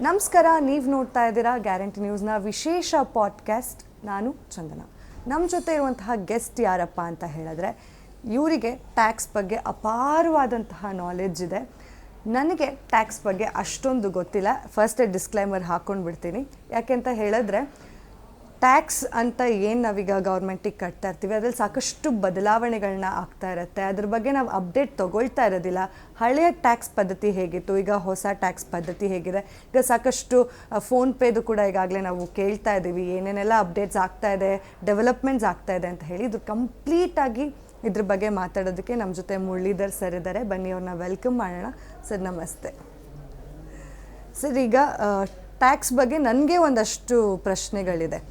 ನಮಸ್ಕಾರ, ನೀವು ನೋಡ್ತಾ ಇದ್ದೀರಾ ಗ್ಯಾರಂಟಿ ನ್ಯೂಸ್ನ ವಿಶೇಷ ಪಾಡ್ಕಾಸ್ಟ್. ನಾನು ಚಂದನ. ನಮ್ಮ ಜೊತೆ ಇರುವಂತಹ ಗೆಸ್ಟ್ ಯಾರಪ್ಪ ಅಂತ ಹೇಳಿದ್ರೆ, ಇವರಿಗೆ ಟ್ಯಾಕ್ಸ್ ಬಗ್ಗೆ ಅಪಾರವಾದಂತಹ ನಾಲೆಡ್ಜ್ ಇದೆ. ನನಗೆ ಟ್ಯಾಕ್ಸ್ ಬಗ್ಗೆ ಅಷ್ಟೊಂದು ಗೊತ್ತಿಲ್ಲ. ಫಸ್ಟ್ ಡಿಸ್ಕ್ಲೈಮರ್ ಹಾಕ್ಕೊಂಡು ಬಿಡ್ತೀನಿ. ಯಾಕೆಂತ ಹೇಳಿದ್ರೆ, ಟ್ಯಾಕ್ಸ್ ಅಂತ ಏನು ನಾವೀಗ ಗೌರ್ಮೆಂಟಿಗೆ ಕಟ್ತಾ ಇರ್ತೀವಿ, ಅದ್ರಲ್ಲಿ ಸಾಕಷ್ಟು ಬದಲಾವಣೆಗಳನ್ನ ಆಗ್ತಾ ಇರುತ್ತೆ. ಅದ್ರ ಬಗ್ಗೆ ನಾವು ಅಪ್ಡೇಟ್ ತೊಗೊಳ್ತಾ ಇರೋದಿಲ್ಲ. ಹಳೆಯ ಟ್ಯಾಕ್ಸ್ ಪದ್ಧತಿ ಹೇಗಿತ್ತು, ಈಗ ಹೊಸ ಟ್ಯಾಕ್ಸ್ ಪದ್ಧತಿ ಹೇಗಿದೆ. ಈಗ ಸಾಕಷ್ಟು ಫೋನ್ಪೇದು ಕೂಡ ಈಗಾಗಲೇ ನಾವು ಕೇಳ್ತಾ ಇದ್ದೀವಿ, ಏನೇನೆಲ್ಲ ಅಪ್ಡೇಟ್ಸ್ ಆಗ್ತಾ ಇದೆ, ಡೆವಲಪ್ಮೆಂಟ್ಸ್ ಆಗ್ತಾ ಇದೆ ಅಂತ ಹೇಳಿ. ಇದು ಕಂಪ್ಲೀಟಾಗಿ ಇದ್ರ ಬಗ್ಗೆ ಮಾತಾಡೋದಕ್ಕೆ ನಮ್ಮ ಜೊತೆ ಮುರಳೀಧರ್ ಸರ್ ಇದ್ದಾರೆ. ಬನ್ನಿ, ಅವ್ರನ್ನ ವೆಲ್ಕಮ್ ಮಾಡೋಣ. ಸರ್ ನಮಸ್ತೆ. ಸರ್, ಈಗ ಟ್ಯಾಕ್ಸ್ ಬಗ್ಗೆ ನನಗೆ ಒಂದಷ್ಟು ಪ್ರಶ್ನೆಗಳಿದೆ.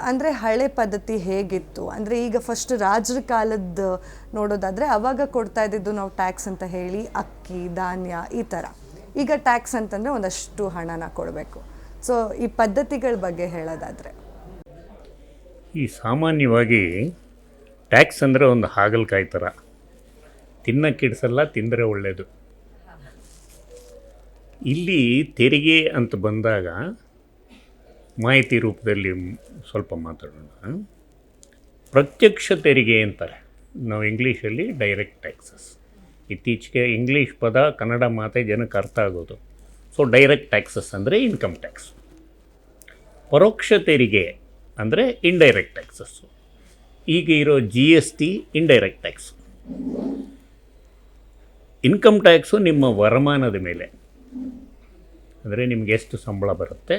ಅಂದರೆ ಹಳೆ ಪದ್ಧತಿ ಹೇಗಿತ್ತು, ಅಂದರೆ ಈಗ ಫಸ್ಟ್ ರಾಜರ ಕಾಲದ್ದು ನೋಡೋದಾದರೆ ಅವಾಗ ಕೊಡ್ತಾ ಇದ್ದಿದ್ದು ನಾವು ಟ್ಯಾಕ್ಸ್ ಅಂತ ಹೇಳಿ ಅಕ್ಕಿ, ಧಾನ್ಯ ಈ ಥರ. ಈಗ ಟ್ಯಾಕ್ಸ್ ಅಂತಂದರೆ ಒಂದಷ್ಟು ಹಣನ ಕೊಡಬೇಕು. ಸೊ ಈ ಪದ್ಧತಿಗಳ ಬಗ್ಗೆ ಹೇಳೋದಾದರೆ, ಈ ಸಾಮಾನ್ಯವಾಗಿ ಟ್ಯಾಕ್ಸ್ ಅಂದರೆ ಒಂದು ಹಾಗಲಕಾಯಿ ಥರ, ತಿನ್ನಕ್ಕಿಡಿಸಲ್ಲ, ತಿಂದರೆ ಒಳ್ಳೆಯದು. ಇಲ್ಲಿ ತೆರಿಗೆ ಅಂತ ಬಂದಾಗ ಮಾಹಿತಿ ರೂಪದಲ್ಲಿ ಸ್ವಲ್ಪ ಮಾತಾಡೋಣ. ಪ್ರತ್ಯಕ್ಷ ತೆರಿಗೆ ಅಂತಾರೆ ನಾವು ಇಂಗ್ಲೀಷಲ್ಲಿ, ಡೈರೆಕ್ಟ್ ಟ್ಯಾಕ್ಸಸ್. ಇತ್ತೀಚೆಗೆ ಇಂಗ್ಲೀಷ್ ಪದ ಕನ್ನಡ ಮಾತೆ ಜನಕ್ಕೆ ಅರ್ಥ ಆಗೋದು. ಸೊ ಡೈರೆಕ್ಟ್ ಟ್ಯಾಕ್ಸಸ್ ಅಂದರೆ ಇನ್ಕಮ್ ಟ್ಯಾಕ್ಸ್. ಪರೋಕ್ಷ ತೆರಿಗೆ ಅಂದರೆ ಇಂಡೈರೆಕ್ಟ್ ಟ್ಯಾಕ್ಸಸ್ಸು. ಈಗ ಇರೋ GST indirect tax. Income tax ನಿಮ್ಮ ವರಮಾನದ ಮೇಲೆ, ಅಂದರೆ ನಿಮ್ಗೆ ಎಷ್ಟು ಸಂಬಳ ಬರುತ್ತೆ,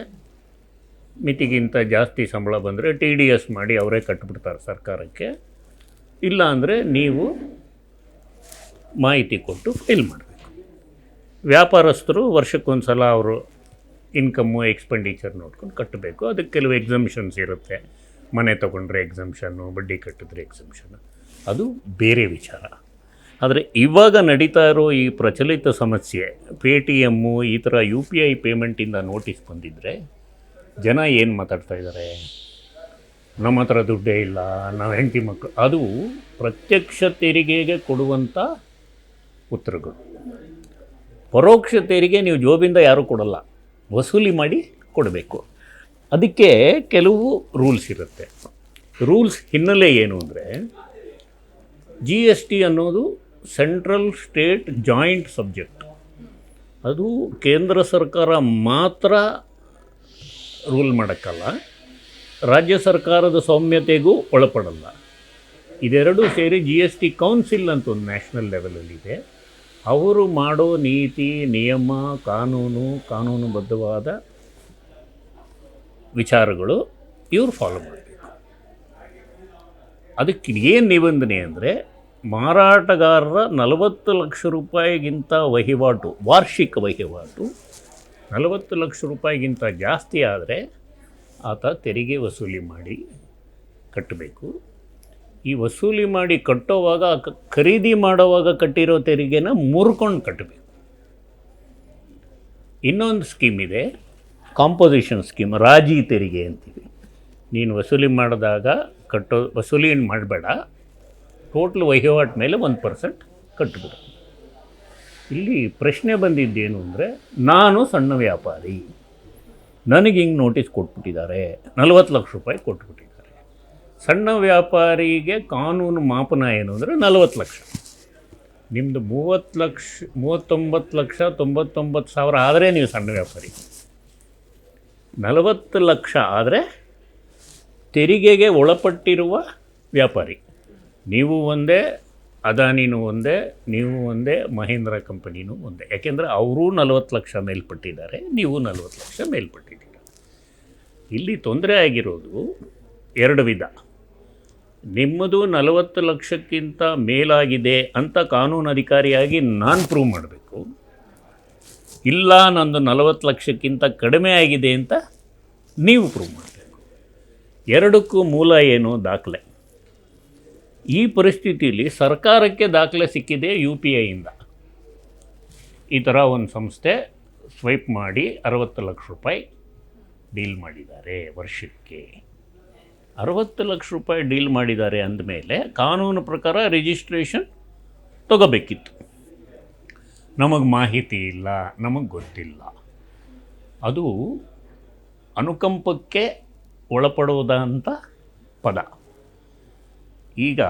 ಮಿತಿಗಿಂತ ಜಾಸ್ತಿ ಸಂಬಳ ಬಂದರೆ TDS ಮಾಡಿ ಅವರೇ ಕಟ್ಟಿಬಿಡ್ತಾರೆ ಸರ್ಕಾರಕ್ಕೆ. ಇಲ್ಲ ಅಂದರೆ ನೀವು ಮಾಹಿತಿ ಕೊಟ್ಟು ಫೈಲ್ ಮಾಡಬೇಕು. ವ್ಯಾಪಾರಸ್ಥರು ವರ್ಷಕ್ಕೊಂದು ಸಲ ಅವರು ಇನ್ಕಮ್ಮು ಎಕ್ಸ್ಪೆಂಡಿಚರ್ ನೋಡ್ಕೊಂಡು ಕಟ್ಟಬೇಕು. ಅದಕ್ಕೆ ಕೆಲವು ಎಕ್ಸಮ್ಷನ್ಸ್ ಇರುತ್ತೆ. ಮನೆ ತೊಗೊಂಡ್ರೆ ಎಕ್ಸಮ್ಷನ್ನು, ಬಡ್ಡಿ ಕಟ್ಟಿದ್ರೆ ಎಕ್ಸಮ್ಷನ್ನು, ಅದು ಬೇರೆ ವಿಚಾರ. ಆದರೆ ಇವಾಗ ನಡೀತಾ ಇರೋ ಈ ಪ್ರಚಲಿತ ಸಮಸ್ಯೆ, ಪೇಟಿಎಮ್ಮು ಈ ಥರ UPI ಪೇಮೆಂಟಿಂದ ನೋಟಿಸ್ ಬಂದಿದ್ದರೆ ಜನ ಏನು ಮಾತಾಡ್ತಾ ಇದ್ದಾರೆ, ನಮ್ಮ ಹತ್ರ ದುಡ್ಡೇ ಇಲ್ಲ, ನಾವು ಹೆಂಡತಿ ಮಕ್ಕಳು. ಅದು ಪ್ರತ್ಯಕ್ಷ ತೆರಿಗೆಗೆ ಕೊಡುವಂಥ ಉತ್ತರಗಳು. ಪರೋಕ್ಷ ತೆರಿಗೆ ನೀವು ಜೋಬಿಂದ ಯಾರೂ ಕೊಡಲ್ಲ, ವಸೂಲಿ ಮಾಡಿ ಕೊಡಬೇಕು. ಅದಕ್ಕೆ ಕೆಲವು ರೂಲ್ಸ್ ಇರುತ್ತೆ. ರೂಲ್ಸ್ ಹಿನ್ನೆಲೆ ಏನು ಅಂದರೆ, GST ಅನ್ನೋದು ಸೆಂಟ್ರಲ್ ಸ್ಟೇಟ್ ಜಾಯಿಂಟ್ ಸಬ್ಜೆಕ್ಟ್. ಅದು ಕೇಂದ್ರ ಸರ್ಕಾರ ಮಾತ್ರ ರೂಲ್ ಮಾಡೋಕ್ಕಲ್ಲ, ರಾಜ್ಯ ಸರ್ಕಾರದ ಸೌಮ್ಯತೆಗೂ ಒಳಪಡಲ್ಲ. ಇದೆರಡೂ ಸೇರಿ GST ಕೌನ್ಸಿಲ್ ಅಂತ ಒಂದು ನ್ಯಾಷನಲ್ ಲೆವೆಲಲ್ಲಿದೆ. ಅವರು ಮಾಡೋ ನೀತಿ, ನಿಯಮ, ಕಾನೂನುಬದ್ಧವಾದ ವಿಚಾರಗಳು ಇವರು ಫಾಲೋ ಮಾಡಬೇಕು. ಅದಕ್ಕೆ ಏನು ನಿಬಂಧನೆ ಅಂದರೆ, ಮಾರಾಟಗಾರರ 40 ಲಕ್ಷ ರೂಪಾಯಿಗಿಂತ ವಹಿವಾಟು, ವಾರ್ಷಿಕ ವಹಿವಾಟು 40 ಲಕ್ಷ ರೂಪಾಯಿಗಿಂತ ಜಾಸ್ತಿ ಆದರೆ ಆತ ತೆರಿಗೆ ವಸೂಲಿ ಮಾಡಿ ಕಟ್ಟಬೇಕು. ಈ ವಸೂಲಿ ಮಾಡಿ ಕಟ್ಟೋವಾಗ, ಖರೀದಿ ಮಾಡೋವಾಗ ಕಟ್ಟಿರೋ ತೆರಿಗೆನ ಮುರ್ಕೊಂಡು ಕಟ್ಟಬೇಕು. ಇನ್ನೊಂದು ಸ್ಕೀಮ್ ಇದೆ, ಕಾಂಪೋಸಿಷನ್ ಸ್ಕೀಮ್, ರಾಜಿ ತೆರಿಗೆ ಅಂತೀವಿ. ನೀನು ವಸೂಲಿ ಮಾಡಿದಾಗ ವಸೂಲಿ ಮಾಡಬೇಡ, ಟೋಟಲ್ ವಹಿವಾಟು ಮೇಲೆ 1% ಕಟ್ಟಬಿಡು. ಇಲ್ಲಿ ಪ್ರಶ್ನೆ ಬಂದಿದ್ದೇನು ಅಂದರೆ, ನಾನು ಸಣ್ಣ ವ್ಯಾಪಾರಿ, ನನಗೆ ಹಿಂಗೆ ನೋಟಿಸ್ ಕೊಟ್ಬಿಟ್ಟಿದ್ದಾರೆ, 40 ಲಕ್ಷ ರೂಪಾಯಿ ಕೊಟ್ಬಿಟ್ಟಿದ್ದಾರೆ. ಸಣ್ಣ ವ್ಯಾಪಾರಿಗೆ ಕಾನೂನು ಮಾಪನ ಏನು ಅಂದರೆ 40 ಲಕ್ಷ. ನಿಮ್ಮದು 39 ಲಕ್ಷ 99 ಸಾವಿರ ಆದರೆ ನೀವು ಸಣ್ಣ ವ್ಯಾಪಾರಿ. 40 ಲಕ್ಷ ಆದರೆ ತೆರಿಗೆಗೆ ಒಳಪಟ್ಟಿರುವ ವ್ಯಾಪಾರಿ. ನೀವು ಒಂದೇ, ಅದಾನಿನೂ ಒಂದೇ, ನೀವು ಒಂದೇ, ಮಹೇಂದ್ರ ಕಂಪನಿನೂ ಒಂದೇ. ಯಾಕೆಂದರೆ ಅವರೂ 40 ಲಕ್ಷ ಮೇಲ್ಪಟ್ಟಿದ್ದಾರೆ, ನೀವು 40 ಲಕ್ಷ ಮೇಲ್ಪಟ್ಟಿದ್ದೀರ. ಇಲ್ಲಿ ತೊಂದರೆ ಆಗಿರೋದು ಎರಡು ವಿಧ. ನಿಮ್ಮದು 40 ಲಕ್ಷಕ್ಕಿಂತ ಮೇಲಾಗಿದೆ ಅಂತ ಕಾನೂನು ಅಧಿಕಾರಿಯಾಗಿ ನಾನು ಪ್ರೂವ್ ಮಾಡಬೇಕು. ಇಲ್ಲ, ನಂದು 40 ಲಕ್ಷಕ್ಕಿಂತ ಕಡಿಮೆ ಆಗಿದೆ ಅಂತ ನೀವು ಪ್ರೂವ್ ಮಾಡಬೇಕು. ಎರಡಕ್ಕೂ ಮೂಲ ಏನು? ದಾಖಲೆ. ಈ ಪರಿಸ್ಥಿತಿಯಲ್ಲಿ ಸರ್ಕಾರಕ್ಕೆ ದಾಖಲೆ ಸಿಕ್ಕಿದೆ UPIಯಿಂದ. ಈ ಥರ ಒಂದು ಸಂಸ್ಥೆ ಸ್ವೈಪ್ ಮಾಡಿ 60 ಲಕ್ಷ ರೂಪಾಯಿ ಡೀಲ್ ಮಾಡಿದ್ದಾರೆ ವರ್ಷಕ್ಕೆ. 60 ಲಕ್ಷ ರೂಪಾಯಿ ಡೀಲ್ ಮಾಡಿದ್ದಾರೆ ಅಂದಮೇಲೆ ಕಾನೂನು ಪ್ರಕಾರ ರಿಜಿಸ್ಟ್ರೇಷನ್ ತಗೋಬೇಕಿತ್ತು. ನಮಗೆ ಮಾಹಿತಿ ಇಲ್ಲ, ನಮಗೆ ಗೊತ್ತಿಲ್ಲ. ಅದು ಅನುಕಂಪಕ್ಕೆ ಒಳಪಡುವುದಂಥ ಪದ. ಈಗ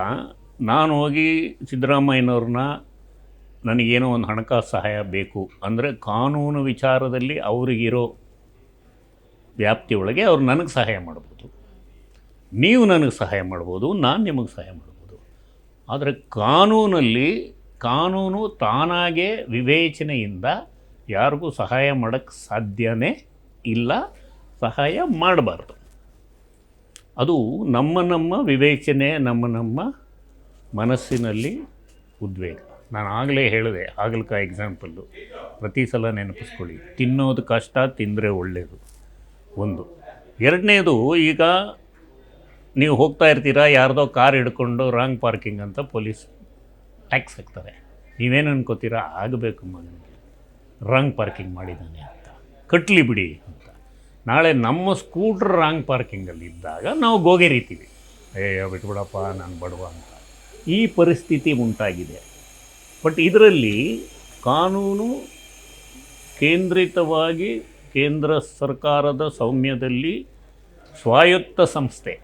ನಾನು ಹೋಗಿ ಸಿದ್ದರಾಮಯ್ಯನವ್ರನ್ನ ನನಗೇನೋ ಒಂದು ಹಣಕಾಸು ಸಹಾಯ ಬೇಕು ಅಂದರೆ ಕಾನೂನು ವಿಚಾರದಲ್ಲಿ ಅವರಿಗಿರೋ ವ್ಯಾಪ್ತಿಯೊಳಗೆ ಅವ್ರು ನನಗೆ ಸಹಾಯ ಮಾಡ್ಬೋದು, ನೀವು ನನಗೆ ಸಹಾಯ ಮಾಡ್ಬೋದು, ನಾನು ನಿಮಗೆ ಸಹಾಯ ಮಾಡ್ಬೋದು. ಆದರೆ ಕಾನೂನು ತಾನಾಗೇ ವಿವೇಚನೆಯಿಂದ ಯಾರಿಗೂ ಸಹಾಯ ಮಾಡೋಕ್ಕೆ ಸಾಧ್ಯನೇ ಇಲ್ಲ, ಸಹಾಯ ಮಾಡಬಾರ್ದು. ಅದು ನಮ್ಮ ವಿವೇಚನೆ, ನಮ್ಮ ಮನಸ್ಸಿನಲ್ಲಿ ಉದ್ವೇಗ. ನಾನು ಆಗಲೇ ಹೇಳಿದೆ, ಹಾಗಲಕಾಯಿ ಎಕ್ಸಾಂಪಲ್ಲು ಪ್ರತಿ ಸಲ ನೆನಪಿಸ್ಕೊಳ್ಳಿ. ತಿನ್ನೋದು ಕಷ್ಟ, ತಿಂದರೆ ಒಳ್ಳೆಯದು ಒಂದು. ಎರಡನೇದು, ಈಗ ನೀವು ಹೋಗ್ತಾ ಇರ್ತೀರಾ, ಯಾರ್ದೋ ಕಾರ್ ಹಿಡ್ಕೊಂಡು ರಾಂಗ್ ಪಾರ್ಕಿಂಗ್ ಅಂತ ಪೊಲೀಸ್ ಟ್ಯಾಕ್ಸ್ ಹಾಕ್ತಾರೆ. ನೀವೇನು ಅನ್ಕೋತೀರಾ, ಆಗಬೇಕು ಮಗನಿಗೆ, ರಾಂಗ್ ಪಾರ್ಕಿಂಗ್ ಮಾಡಿದ್ದಾನೆ ಅಂತ, ಕಟ್ಲಿ ಬಿಡಿ ಅಂತ. ನಾಳೆ ನಮ್ಮ ಸ್ಕೂಟ್ರ್ ರಾಂಗ್ ಪಾರ್ಕಿಂಗಲ್ಲಿ ಇದ್ದಾಗ ನಾವು ಗೋಗೆರಿತೀವಿ, ಬಿಟ್ಬಿಡಪ್ಪ ನಾನು ಬಡವ ಅಂತ. ಈ ಪರಿಸ್ಥಿತಿ ಉಂಟಾಗಿದೆ. ಬಟ್ ಇದರಲ್ಲಿ ಕಾನೂನು ಕೇಂದ್ರಿತವಾಗಿ ಕೇಂದ್ರ ಸರ್ಕಾರದ ಸೌಮ್ಯದಲ್ಲಿ ಸ್ವಾಯತ್ತ ಸಂಸ್ಥೆ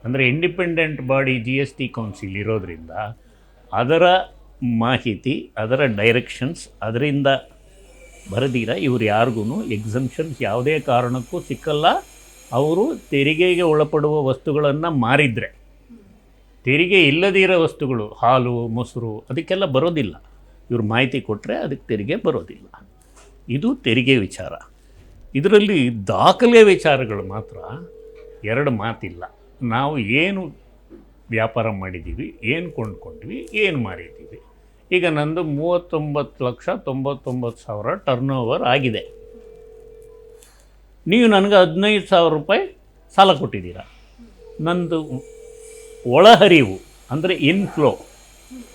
ಅಂದರೆ ಇಂಡಿಪೆಂಡೆಂಟ್ ಬಾಡಿ GST ಕೌನ್ಸಿಲ್ ಇರೋದರಿಂದ ಅದರ ಮಾಹಿತಿ, ಅದರ ಡೈರೆಕ್ಷನ್ಸ್, ಅದರಿಂದ ಬರೆದಿರ ಇವ್ರು ಯಾರಿಗೂ ಎಕ್ಸಂಪ್ಷನ್ಸ್ ಯಾವುದೇ ಕಾರಣಕ್ಕೂ ಸಿಕ್ಕಲ್ಲ. ಅವರು ತೆರಿಗೆಗೆ ಒಳಪಡುವ ವಸ್ತುಗಳನ್ನು ಮಾರಿದರೆ, ತೆರಿಗೆ ಇಲ್ಲದಿರೋ ವಸ್ತುಗಳು ಹಾಲು ಮೊಸರು ಅದಕ್ಕೆಲ್ಲ ಬರೋದಿಲ್ಲ. ಇವ್ರು ಮಾಹಿತಿ ಕೊಟ್ಟರೆ ಅದಕ್ಕೆ ತೆರಿಗೆ ಬರೋದಿಲ್ಲ. ಇದು ತೆರಿಗೆ ವಿಚಾರ. ಇದರಲ್ಲಿ ದಾಖಲೆ ವಿಚಾರಗಳು ಮಾತ್ರ ಎರಡು ಮಾತಿಲ್ಲ. ನಾವು ಏನು ವ್ಯಾಪಾರ ಮಾಡಿದ್ದೀವಿ, ಏನು ಕೊಂಡ್ಕೊಂಡ್ವಿ, ಏನು ಮಾರಿದ್ದೀವಿ. ಈಗ ನಂದು 39,99,000 ಟರ್ನ್ ಓವರ್ ಆಗಿದೆ. ನೀವು ನನಗೆ 15,000 ರೂಪಾಯಿ ಸಾಲ ಕೊಟ್ಟಿದ್ದೀರಾ. ನಂದು ಒಳಹರಿವು ಅಂದರೆ ಇನ್ಫ್ಲೋ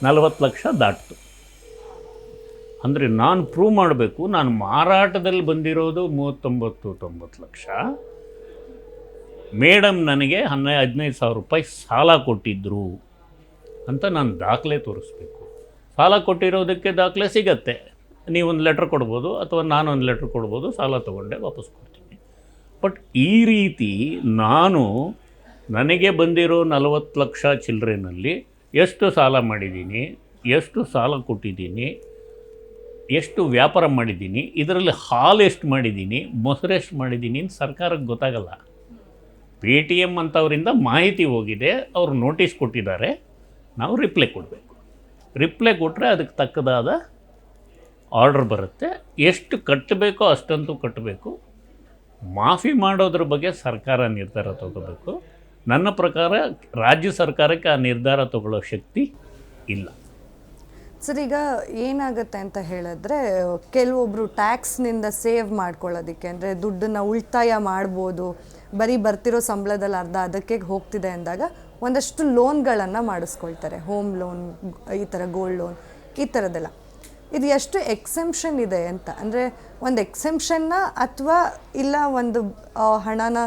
40 ಲಕ್ಷ ದಾಟ್ತು. ಅಂದರೆ ನಾನು ಪ್ರೂವ್ ಮಾಡಬೇಕು, ನಾನು ಮಾರಾಟದಲ್ಲಿ ಬಂದಿರೋದು 39-90 ಲಕ್ಷ, ಮೇಡಮ್ ನನಗೆ 15,000 ರೂಪಾಯಿ ಸಾಲ ಕೊಟ್ಟಿದ್ದರು ಅಂತ ನಾನು ದಾಖಲೆ ತೋರಿಸ್ಬೇಕು. ಸಾಲ ಕೊಟ್ಟಿರೋದಕ್ಕೆ ದಾಖಲೆ ಸಿಗತ್ತೆ. ನೀವೊಂದು ಲೆಟ್ರ್ ಕೊಡ್ಬೋದು ಅಥವಾ ನಾನೊಂದು ಲೆಟ್ರ್ ಕೊಡ್ಬೋದು, ಸಾಲ ತೊಗೊಂಡೆ ವಾಪಸ್ ಕೊಡ್ತೀನಿ. ಬಟ್ ಈ ರೀತಿ ನಾನು ನನಗೆ ಬಂದಿರೋ 40 ಲಕ್ಷ ಚಿಲ್ಲರೆನಲ್ಲಿ ಎಷ್ಟು ಸಾಲ ಮಾಡಿದ್ದೀನಿ, ಎಷ್ಟು ಸಾಲ ಕೊಟ್ಟಿದ್ದೀನಿ, ಎಷ್ಟು ವ್ಯಾಪಾರ ಮಾಡಿದ್ದೀನಿ, ಇದರಲ್ಲಿ ಹಾಲು ಎಷ್ಟು ಮಾಡಿದ್ದೀನಿ, ಮೊಸರು ಎಷ್ಟು ಮಾಡಿದ್ದೀನಿ ಅಂತ ಸರ್ಕಾರಕ್ಕೆ ಗೊತ್ತಾಗಲ್ಲ. PTM ಅಂತವರಿಂದ ಮಾಹಿತಿ ಹೋಗಿದೆ, ಅವರು ನೋಟಿಸ್ ಕೊಟ್ಟಿದ್ದಾರೆ, ನಾವು ರಿಪ್ಲೈ ಕೊಡಬೇಕು. ರಿಪ್ಲೈ ಕೊಟ್ಟರೆ ಅದಕ್ಕೆ ತಕ್ಕದಾದ ಆರ್ಡರ್ ಬರುತ್ತೆ. ಎಷ್ಟು ಕಟ್ಟಬೇಕೋ ಅಷ್ಟಂತೂ ಕಟ್ಟಬೇಕು. ಮಾಫಿ ಮಾಡೋದ್ರ ಬಗ್ಗೆ ಸರ್ಕಾರ ನಿರ್ಧಾರ ತಗೋಬೇಕು. ನನ್ನ ಪ್ರಕಾರ ರಾಜ್ಯ ಸರ್ಕಾರಕ್ಕೆ ಆ ನಿರ್ಧಾರ ತಗೊಳ್ಳೋ ಶಕ್ತಿ ಇಲ್ಲ. ಸರ್, ಈಗ ಏನಾಗುತ್ತೆ ಅಂತ ಹೇಳಿದ್ರೆ, ಕೆಲವೊಬ್ಬರು ಟ್ಯಾಕ್ಸ್ನಿಂದ ಸೇವ್ ಮಾಡ್ಕೊಳ್ಳೋದಕ್ಕೆ ಅಂದರೆ ದುಡ್ಡನ್ನು ಉಳಿತಾಯ ಮಾಡ್ಬೋದು, ಬರೀ ಬರ್ತಿರೋ ಸಂಬಳದಲ್ಲಿ ಅರ್ಧ ಅದಕ್ಕೆ ಹೋಗ್ತಿದೆ ಅಂದಾಗ ಒಂದಷ್ಟು ಲೋನ್ಗಳನ್ನು ಮಾಡಿಸ್ಕೊಳ್ತಾರೆ. ಹೋಮ್ ಲೋನ್, ಈ ಥರ ಗೋಲ್ಡ್ ಲೋನ್, ಈ ಥರದ್ದೆಲ್ಲ. ಇದು ಎಷ್ಟು ಎಕ್ಸೆಂಪ್ಷನ್ ಇದೆ ಅಂತ, ಅಂದರೆ ಒಂದು ಎಕ್ಸೆಂಪ್ಷನ್ನ ಅಥವಾ ಇಲ್ಲ ಒಂದು ಹಣನ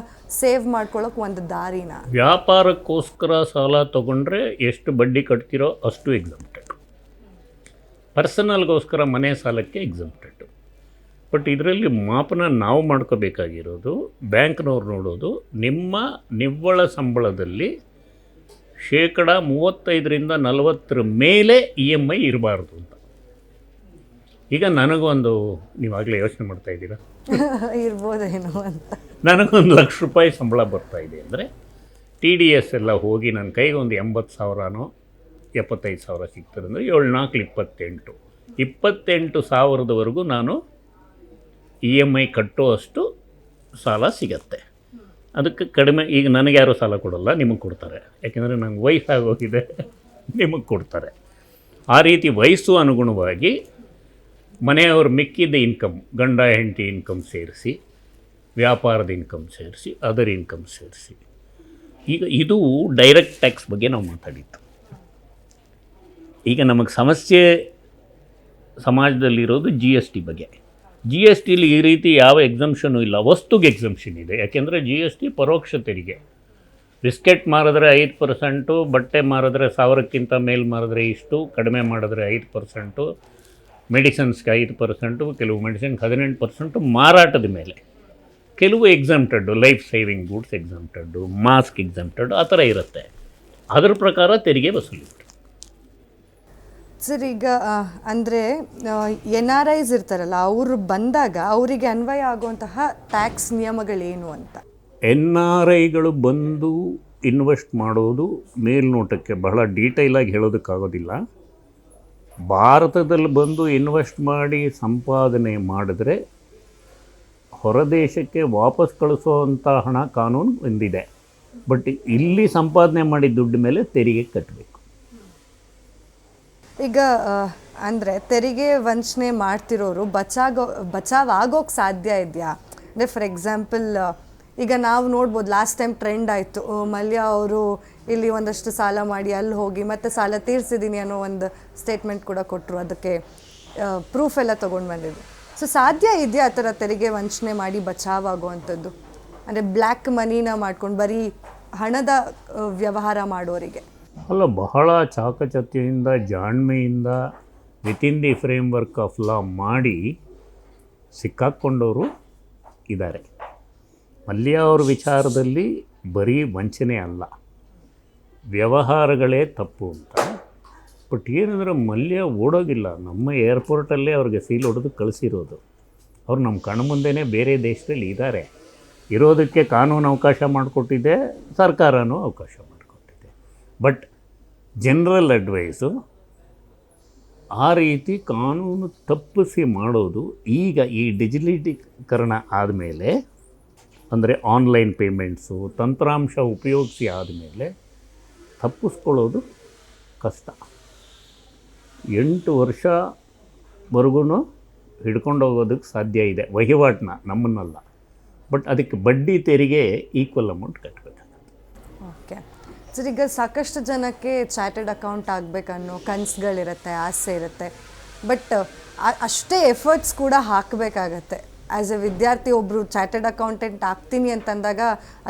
ಸೇವ್ ಮಾಡ್ಕೊಳ್ಳೋಕೆ ಒಂದು ದಾರಿನ? ವ್ಯಾಪಾರಕ್ಕೋಸ್ಕರ ಸಾಲ ತೊಗೊಂಡ್ರೆ ಎಷ್ಟು ಬಡ್ಡಿ ಕಟ್ತಿರೋ ಅಷ್ಟು ಎಕ್ಸಂಪ್ಟೆಡ್. ಪರ್ಸನಲ್ಗೋಸ್ಕರ ಮನೆ ಸಾಲಕ್ಕೆ ಎಕ್ಸಂಪ್ಟೆಡ್. ಬಟ್ ಇದರಲ್ಲಿ ಮಾಪನ ನಾವು ಮಾಡ್ಕೋಬೇಕಾಗಿರೋದು, ಬ್ಯಾಂಕ್ನವ್ರು ನೋಡೋದು, ನಿಮ್ಮ ನಿವ್ವಳ ಸಂಬಳದಲ್ಲಿ 35% ಮೇಲೆ EMI ಇರಬಾರ್ದು ಅಂತ. ಈಗ ನನಗೊಂದು, ನೀವಾಗಲೇ ಯೋಚನೆ ಮಾಡ್ತಾ ಇದ್ದೀರಾ ಇರ್ಬೋದೇನೋ ಅಂತ, ನನಗೊಂದು ₹1,00,000 ಸಂಬಳ ಬರ್ತಾಯಿದೆ ಅಂದರೆ TDS ಎಲ್ಲ ಹೋಗಿ ನನ್ನ ಕೈಗೆ ಒಂದು 80,000ನೋ 75,000 ಸಿಗ್ತದೆ ಅಂದರೆ 7×4 28,000ವರೆಗೂ ನಾನು EMI ಕಟ್ಟೋ ಅಷ್ಟು ಸಾಲ ಸಿಗತ್ತೆ. ಅದಕ್ಕೆ ಕಡಿಮೆ. ಈಗ ನನಗೆ ಯಾರೂ ಸಾಲ ಕೊಡೋಲ್ಲ, ನಿಮಗೆ ಕೊಡ್ತಾರೆ. ಯಾಕೆಂದರೆ ನಂಗೆ ವಯಸ್ಸಾಗೋಗಿದೆ, ನಿಮಗೆ ಕೊಡ್ತಾರೆ. ಆ ರೀತಿ ವಯಸ್ಸು ಅನುಗುಣವಾಗಿ ಮನೆಯವರು ಮಿಕ್ಕಿದ್ದ ಇನ್ಕಮ್, ಗಂಡ ಹೆಂಡತಿ ಇನ್ಕಮ್ ಸೇರಿಸಿ, ವ್ಯಾಪಾರದ ಇನ್ಕಮ್ ಸೇರಿಸಿ, ಅದರ್ ಇನ್ಕಮ್ ಸೇರಿಸಿ. ಈಗ ಇದು ಡೈರೆಕ್ಟ್ ಟ್ಯಾಕ್ಸ್ ಬಗ್ಗೆ ನಾವು ಮಾತಾಡಿದ್ದು. ಈಗ ನಮಗೆ ಸಮಸ್ಯೆ ಸಮಾಜದಲ್ಲಿರೋದು GST ಬಗ್ಗೆ. GSTಲಿ ಈ ರೀತಿ ಯಾವ ಎಕ್ಸಂಪ್ಷನು ಇಲ್ಲ, ವಸ್ತುಗೆ ಎಕ್ಸಂಪ್ಷನ್ ಇದೆ. ಯಾಕೆಂದರೆ GST ಪರೋಕ್ಷ ತೆರಿಗೆ. ಬಿಸ್ಕೆಟ್ ಮಾರಿದ್ರೆ 5%, ಬಟ್ಟೆ ಮಾರಿದ್ರೆ 1,000ಕ್ಕಿಂತ ಮೇಲೆ ಮಾರಿದ್ರೆ ಇಷ್ಟು, ಕಡಿಮೆ ಮಾಡಿದ್ರೆ 5%, ಮೆಡಿಸಿನ್ಸ್ಗೆ 5%, ಕೆಲವು ಮೆಡಿಸಿನ್ಗೆ 18% ಮಾರಾಟದ ಮೇಲೆ. ಕೆಲವು exempted, life saving goods exempted, mask exempted ಆ ಥರ ಇರುತ್ತೆ. ಅದರ ಪ್ರಕಾರ ತೆರಿಗೆ ವಸೂಲಿ. ಸರ್, ಈಗ ಅಂದರೆ NRIs ಇರ್ತಾರಲ್ಲ, ಅವರು ಬಂದಾಗ ಅವರಿಗೆ ಅನ್ವಯ ಆಗುವಂತಹ ಟ್ಯಾಕ್ಸ್ ನಿಯಮಗಳೇನು ಅಂತ? NRIಗಳು ಬಂದು ಇನ್ವೆಸ್ಟ್ ಮಾಡೋದು ಮೇಲ್ನೋಟಕ್ಕೆ ಬಹಳ ಡೀಟೇಲಾಗಿ ಹೇಳೋದಕ್ಕಾಗೋದಿಲ್ಲ. ಭಾರತದಲ್ಲಿ ಬಂದು ಇನ್ವೆಸ್ಟ್ ಮಾಡಿ ಸಂಪಾದನೆ ಮಾಡಿದ್ರೆ ಹೊರದೇಶಕ್ಕೆ ವಾಪಸ್ ಕಳಿಸೋವಂಥ ಹಣ ಕಾನೂನು ಬಂದಿದೆ. ಬಟ್ ಇಲ್ಲಿ ಸಂಪಾದನೆ ಮಾಡಿದ ದುಡ್ಡು ಮೇಲೆ ತೆರಿಗೆ ಕಟ್ಟಬೇಕು. ಈಗ ಅಂದರೆ ತೆರಿಗೆ ವಂಚನೆ ಮಾಡ್ತಿರೋರು ಬಚಾವಾಗೋಕ್ಕೆ ಸಾಧ್ಯ ಇದೆಯಾ? ಅಂದರೆ ಫಾರ್ ಎಕ್ಸಾಂಪಲ್, ಈಗ ನಾವು ನೋಡ್ಬೋದು ಲಾಸ್ಟ್ ಟೈಮ್ ಟ್ರೆಂಡ್ ಆಯಿತು, ಮಲ್ಯ ಅವರು ಇಲ್ಲಿ ಒಂದಷ್ಟು ಸಾಲ ಮಾಡಿ ಅಲ್ಲಿ ಹೋಗಿ ಮತ್ತೆ ಸಾಲ ತೀರಿಸಿದ್ದೀನಿ ಅನ್ನೋ ಒಂದು ಸ್ಟೇಟ್ಮೆಂಟ್ ಕೂಡ ಕೊಟ್ಟರು. ಅದಕ್ಕೆ ಪ್ರೂಫ್ ಎಲ್ಲ ತೊಗೊಂಡು ಬಂದಿದ್ದು. ಸೊ ಸಾಧ್ಯ ಇದೆಯಾ ಆ ಥರ ತೆರಿಗೆ ವಂಚನೆ ಮಾಡಿ ಬಚಾವಾಗುವಂಥದ್ದು? ಅಂದರೆ ಬ್ಲ್ಯಾಕ್ ಮನಿನ ಮಾಡ್ಕೊಂಡು ಬರೀ ಹಣದ ವ್ಯವಹಾರ ಮಾಡೋರಿಗೆ ಅಲ್ಲ, ಬಹಳ ಚಾಕಚಕ್ಯದಿಂದ ಜಾಣ್ಮೆಯಿಂದ within the framework of law ಮಾಡಿ ಸಿಕ್ಕಾಕ್ಕೊಂಡವರು ಇದ್ದಾರೆ. ಮಲ್ಯ ಅವ್ರ ವಿಚಾರದಲ್ಲಿ ಬರೀ ವಂಚನೆ ಅಲ್ಲ, ವ್ಯವಹಾರಗಳೇ ತಪ್ಪು ಅಂತ. ಬಟ್ ಏನಂದರೆ ಮಲ್ಯ ಓಡೋಗಿಲ್ಲ. ನಮ್ಮ ಏರ್ಪೋರ್ಟಲ್ಲೇ ಅವ್ರಿಗೆ ಸೀಲ್ ಹೊಡೆದು ಕಳಿಸಿರೋದು. ಅವ್ರು ನಮ್ಮ ಕಣ್ಮುಂದೆನೇ ಬೇರೆ ದೇಶದಲ್ಲಿ ಇದ್ದಾರೆ. ಇರೋದಕ್ಕೆ ಕಾನೂನು ಅವಕಾಶ ಮಾಡಿಕೊಟ್ಟಿದೆ, ಸರ್ಕಾರನೂ ಅವಕಾಶ ಮಾಡಿಕೊಟ್ಟಿದೆ. ಬಟ್ ಜನರಲ್ ಅಡ್ವೈಸು ಆ ರೀತಿ ಕಾನೂನು ತಪ್ಪಿಸಿ ಮಾಡೋದು ಈಗ ಈ ಡಿಜಿಟಲೀಕರಣ ಆದಮೇಲೆ, ಅಂದರೆ ಆನ್ಲೈನ್ ಪೇಮೆಂಟ್ಸು, ತಂತ್ರಾಂಶ ಉಪಯೋಗಿಸಿ ಆದಮೇಲೆ ತಪ್ಪಿಸ್ಕೊಳ್ಳೋದು ಕಷ್ಟ. 8 ವರ್ಷವರೆಗೂ ಹಿಡ್ಕೊಂಡು ಹೋಗೋದಕ್ಕೆ ಸಾಧ್ಯ ಇದೆ ವಹಿವಾಟನ್ನ, ನಮ್ಮನ್ನಲ್ಲ. ಬಟ್ ಅದಕ್ಕೆ ಬಡ್ಡಿ ತೆರಿಗೆ ಈಕ್ವಲ್ ಅಮೌಂಟ್ ಕಟ್ಟಬೇಕಾಗುತ್ತೆ. ಓಕೆ ಸರ್, ಈಗ ಸಾಕಷ್ಟು ಜನಕ್ಕೆ ಚಾರ್ಟರ್ಡ್ ಅಕೌಂಟ್ ಆಗಬೇಕನ್ನೋ ಕನಸುಗಳಿರುತ್ತೆ, ಆಸೆ ಇರುತ್ತೆ. ಬಟ್ ಅಷ್ಟೇ ಎಫರ್ಟ್ಸ್ ಕೂಡ ಹಾಕಬೇಕಾಗತ್ತೆ. ಆ್ಯಸ್ ಎ ವಿದ್ಯಾರ್ಥಿ ಒಬ್ಬರು ಚಾರ್ಟರ್ಡ್ ಅಕೌಂಟೆಂಟ್ ಆಗ್ತೀನಿ ಅಂತಂದಾಗ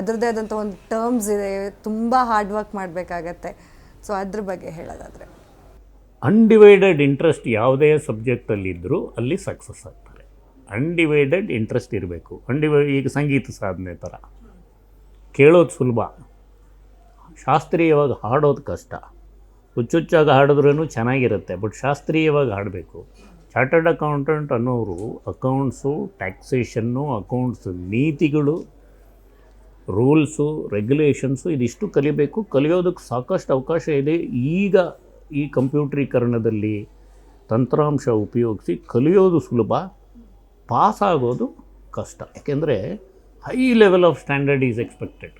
ಅದರದ್ದೇ ಆದಂಥ ಒಂದು ಟರ್ಮ್ಸ್ ಇದೆ, ತುಂಬ ಹಾರ್ಡ್ ವರ್ಕ್ ಮಾಡಬೇಕಾಗತ್ತೆ. ಸೊ ಅದ್ರ ಬಗ್ಗೆ ಹೇಳೋದಾದರೆ, ಅನ್ಡಿವೈಡೆಡ್ ಇಂಟ್ರೆಸ್ಟ್ ಯಾವುದೇ ಸಬ್ಜೆಕ್ಟಲ್ಲಿದ್ದರೂ ಅಲ್ಲಿ ಸಕ್ಸಸ್ ಆಗ್ತಾರೆ. ಅನ್ಡಿವೈಡೆಡ್ ಇಂಟ್ರೆಸ್ಟ್ ಇರಬೇಕು. ಈಗ ಸಂಗೀತ ಸಾಧನೆ ಥರ ಕೇಳೋದು ಸುಲಭ, ಶಾಸ್ತ್ರೀಯವಾಗಿ ಹಾಡೋದು ಕಷ್ಟ. ಹುಚ್ಚುಚ್ಚಾಗಿ ಹಾಡಿದ್ರೂ ಚೆನ್ನಾಗಿರುತ್ತೆ, ಬಟ್ ಶಾಸ್ತ್ರೀಯವಾಗಿ ಹಾಡಬೇಕು. ಚಾರ್ಟರ್ಡ್ ಅಕೌಂಟೆಂಟ್ ಅನ್ನೋರು ಅಕೌಂಟ್ಸು, ಟ್ಯಾಕ್ಸೇಷನ್ನು, ಅಕೌಂಟ್ಸ್ ನೀತಿಗಳು, ರೂಲ್ಸು, ರೆಗ್ಯುಲೇಷನ್ಸು ಇದಿಷ್ಟು ಕಲಿಬೇಕು. ಕಲಿಯೋದಕ್ಕೆ ಸಾಕಷ್ಟು ಅವಕಾಶ ಇದೆ. ಈಗ ಈ ಕಂಪ್ಯೂಟ್ರೀಕರಣದಲ್ಲಿ ತಂತ್ರಾಂಶ ಉಪಯೋಗಿಸಿ ಕಲಿಯೋದು ಸುಲಭ, ಪಾಸಾಗೋದು ಕಷ್ಟ. ಯಾಕೆಂದರೆ high level of standard is expected.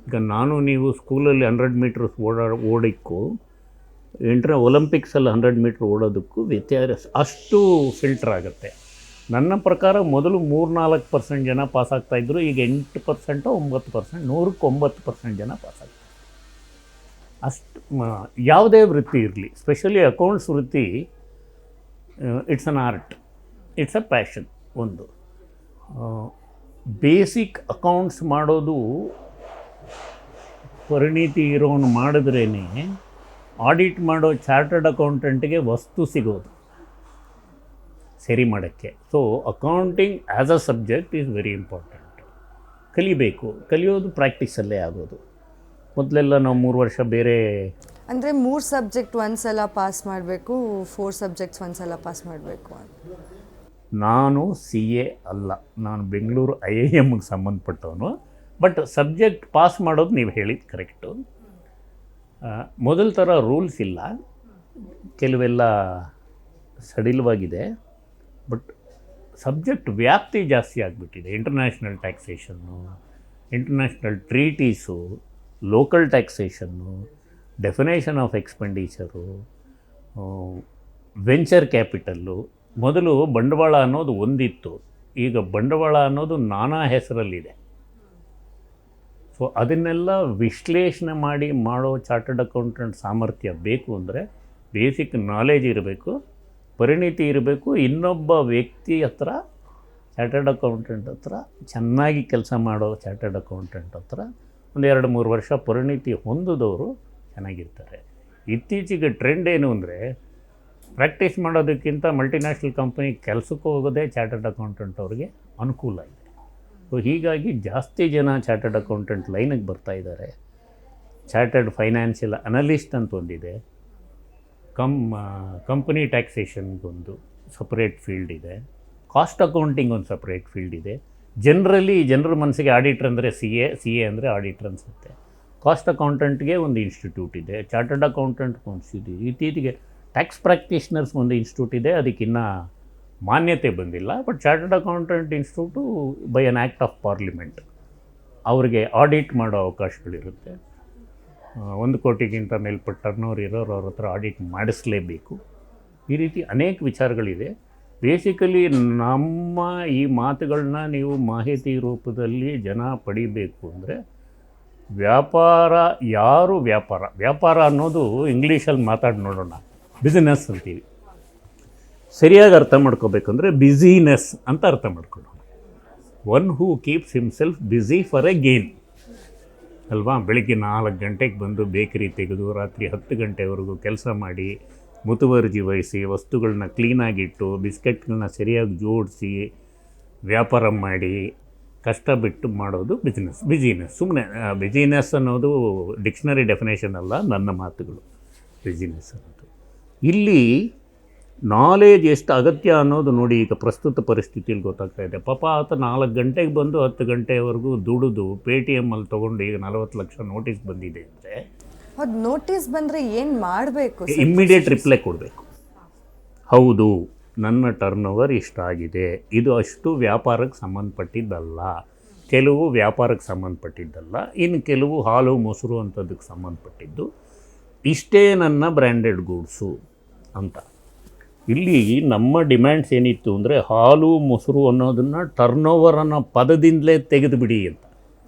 ಈಗ ನಾನು ನೀವು ಸ್ಕೂಲಲ್ಲಿ 100 ಮೀಟರ್ಸ್ ಓಡೋಕ್ಕೂ ಒಲಿಂಪಿಕ್ಸಲ್ಲಿ 100 ಮೀಟ್ರ್ ಓಡೋದಕ್ಕೂ ವ್ಯತ್ಯಾಸ ಅಷ್ಟು ಫಿಲ್ಟರ್ ಆಗುತ್ತೆ. ನನ್ನ ಪ್ರಕಾರ ಮೊದಲು 3-4% ಜನ ಪಾಸಾಗ್ತಾಯಿದ್ರು, ಈಗ 8% 9%, 100ಕ್ಕೆ 9% ಜನ ಪಾಸಾಗ್ತಾರೆ. ಅಷ್ಟು ಯಾವುದೇ ವೃತ್ತಿ ಇರಲಿ, ಸ್ಪೆಷಲಿ ಅಕೌಂಟ್ಸ್ ವೃತ್ತಿ, it's an art, it's a passion. ಒಂದು ಬೇಸಿಕ್ ಅಕೌಂಟ್ಸ್ ಮಾಡೋದು ಪರಿಣಿತಿ ಇರೋನು ಮಾಡಿದ್ರೇ ಆಡಿಟ್ ಮಾಡೋ ಚಾರ್ಟರ್ಡ್ ಅಕೌಂಟೆಂಟ್ಗೆ ವಸ್ತು ಸಿಗೋದು ಸರಿ ಮಾಡೋಕ್ಕೆ. So accounting as a subject is very important. ಕಲಿಬೇಕು. ಕಲಿಯೋದು ಪ್ರಾಕ್ಟೀಸಲ್ಲೇ ಆಗೋದು. ಮೊದಲೆಲ್ಲ ನಾವು 3 ವರ್ಷ ಬೇರೆ, ಅಂದರೆ 3 ಸಬ್ಜೆಕ್ಟ್ ಒಂದ್ಸಲ ಪಾಸ್ ಮಾಡಬೇಕು, 4 ಸಬ್ಜೆಕ್ಟ್ಸ್ ಒಂದ್ಸಲ ಪಾಸ್ ಮಾಡಬೇಕು ಅಂತ. ನಾನು CA ಅಲ್ಲ, ನಾನು ಬೆಂಗಳೂರು IIMಗೆ ಸಂಬಂಧಪಟ್ಟವನು. ಬಟ್ ಸಬ್ಜೆಕ್ಟ್ ಪಾಸ್ ಮಾಡೋದು ನೀವು ಹೇಳಿದ್ದು ಕರೆಕ್ಟು. ಮೊದಲ ಥರ ರೂಲ್ಸ್ ಇಲ್ಲ, ಕೆಲವೆಲ್ಲ ಸಡಿಲವಾಗಿದೆ. ಬಟ್ ಸಬ್ಜೆಕ್ಟ್ ವ್ಯಾಪ್ತಿ ಜಾಸ್ತಿ ಆಗಿಬಿಟ್ಟಿದೆ. International taxation, international treaties, local taxation, definition of expenditure, venture capital. ಮೊದಲು ಬಂಡವಾಳ ಅನ್ನೋದು ಒಂದಿತ್ತು, ಈಗ ಬಂಡವಾಳ ಅನ್ನೋದು ನಾನಾ ಹೆಸರಲ್ಲಿದೆ. ಸೊ ಅದನ್ನೆಲ್ಲ ವಿಶ್ಲೇಷಣೆ ಮಾಡಿ ಮಾಡೋ ಚಾರ್ಟರ್ಡ್ ಅಕೌಂಟೆಂಟ್ ಸಾಮರ್ಥ್ಯ ಬೇಕು ಅಂದರೆ ಬೇಸಿಕ್ ನಾಲೆಜ್ ಇರಬೇಕು, ಪರಿಣಿತಿ ಇರಬೇಕು. ಇನ್ನೊಬ್ಬ ವ್ಯಕ್ತಿ ಹತ್ರ, ಚಾರ್ಟರ್ಡ್ ಅಕೌಂಟೆಂಟ್ ಹತ್ರ, ಚೆನ್ನಾಗಿ ಕೆಲಸ ಮಾಡೋ ಚಾರ್ಟರ್ಡ್ ಅಕೌಂಟೆಂಟ್ ಹತ್ರ 1-2-3 ವರ್ಷ ಪರಿಣಿತಿ ಹೊಂದಿದವರು ಚೆನ್ನಾಗಿರ್ತಾರೆ. ಇತ್ತೀಚೆಗೆ ಟ್ರೆಂಡ್ ಏನು ಅಂದರೆ, ಪ್ರಾಕ್ಟೀಸ್ ಮಾಡೋದಕ್ಕಿಂತ ಮಲ್ಟಿನ್ಯಾಷನಲ್ ಕಂಪನಿ ಕೆಲಸಕ್ಕೆ ಹೋಗೋದೇ ಚಾರ್ಟರ್ಡ್ ಅಕೌಂಟೆಂಟ್ ಅವ್ರಿಗೆ ಅನುಕೂಲ ಇದೆ. ಸೊ ಹೀಗಾಗಿ ಜಾಸ್ತಿ ಜನ ಚಾರ್ಟರ್ಡ್ ಅಕೌಂಟೆಂಟ್ ಲೈನಿಗೆ ಬರ್ತಾ ಇದ್ದಾರೆ. ಚಾರ್ಟರ್ಡ್ ಫೈನಾನ್ಷಿಯಲ್ ಅನಲಿಸ್ಟ್ ಅಂತ ಒಂದಿದೆ, ಕಂಪನಿ ಟ್ಯಾಕ್ಸೇಷನ್ಗೊಂದು ಸಪ್ರೇಟ್ ಫೀಲ್ಡ್ ಇದೆ, ಕಾಸ್ಟ್ ಅಕೌಂಟಿಂಗ್ ಒಂದು ಸಪ್ರೇಟ್ ಫೀಲ್ಡ್ ಇದೆ. ಜನರ ಮನಸ್ಸಿಗೆ ಆಡಿಟ್ರ್ ಅಂದರೆ ಸಿ ಎ ಅಂದರೆ ಆಡಿಟ್ರ್ ಅನಿಸುತ್ತೆ. ಕಾಸ್ಟ್ ಅಕೌಂಟೆಂಟ್ಗೆ ಒಂದು ಇನ್ಸ್ಟಿಟ್ಯೂಟ್ ಇದೆ, ಚಾರ್ಟರ್ಡ್ ಅಕೌಂಟೆಂಟ್ ಒಂದು ಇತ್ತೀಚೆಗೆ ಟ್ಯಾಕ್ಸ್ ಪ್ರಾಕ್ಟೀಷನರ್ಸ್ ಒಂದು ಇನ್ಸ್ಟಿಟ್ಯೂಟ್ ಇದೆ, ಅದಕ್ಕಿನ್ನ ಮಾನ್ಯತೆ ಬಂದಿಲ್ಲ. But chartered accountant institute by an act of parliament ಅವ್ರಿಗೆ ಆಡಿಟ್ ಮಾಡೋ ಅವಕಾಶಗಳಿರುತ್ತೆ. 1 ಕೋಟಿಗಿಂತ ಮೇಲ್ಪಟ್ಟ ಟರ್ನೋವರ್ ಇರೋರು ಅವ್ರ ಹತ್ರ ಆಡಿಟ್ ಮಾಡಿಸಲೇಬೇಕು. ಈ ರೀತಿ ಅನೇಕ ವಿಚಾರಗಳಿದೆ. ಬೇಸಿಕಲಿ ನಮ್ಮ ಈ ಮಾತುಗಳನ್ನ ನೀವು ಮಾಹಿತಿ ರೂಪದಲ್ಲಿ ಜನ ಪಡಿಬೇಕು ಅಂದರೆ ವ್ಯಾಪಾರ ಅನ್ನೋದು ಇಂಗ್ಲೀಷಲ್ಲಿ ಮಾತಾಡಿ ನೋಡೋಣ, ಬಿಸ್ನೆಸ್ ಅಂತೀವಿ. ಸರಿಯಾಗಿ ಅರ್ಥ ಮಾಡ್ಕೋಬೇಕಂದ್ರೆ ಬಿಸಿನೆಸ್ ಅಂತ ಅರ್ಥ ಮಾಡ್ಕೊಳ್ಳೋಣ. One who keeps himself busy for A gain ಅಲ್ವಾ. ಬೆಳಿಗ್ಗೆ 4 ಗಂಟೆಗೆ ಬಂದು ಬೇಕರಿ ತೆಗೆದು ರಾತ್ರಿ 10 ಗಂಟೆವರೆಗೂ ಕೆಲಸ ಮಾಡಿ ಮುತುವರ್ಜಿ ವಹಿಸಿ ವಸ್ತುಗಳನ್ನ ಕ್ಲೀನಾಗಿಟ್ಟು ಬಿಸ್ಕೆಟ್ಗಳನ್ನ ಸರಿಯಾಗಿ ಜೋಡಿಸಿ ವ್ಯಾಪಾರ ಮಾಡಿ ಕಷ್ಟ ಬಿಟ್ಟು ಮಾಡೋದು ಬಿಸಿನೆಸ್. ಸುಮ್ಮನೆ ಬಿಸಿನೆಸ್ ಅನ್ನೋದು ಡಿಕ್ಷನರಿ ಡೆಫಿನೇಷನ್ ಅಲ್ಲ, ನನ್ನ ಮಾತುಗಳು. ಬಿಸಿನೆಸ್ ಅನ್ನೋದು ಇಲ್ಲಿ ನಾಲೇಜ್ ಎಷ್ಟು ಅಗತ್ಯ ಅನ್ನೋದು ನೋಡಿ ಈಗ ಪ್ರಸ್ತುತ ಪರಿಸ್ಥಿತಿಯಲ್ಲಿ ಗೊತ್ತಾಗ್ತಾ ಇದೆ. ಪಾಪ ಆತ 4 ಗಂಟೆಗೆ ಬಂದು 10 ಗಂಟೆವರೆಗೂ ದುಡಿದು ಪೇಟಿಎಮ್ಮಲ್ಲಿ ತೊಗೊಂಡು ಈಗ 40 ಲಕ್ಷ ನೋಟಿಸ್ ಬಂದಿದೆ ಅಂದರೆ ಅದು ನೋಟಿಸ್ ಬಂದರೆ ಏನು ಮಾಡಬೇಕು? ಇಮ್ಮಿಡಿಯೇಟ್ ರಿಪ್ಲೈ ಕೊಡಬೇಕು. ಹೌದು, ನನ್ನ ಟರ್ನ್ ಓವರ್ ಇಷ್ಟಾಗಿದೆ, ಇದು ಅಷ್ಟು ವ್ಯಾಪಾರಕ್ಕೆ ಸಂಬಂಧಪಟ್ಟಿದ್ದಲ್ಲ, ಕೆಲವು ವ್ಯಾಪಾರಕ್ಕೆ ಸಂಬಂಧಪಟ್ಟಿದ್ದಲ್ಲ, ಇನ್ನು ಕೆಲವು ಹಾಲು ಮೊಸರು ಅಂಥದ್ದಕ್ಕೆ ಸಂಬಂಧಪಟ್ಟಿದ್ದು, ಇಷ್ಟೇ ನನ್ನ ಬ್ರ್ಯಾಂಡೆಡ್ ಗೂಡ್ಸು ಅಂತ. ಇಲ್ಲಿ ನಮ್ಮ ಡಿಮ್ಯಾಂಡ್ಸ್ ಏನಿತ್ತು ಅಂದರೆ ಹಾಲು ಮೊಸರು ಅನ್ನೋದನ್ನು ಟರ್ನ್ ಓವರ್ ಅನ್ನೋ ಪದದಿಂದಲೇ ತೆಗೆದುಬಿಡಿ ಅಂತ.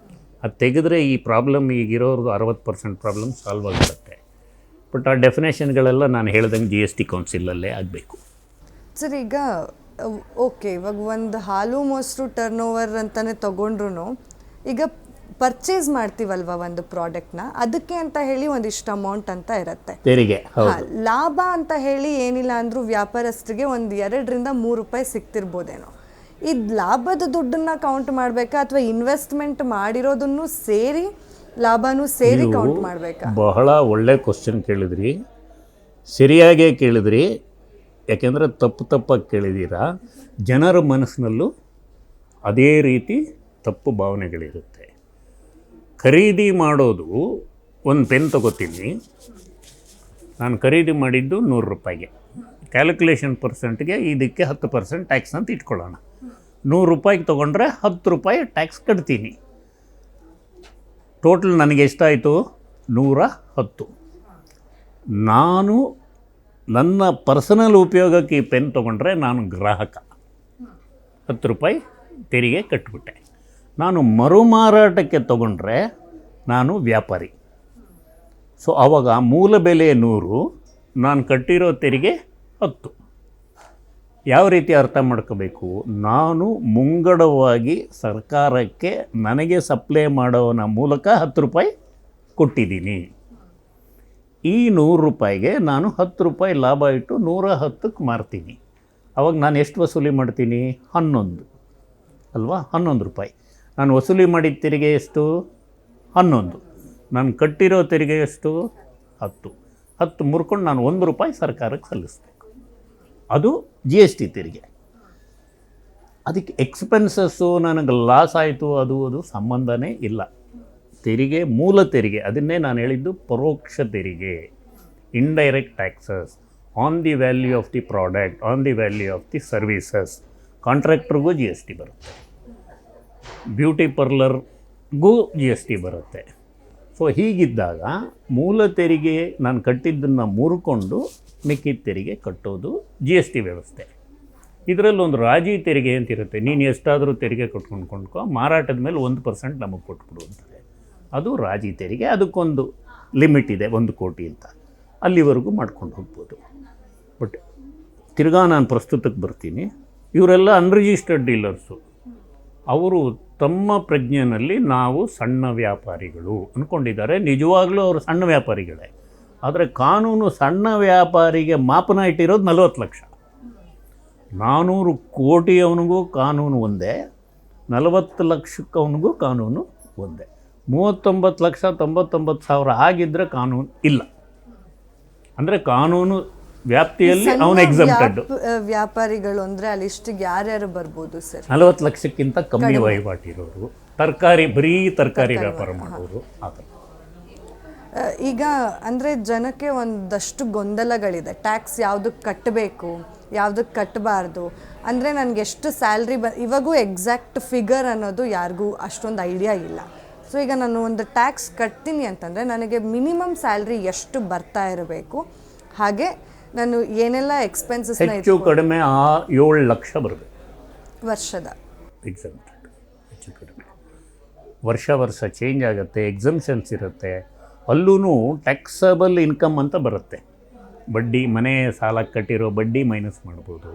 ಅದು ತೆಗೆದ್ರೆ ಈ ಪ್ರಾಬ್ಲಮ್ ಈಗಿರೋರ್ದು 60% ಪ್ರಾಬ್ಲಮ್ ಸಾಲ್ವ್ ಆಗಿರುತ್ತೆ. ಬಟ್ ಆ ಡೆಫಿನೇಷನ್ಗಳೆಲ್ಲ ನಾನು ಹೇಳ್ದಂಗೆ GST ಕೌನ್ಸಿಲಲ್ಲೇ ಆಗಬೇಕು. ಸರ್, ಈಗ ಓಕೆ, ಇವಾಗ ಒಂದು ಹಾಲು ಮೊಸರು ಟರ್ನ್ ಓವರ್ ಅಂತಲೇ ತೊಗೊಂಡ್ರು ಈಗ ಪರ್ಚೇಸ್ ಮಾಡ್ತೀವಲ್ವ ಒಂದು ಪ್ರಾಡಕ್ಟ್ನ, ಅದಕ್ಕೆ ಅಂತ ಹೇಳಿ ಒಂದಿಷ್ಟು ಅಮೌಂಟ್ ಅಂತ ಇರುತ್ತೆ ತೆರಿಗೆ. ಲಾಭ ಅಂತ ಹೇಳಿ ಏನಿಲ್ಲ ಅಂದರೂ ವ್ಯಾಪಾರಸ್ಥರಿಗೆ ಒಂದು 2-3 ರೂಪಾಯಿ ಸಿಗ್ತಿರ್ಬೋದೇನೋ. ಇದು ಲಾಭದ ದುಡ್ಡನ್ನ ಕೌಂಟ್ ಮಾಡಬೇಕಾ ಅಥವಾ ಇನ್ವೆಸ್ಟ್ಮೆಂಟ್ ಮಾಡಿರೋದನ್ನು ಸೇರಿ ಲಾಭನೂ ಸೇರಿ ಕೌಂಟ್ ಮಾಡಬೇಕಾ? ಬಹಳ ಒಳ್ಳೆ ಕ್ವಶನ್ ಕೇಳಿದ್ರಿ, ಸರಿಯಾಗೇ ಕೇಳಿದ್ರಿ. ಯಾಕೆಂದರೆ ತಪ್ಪಾಗಿ ಕೇಳಿದ್ದೀರಾ. ಜನರ ಮನಸ್ಸಿನಲ್ಲೂ ಅದೇ ರೀತಿ ತಪ್ಪು ಭಾವನೆಗಳಿರುತ್ತೆ. ಖರೀದಿ ಮಾಡೋದು, ಒಂದು ಪೆನ್ ತೊಗೋತೀನಿ, ನಾನು ಖರೀದಿ ಮಾಡಿದ್ದು 100 ರೂಪಾಯಿಗೆ, ಕ್ಯಾಲ್ಕುಲೇಷನ್ ಪರ್ಸೆಂಟ್ಗೆ ಇದಕ್ಕೆ 10% ಟ್ಯಾಕ್ಸ್ ಅಂತ ಇಟ್ಕೊಳ್ಳೋಣ. 100 ರೂಪಾಯಿಗೆ ತೊಗೊಂಡ್ರೆ 10 ರೂಪಾಯಿ ಟ್ಯಾಕ್ಸ್ ಕಟ್ತೀನಿ. ಟೋಟಲ್ ನನಗೆ ಎಷ್ಟಾಯಿತು? 110. ನಾನು ನನ್ನ ಪರ್ಸನಲ್ ಉಪಯೋಗಕ್ಕೆ ಈ ಪೆನ್ ತೊಗೊಂಡ್ರೆ ನಾನು ಗ್ರಾಹಕ, 10 ರೂಪಾಯಿ ತೆರಿಗೆ ಕಟ್ಬಿಟ್ಟೆ. ನಾನು ಮರುಮಾರಾಟಕ್ಕೆ ತೊಗೊಂಡ್ರೆ ನಾನು ವ್ಯಾಪಾರಿ. ಸೊ ಆವಾಗ ಮೂಲ ಬೆಲೆ 100, ನಾನು ಕಟ್ಟಿರೋ ತೆರಿಗೆ 10. ಯಾವ ರೀತಿ ಅರ್ಥ ಮಾಡ್ಕೋಬೇಕು? ನಾನು ಮುಂಗಡವಾಗಿ ಸರ್ಕಾರಕ್ಕೆ ನನಗೆ ಸಪ್ಲೈ ಮಾಡೋನ ಮೂಲಕ 10 ರೂಪಾಯಿ ಕೊಟ್ಟಿದ್ದೀನಿ. ಈ 100 ರೂಪಾಯಿಗೆ ನಾನು 10 ರೂಪಾಯಿ ಲಾಭ ಇಟ್ಟು 110ಕ್ಕೆ ಮಾರ್ತೀನಿ. ಆವಾಗ ನಾನು ಎಷ್ಟು ವಸೂಲಿ ಮಾಡ್ತೀನಿ? 11 ಅಲ್ವಾ? 11 ರೂಪಾಯಿ. ನಾನು ವಸೂಲಿ ಮಾಡಿದ ತೆರಿಗೆ ಎಷ್ಟು? 11. ನಾನು ಕಟ್ಟಿರೋ ತೆರಿಗೆ ಎಷ್ಟು? 10 ಮುರ್ಕೊಂಡು ನಾನು 1 ರೂಪಾಯಿ ಸರ್ಕಾರಕ್ಕೆ ಸಲ್ಲಿಸಬೇಕು. ಅದು GST ತೆರಿಗೆ. ಅದಕ್ಕೆ ಎಕ್ಸ್ಪೆನ್ಸಸ್ಸು ನನಗೆ ಲಾಸ್ ಆಯಿತು ಅದು ಸಂಬಂಧನೇ ಇಲ್ಲ. ತೆರಿಗೆ ಮೂಲ ತೆರಿಗೆ, ಅದನ್ನೇ ನಾನು ಹೇಳಿದ್ದು ಪರೋಕ್ಷ ತೆರಿಗೆ, indirect taxes on the value of the product, on the value of the services. ಕಾಂಟ್ರಾಕ್ಟ್ರಿಗೂ GST ಬರುತ್ತೆ, ಬ್ಯೂಟಿ ಪಾರ್ಲರ್ಗೂ GST ಬರುತ್ತೆ. ಸೊ ಹೀಗಿದ್ದಾಗ ಮೂಲ ತೆರಿಗೆ ನಾನು ಕಟ್ಟಿದ್ದನ್ನು ಮುರ್ಕೊಂಡು ಮಿಕ್ಕಿದ ತೆರಿಗೆ ಕಟ್ಟೋದು GST ವ್ಯವಸ್ಥೆ. ಇದರಲ್ಲೊಂದು ರಾಜಿ ತೆರಿಗೆ ಅಂತಿರುತ್ತೆ. ನೀನು ಎಷ್ಟಾದರೂ ತೆರಿಗೆ ಕಟ್ಕೊಂಡು ಮಾರಾಟದ ಮೇಲೆ 1% ನಮಗೆ ಕೊಟ್ಬಿಡು ಅಂತಾರೆ. ಅದು ರಾಜಿ ತೆರಿಗೆ. ಅದಕ್ಕೊಂದು ಲಿಮಿಟ್ ಇದೆ, 1 ಕೋಟಿ ಅಂತ, ಅಲ್ಲಿವರೆಗೂ ಮಾಡ್ಕೊಂಡು ಹೋಗ್ಬೋದು. ಬಟ್ ತಿರ್ಗಾ ನಾನು ಪ್ರಸ್ತುತಕ್ಕೆ ಬರ್ತೀನಿ. ಇವರೆಲ್ಲ ಅನ್ರಿಜಿಸ್ಟರ್ಡ್ ಡೀಲರ್ಸು. ಅವರು ತಮ್ಮ ಪ್ರಜ್ಞೆಯಲ್ಲಿ ನಾವು ಸಣ್ಣ ವ್ಯಾಪಾರಿಗಳು ಅಂದ್ಕೊಂಡಿದ್ದಾರೆ. ನಿಜವಾಗ್ಲೂ ಅವರು ಸಣ್ಣ ವ್ಯಾಪಾರಿಗಳೇ. ಆದರೆ ಕಾನೂನು ಸಣ್ಣ ವ್ಯಾಪಾರಿಗೆ ಮಾಪನ ಇಟ್ಟಿರೋದು 40 ಲಕ್ಷ. 400 ಕೋಟಿ ಅವನಿಗೂ ಕಾನೂನು ಒಂದೇ, 40 ಲಕ್ಷಕ್ಕೆ ಅವನಿಗೂ ಕಾನೂನು ಒಂದೇ. 39,99,000 ಆಗಿದ್ದರೆ ಕಾನೂನು ಇಲ್ಲ. ಅಂದರೆ ಕಾನೂನು ವ್ಯಾಪ್ತಿಯಲ್ಲಿ ಅವನು ಎಕ್ಸಮ್ಟೆಡ್. ವ್ಯಾಪಾರಿಗಳು ಅಂದರೆ ಅಲ್ಲಿ ಇಷ್ಟಿಗೆ ಯಾರ್ಯಾರು ಬರ್ಬೋದು ಸರ್? 40 ಲಕ್ಷಕ್ಕಿಂತ ಕಮ್ಮಿ ವಹಿವಾಟಿರೋರು, ಬರೀ ತರಕಾರಿ ವ್ಯಾಪಾರ ಮಾಡೋರು ಆ ಥರ. ಈಗ ಅಂದರೆ ಜನಕ್ಕೆ ಒಂದಷ್ಟು ಗೊಂದಲಗಳಿದೆ. ಟ್ಯಾಕ್ಸ್ ಯಾವುದಕ್ಕೆ ಕಟ್ಟಬೇಕು, ಯಾವುದಕ್ಕೆ ಕಟ್ಟಬಾರ್ದು, ಅಂದರೆ ನನಗೆ ಎಷ್ಟು ಸ್ಯಾಲ್ರಿ ಇವಾಗೂ ಎಕ್ಸಾಕ್ಟ್ ಫಿಗರ್ ಅನ್ನೋದು ಯಾರಿಗೂ ಅಷ್ಟೊಂದು ಐಡಿಯಾ ಇಲ್ಲ. ಸೊ ಈಗ ನಾನು ಒಂದು ಟ್ಯಾಕ್ಸ್ ಕಟ್ತೀನಿ ಅಂತಂದರೆ ನನಗೆ ಮಿನಿಮಮ್ ಸ್ಯಾಲ್ರಿ ಎಷ್ಟು ಬರ್ತಾ ಇರಬೇಕು, ಹಾಗೆ ನಾನು ಏನೆಲ್ಲ ಎಕ್ಸ್ಪೆನ್ಸಸ್ ಹೆಚ್ಚು ಕಡಿಮೆ 7 ಲಕ್ಷ ಬರಬೇಕು ವರ್ಷದ ಎಕ್ಸಮ್ಟೆಡ್. ಹೆಚ್ಚು ಕಡಿಮೆ ವರ್ಷ ಚೇಂಜ್ ಆಗುತ್ತೆ, ಎಕ್ಸಮ್ಷನ್ಸ್ ಇರುತ್ತೆ. ಅಲ್ಲೂ ಟ್ಯಾಕ್ಸಬಲ್ ಇನ್ಕಮ್ ಅಂತ ಬರುತ್ತೆ. ಬಡ್ಡಿ, ಮನೆ ಸಾಲ ಕಟ್ಟಿರೋ ಬಡ್ಡಿ ಮೈನಸ್ ಮಾಡ್ಬೋದು.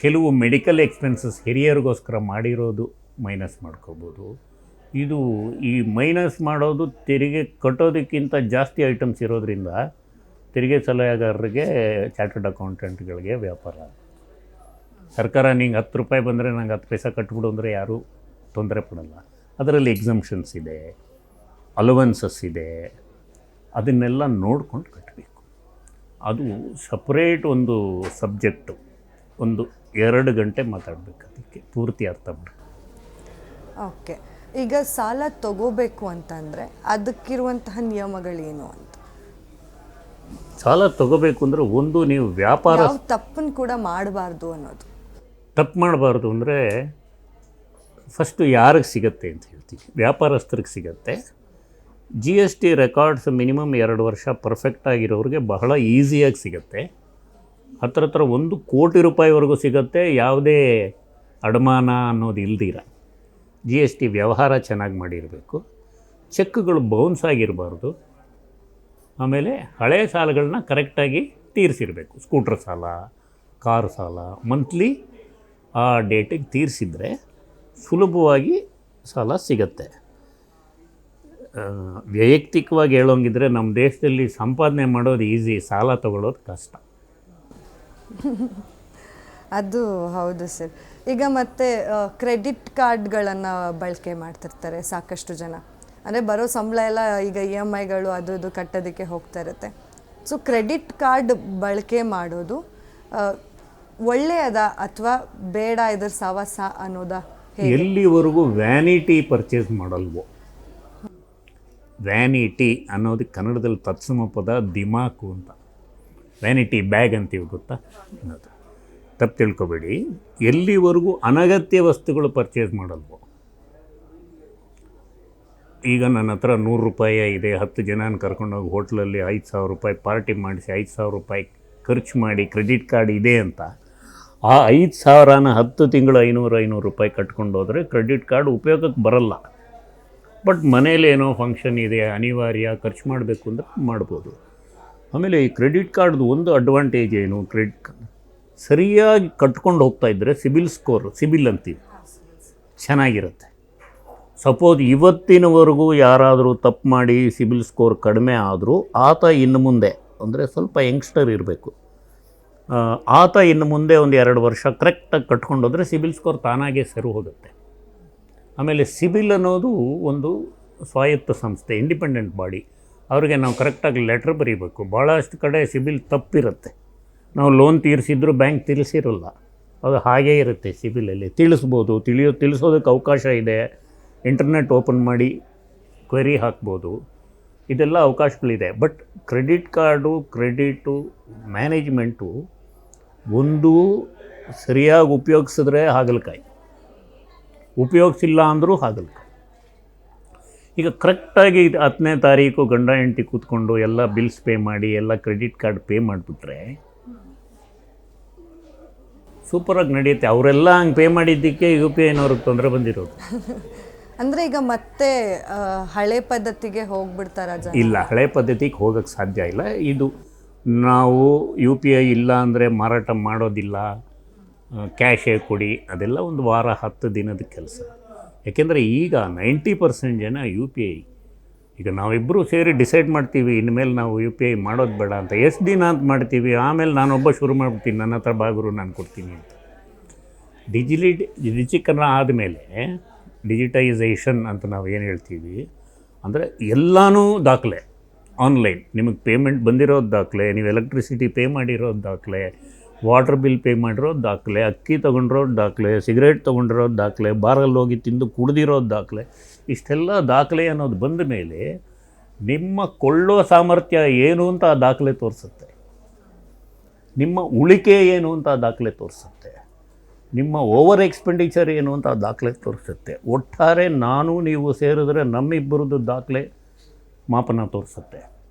ಕೆಲವು ಮೆಡಿಕಲ್ ಎಕ್ಸ್ಪೆನ್ಸಸ್ ಹಿರಿಯರಿಗೋಸ್ಕರ ಮಾಡಿರೋದು ಮೈನಸ್ ಮಾಡ್ಕೋಬೋದು. ಇದು ಈ ಮೈನಸ್ ಮಾಡೋದು ತೆರಿಗೆ ಕಟ್ಟೋದಕ್ಕಿಂತ ಜಾಸ್ತಿ ಐಟಮ್ಸ್ ಇರೋದ್ರಿಂದ ತೆರಿಗೆ ಸಲಹೆಗಾರರಿಗೆ, ಚಾರ್ಟರ್ಡ್ ಅಕೌಂಟೆಂಟ್ಗಳಿಗೆ ವ್ಯಾಪಾರ. ಸರ್ಕಾರ ನಿಂಗೆ 10 ರೂಪಾಯಿ ಬಂದರೆ ನಂಗೆ 10 ಪೈಸೆ ಕಟ್ಬಿಡು ಅಂದರೆ ಯಾರೂ ತೊಂದರೆ ಪಡಲ್ಲ. ಅದರಲ್ಲಿ ಎಕ್ಸಮ್ಷನ್ಸ್ ಇದೆ, ಅಲವೆನ್ಸಸ್ ಇದೆ, ಅದನ್ನೆಲ್ಲ ನೋಡ್ಕೊಂಡು ಕಟ್ಟಬೇಕು. ಅದು ಸಪ್ರೇಟ್ ಒಂದು ಸಬ್ಜೆಕ್ಟು. 2 ಗಂಟೆ ಮಾತಾಡಬೇಕು ಅದಕ್ಕೆ, ಪೂರ್ತಿ ಅರ್ಥ ಮಾಡಿ. ಓಕೆ, ಈಗ ಸಾಲ ತಗೋಬೇಕು ಅಂತಂದರೆ ಅದಕ್ಕಿರುವಂತಹ ನಿಯಮಗಳೇನು ಅಂತ? ಸಾಲ ತಗೋಬೇಕು ಅಂದರೆ ನೀವು ವ್ಯಾಪಾರ ತಪ್ಪನ್ನು ಕೂಡ ಮಾಡಬಾರ್ದು ಅನ್ನೋದು. ತಪ್ಪು ಮಾಡಬಾರ್ದು ಅಂದರೆ ಫಸ್ಟು ಯಾರಿಗೆ ಸಿಗುತ್ತೆ ಅಂತ ಹೇಳ್ತೀವಿ. ವ್ಯಾಪಾರಸ್ಥರಿಗೆ ಸಿಗುತ್ತೆ. GST ರೆಕಾರ್ಡ್ಸ್ ಮಿನಿಮಮ್ 2 ವರ್ಷ ಪರ್ಫೆಕ್ಟ್ ಆಗಿರೋರಿಗೆ ಬಹಳ ಈಸಿಯಾಗಿ ಸಿಗುತ್ತೆ. ಹತ್ರ 1 ಕೋಟಿ ರೂಪಾಯಿವರೆಗೂ ಸಿಗುತ್ತೆ, ಯಾವುದೇ ಅಡಮಾನ ಅನ್ನೋದು ಇಲ್ದಿರ. GST ವ್ಯವಹಾರ ಚೆನ್ನಾಗಿ ಮಾಡಿರಬೇಕು, ಚೆಕ್ಗಳು ಬೌನ್ಸ್ ಆಗಿರಬಾರ್ದು, ಆಮೇಲೆ ಹಳೆಯ ಸಾಲಗಳನ್ನ ಕರೆಕ್ಟಾಗಿ ತೀರಿಸಿರಬೇಕು. ಸ್ಕೂಟ್ರ್ ಸಾಲ, ಕಾರ್ ಸಾಲ ಮಂತ್ಲಿ ಆ ಡೇಟಿಗೆ ತೀರಿಸಿದರೆ ಸುಲಭವಾಗಿ ಸಾಲ ಸಿಗತ್ತೆ. ವೈಯಕ್ತಿಕವಾಗಿ ಹೇಳೋಂಗಿದ್ರೆ ನಮ್ಮ ದೇಶದಲ್ಲಿ ಸಂಪಾದನೆ ಮಾಡೋದು ಈಸಿ, ಸಾಲ ತಗೊಳ್ಳೋದು ಕಷ್ಟ. ಅದು ಹೌದು ಸರ್. ಈಗ ಮತ್ತೆ ಕ್ರೆಡಿಟ್ ಕಾರ್ಡ್ಗಳನ್ನು ಬಳಕೆ ಮಾಡ್ತಿರ್ತಾರೆ ಸಾಕಷ್ಟು ಜನ. ಅಂದರೆ ಬರೋ ಸಂಬಳ ಎಲ್ಲ ಈಗ EMIಗಳು ಅದು ಕಟ್ಟೋದಕ್ಕೆ ಹೋಗ್ತಾ ಇರುತ್ತೆ. ಸೊ ಕ್ರೆಡಿಟ್ ಕಾರ್ಡ್ ಬಳಕೆ ಮಾಡೋದು ಒಳ್ಳೆಯದ ಅಥವಾ ಬೇಡ, ಇದ್ರ ಸವಾಸ ಅನ್ನೋದಾ? ಎಲ್ಲಿವರೆಗೂ ವ್ಯಾನಿಟಿ ಪರ್ಚೇಸ್ ಮಾಡಲ್ವೋ, ವ್ಯಾನಿಟಿ ಅನ್ನೋದಕ್ಕೆ ಕನ್ನಡದಲ್ಲಿ ತತ್ಸಮ ಪದ ದಿಮಾಕು ಅಂತ. ವ್ಯಾನಿಟಿ ಬ್ಯಾಗ್ ಅಂತೀವಿ, ಗೊತ್ತಾ? ಅನ್ನೋದು ತಪ್ಪು ತಿಳ್ಕೊಬೇಡಿ. ಎಲ್ಲಿವರೆಗೂ ಅನಗತ್ಯ ವಸ್ತುಗಳು ಪರ್ಚೇಸ್ ಮಾಡಲ್ವೋ, ಈಗ ನನ್ನ ಹತ್ರ 100 ರೂಪಾಯಿ ಇದೆ, 10 ಜನನ ಕರ್ಕೊಂಡೋಗಿ ಹೋಟ್ಲಲ್ಲಿ 5,000 ರೂಪಾಯಿ ಪಾರ್ಟಿ ಮಾಡಿಸಿ 5,000 ರೂಪಾಯಿ ಖರ್ಚು ಮಾಡಿ ಕ್ರೆಡಿಟ್ ಕಾರ್ಡ್ ಇದೆ ಅಂತ ಆ 5,000ನ 10 ತಿಂಗಳು 500 ರೂಪಾಯಿ ಕಟ್ಕೊಂಡು ಹೋದರೆ ಕ್ರೆಡಿಟ್ ಕಾರ್ಡ್ ಉಪಯೋಗಕ್ಕೆ ಬರಲ್ಲ. ಬಟ್ ಮನೇಲಿ ಏನೋ ಫಂಕ್ಷನ್ ಇದೆ, ಅನಿವಾರ್ಯ ಖರ್ಚು ಮಾಡಬೇಕು ಅಂದರೆ ಮಾಡ್ಬೋದು. ಆಮೇಲೆ ಈ ಕ್ರೆಡಿಟ್ ಕಾರ್ಡ್ದು ಒಂದು ಅಡ್ವಾಂಟೇಜ್ ಏನು, ಕ್ರೆಡಿಟ್ ಕಾರ್ಡ್ ಸರಿಯಾಗಿ ಕಟ್ಕೊಂಡು ಹೋಗ್ತಾ ಇದ್ದರೆ ಸಿಬಿಲ್ ಅಂತೀವಿ, ಚೆನ್ನಾಗಿರುತ್ತೆ. ಸಪೋಸ್ ಇವತ್ತಿನವರೆಗೂ ಯಾರಾದರೂ ತಪ್ಪು ಮಾಡಿ ಸಿಬಿಲ್ ಸ್ಕೋರ್ ಕಡಿಮೆ ಆದರೂ ಆತ ಇನ್ನು ಮುಂದೆ, ಅಂದರೆ ಸ್ವಲ್ಪ ಯಂಗ್ಸ್ಟರ್ ಇರಬೇಕು, ಆತ ಇನ್ನು ಮುಂದೆ 2 ವರ್ಷ ಕರೆಕ್ಟಾಗಿ ಕಟ್ಕೊಂಡೋದ್ರೆ ಸಿಬಿಲ್ ಸ್ಕೋರ್ ತಾನಾಗೇ ಸರಿ ಹೋಗುತ್ತೆ. ಆಮೇಲೆ ಸಿಬಿಲ್ ಅನ್ನೋದು ಒಂದು ಸ್ವಾಯತ್ತ ಸಂಸ್ಥೆ, ಇಂಡಿಪೆಂಡೆಂಟ್ ಬಾಡಿ. ಅವ್ರಿಗೆ ನಾವು ಕರೆಕ್ಟಾಗಿ ಲೆಟ್ರ್ ಬರೀಬೇಕು. ಭಾಳಷ್ಟು ಕಡೆ ಸಿಬಿಲ್ ತಪ್ಪಿರುತ್ತೆ. ನಾವು ಲೋನ್ ತೀರಿಸಿದ್ರು ಬ್ಯಾಂಕ್ ತಿಳಿಸಿರಲ್ಲ, ಅದು ಹಾಗೇ ಇರುತ್ತೆ ಸಿಬಿಲಲ್ಲಿ. ತಿಳಿಸ್ಬೋದು, ತಿಳಿಸೋದಕ್ಕೆ ಅವಕಾಶ ಇದೆ. ಇಂಟರ್ನೆಟ್ ಓಪನ್ ಮಾಡಿ ಕ್ವೆರಿ ಹಾಕ್ಬೋದು, ಇದೆಲ್ಲ ಅವಕಾಶಗಳಿದೆ. But credit card, credit management ಒಂದು ಸರಿಯಾಗಿ ಉಪಯೋಗಿಸಿದ್ರೆ ಹಾಗಲಕಾಯಿ, ಉಪಯೋಗಿಸಿಲ್ಲ ಅಂದರೂ ಹಾಗಲಕಾಯಿ. ಈಗ ಕರೆಕ್ಟಾಗಿ 10ನೇ ತಾರೀಕು ಗಂಡ ಹೆಂಡತಿ ಕೂತ್ಕೊಂಡು ಎಲ್ಲ ಬಿಲ್ಸ್ ಪೇ ಮಾಡಿ ಎಲ್ಲ ಕ್ರೆಡಿಟ್ ಕಾರ್ಡ್ ಪೇ ಮಾಡಿಬಿಟ್ರೆ ಸೂಪರಾಗಿ ನಡೆಯುತ್ತೆ. ಅವರೆಲ್ಲ ಹಂಗೆ ಪೇ ಮಾಡಿದ್ದಕ್ಕೆ UPI ಅವ್ರಿಗೆ ತೊಂದರೆ ಬಂದಿರೋದು. ಅಂದರೆ ಈಗ ಮತ್ತೆ ಹಳೆ ಪದ್ಧತಿಗೆ ಹೋಗ್ಬಿಡ್ತಾರ ಜನ? ಇಲ್ಲ, ಹಳೆ ಪದ್ಧತಿಗೆ ಹೋಗೋಕ್ಕೆ ಸಾಧ್ಯ ಇಲ್ಲ. ಇದು ನಾವು UPI ಇಲ್ಲ ಅಂದರೆ ಮಾರಾಟ ಮಾಡೋದಿಲ್ಲ, ಕ್ಯಾಶೇ ಕೊಡಿ, ಅದೆಲ್ಲ ಒಂದು ವಾರ 10 ದಿನದ ಕೆಲಸ. ಯಾಕೆಂದರೆ ಈಗ 90% ಜನ UPI, ಈಗ ನಾವಿಬ್ಬರು ಸೇರಿ ಡಿಸೈಡ್ ಮಾಡ್ತೀವಿ ಇನ್ಮೇಲೆ ನಾವು UPI ಮಾಡೋದು ಬೇಡ ಅಂತ. ಎಷ್ಟು ದಿನ ಅಂತ ಮಾಡ್ತೀವಿ, ಆಮೇಲೆ ನಾನೊಬ್ಬ ಶುರು ಮಾಡ್ಬಿಡ್ತೀನಿ, ನನ್ನ ಹತ್ರ ಬಾಗುರು ನಾನು ಕೊಡ್ತೀನಿ ಅಂತ. ಡಿಜಿಟೀಕರಣ ಆದಮೇಲೆ ಡಿಜಿಟೈಸೇಷನ್ ಅಂತ ನಾವು ಏನು ಹೇಳ್ತೀವಿ ಅಂದರೆ ಎಲ್ಲನೂ ದಾಖಲೆ ಆನ್ಲೈನ್. ನಿಮಗೆ ಪೇಮೆಂಟ್ ಬಂದಿರೋದು ದಾಖಲೆ, ನೀವು ಎಲೆಕ್ಟ್ರಿಸಿಟಿ ಪೇ ಮಾಡಿರೋದು ದಾಖಲೆ, ವಾಟರ್ ಬಿಲ್ ಪೇ ಮಾಡಿರೋದು ದಾಖಲೆ, ಅಕ್ಕಿ ತೊಗೊಂಡಿರೋದು ದಾಖಲೆ, ಸಿಗರೇಟ್ ತೊಗೊಂಡಿರೋದು ದಾಖಲೆ, ಬಾರಲ್ಲಿ ಹೋಗಿ ತಿಂದು ಕುಡ್ದಿರೋದು ದಾಖಲೆ, ಇಷ್ಟೆಲ್ಲ ದಾಖಲೆ ಅನ್ನೋದು ಬಂದ ಮೇಲೆ ನಿಮ್ಮ ಕೊಳ್ಳೋ ಸಾಮರ್ಥ್ಯ ಏನು ಅಂತ ಆ ದಾಖಲೆ ತೋರಿಸುತ್ತೆ, ನಿಮ್ಮ ಉಳಿಕೆ ಏನು ಅಂತ ಆ ದಾಖಲೆ ತೋರಿಸುತ್ತೆ, ನಿಮ್ಮ ಓವರ್ ಎಕ್ಸ್ಪೆಂಡಿಚರ್ ಏನು ಅಂತ ಆ ದಾಖಲೆ ತೋರಿಸುತ್ತೆ. ಒಟ್ಟಾರೆ ನಾನು ನೀವು ಸೇರಿದ್ರೆ ನಮ್ಮಿಬ್ಬರದ್ದು ದಾಖಲೆ ಮಾಪನ ತೋರಿಸುತ್ತೆ.